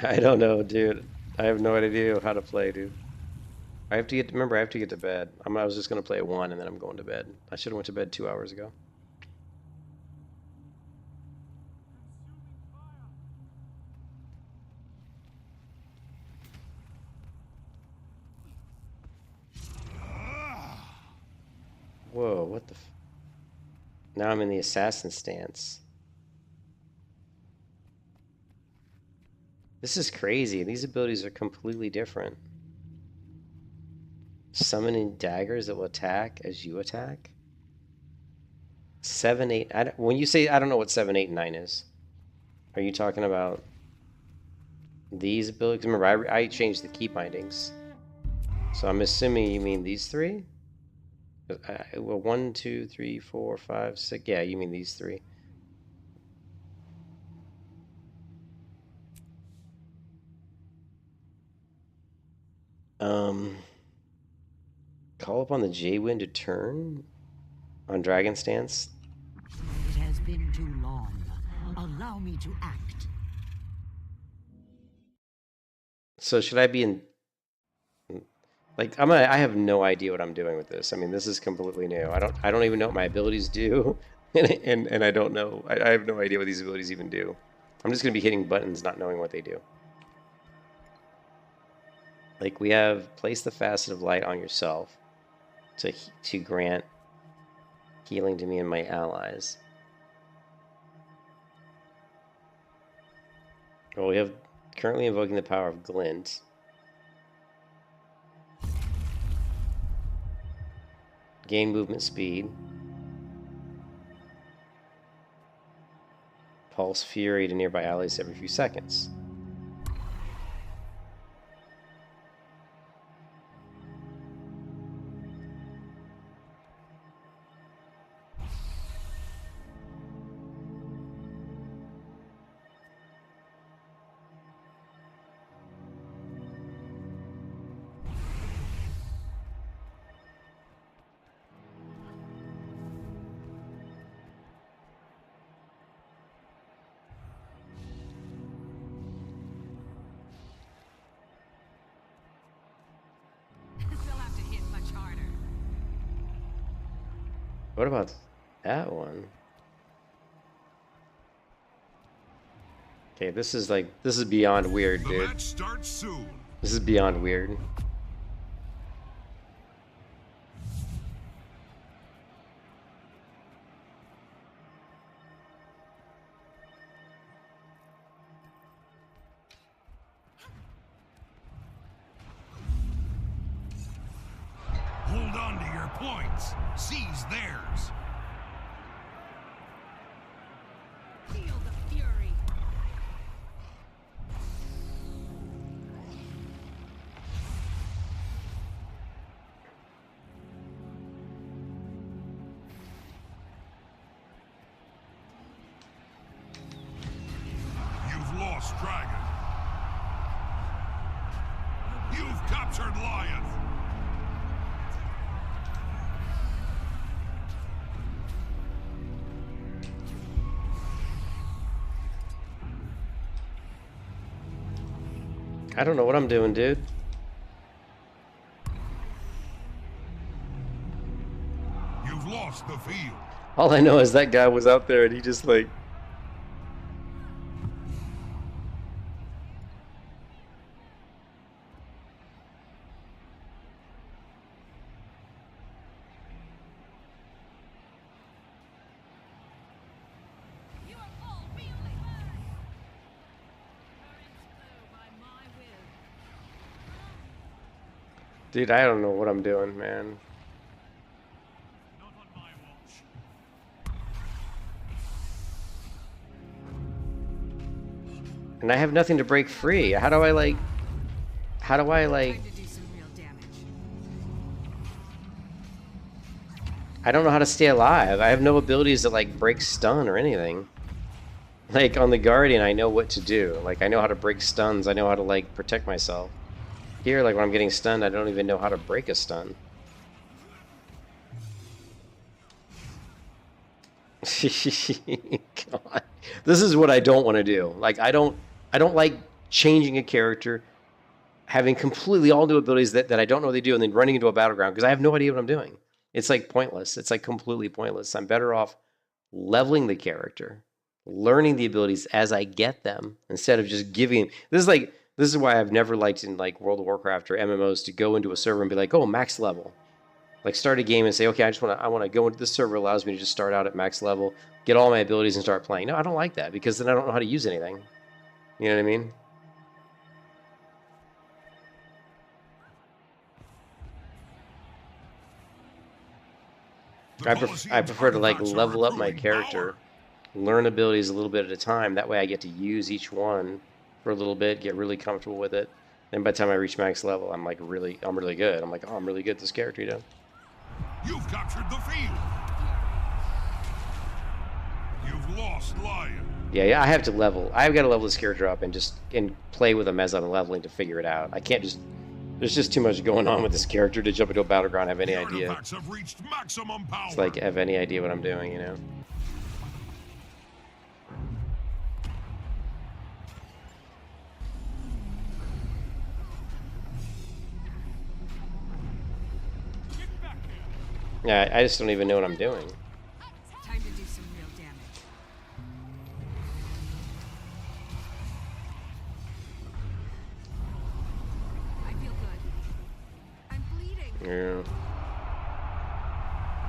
[SPEAKER 1] I don't know, dude. I have no idea how to play, dude. I have to get. Remember, I have to get to bed. I was just gonna play 1 and then I'm going to bed. I should have went to bed 2 hours ago. Whoa, what the now I'm in the assassin stance. This is crazy. These abilities are completely different. Summoning daggers that will attack as you attack. 7, 8. When you say I don't know what 7, 8, and 9 is, are you talking about these abilities? Remember, I changed the key bindings, so I'm assuming you mean these three. Well, 1, 2, 3, 4, 5, 6. Yeah, you mean these three. Call upon the J-Wind to turn on Dragon Stance.
[SPEAKER 12] It has been too long. Allow me to act.
[SPEAKER 1] So should I be in? Like I have no idea what I'm doing with this. I mean, this is completely new. I don't even know what my abilities do, and I don't know. I have no idea what these abilities even do. I'm just gonna be hitting buttons, not knowing what they do. Like we have place the facet of light on yourself to grant healing to me and my allies. Well, we have currently invoking the power of Glint. Gain movement speed. Pulse Fury to nearby allies every few seconds. What about that one? Okay, this is beyond weird, dude.
[SPEAKER 3] The match starts soon.
[SPEAKER 1] This is beyond weird.
[SPEAKER 3] Hold on to your points. Seize theirs.
[SPEAKER 8] Feel the fury.
[SPEAKER 3] You've lost Dragon. You've captured Lion.
[SPEAKER 1] I don't know what I'm doing, dude.
[SPEAKER 3] You've lost the field.
[SPEAKER 1] All I know is that guy was out there and he just like...
[SPEAKER 8] You are all feeling mine. Currents flow by my will.
[SPEAKER 1] Dude, I don't know what I'm doing, man.
[SPEAKER 4] Not on my watch.
[SPEAKER 1] And I have nothing to break free. How do I like...
[SPEAKER 2] Time to do some real damage.
[SPEAKER 1] I don't know how to stay alive. I have no abilities that like break stun or anything. Like on the Guardian, I know what to do. Like I know how to break stuns. I know how to like protect myself. Here, like when I'm getting stunned, I don't even know how to break a stun. God. This is what I don't want to do. Like I don't like changing a character, having completely all new abilities that I don't know what they do, and then running into a battleground because I have no idea what I'm doing. It's like pointless. It's like completely pointless. I'm better off leveling the character, learning the abilities as I get them, instead of just giving. This is why I've never liked in like World of Warcraft or MMOs to go into a server and be like, oh, max level. Like start a game and say, okay, I want to go into this server, allows me to just start out at max level, get all my abilities and start playing. No, I don't like that because then I don't know how to use anything. You know what I mean? I prefer to like level up my character, learn abilities a little bit at a time. That way I get to use each one for a little bit, get really comfortable with it. Then by the time I reach max level, I'm really good. I'm like, oh, I'm really good at this character, you know?
[SPEAKER 3] You've captured the field. You've lost Lion.
[SPEAKER 1] Yeah, I have to level. I've got to level this character up and play with him as I'm leveling to figure it out. I can't just. There's just too much going on with this character to jump into a battleground and have any idea.
[SPEAKER 3] Have reached maximum power.
[SPEAKER 1] It's like have any idea what I'm doing, you know? Yeah, I just don't even know what I'm doing.
[SPEAKER 2] Time to do some real damage. I feel good. I'm bleeding.
[SPEAKER 1] Yeah.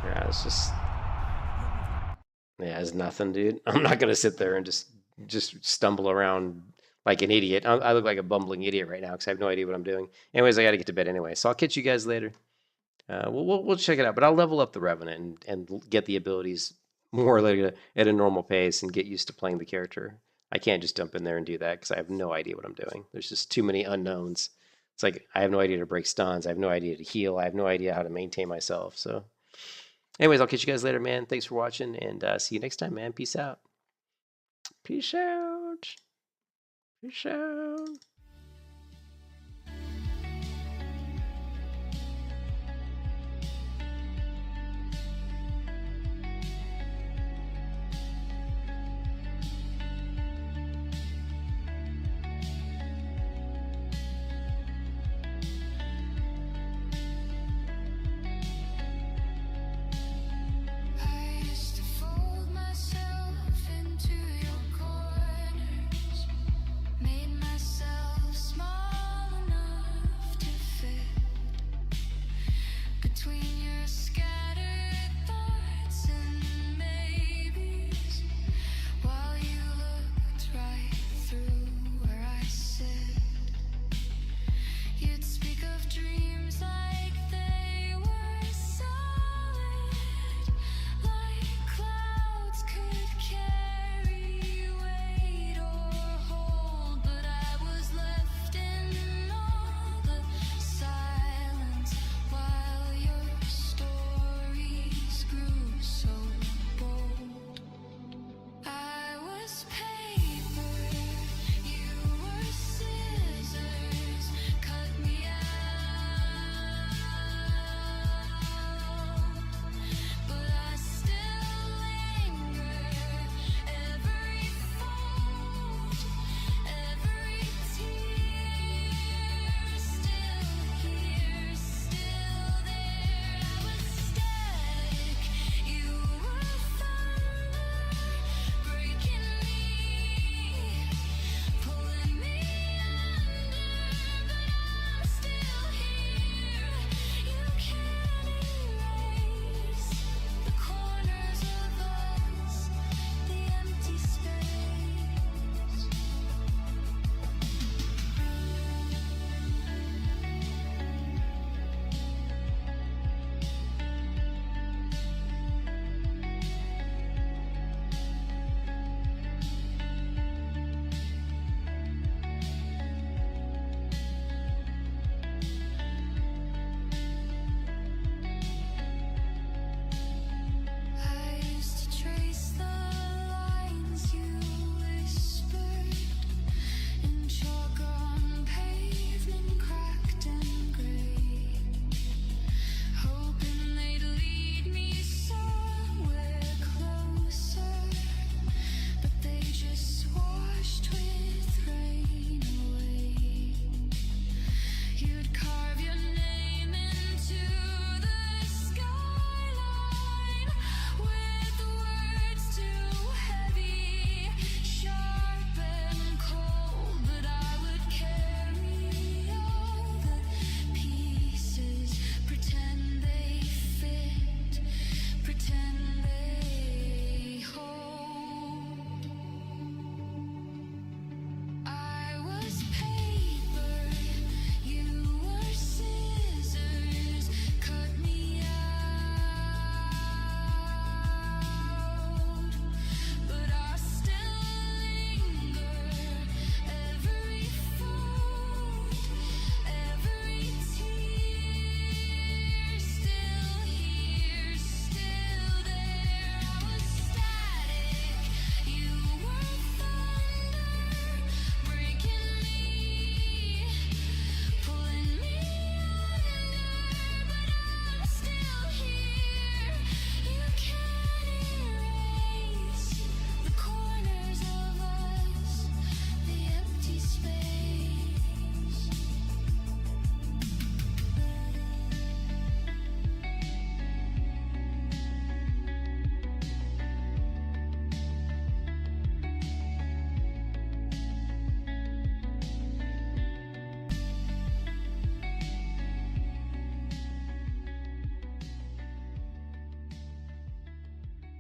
[SPEAKER 1] Yeah, it's just. Yeah, it's nothing, dude. I'm not gonna sit there and just stumble around like an idiot. I look like a bumbling idiot right now because I have no idea what I'm doing. Anyways, I gotta get to bed anyway, so I'll catch you guys later. We'll check it out, but I'll level up the Revenant and get the abilities more like at a normal pace and get used to playing the character. I can't just jump in there and do that because I have no idea what I'm doing. There's just too many unknowns. It's like I have no idea to break stuns. I have no idea to heal. I have no idea how to maintain myself. So, anyways, I'll catch you guys later, man. Thanks for watching, and see you next time, man. Peace out. Peace out. Peace out.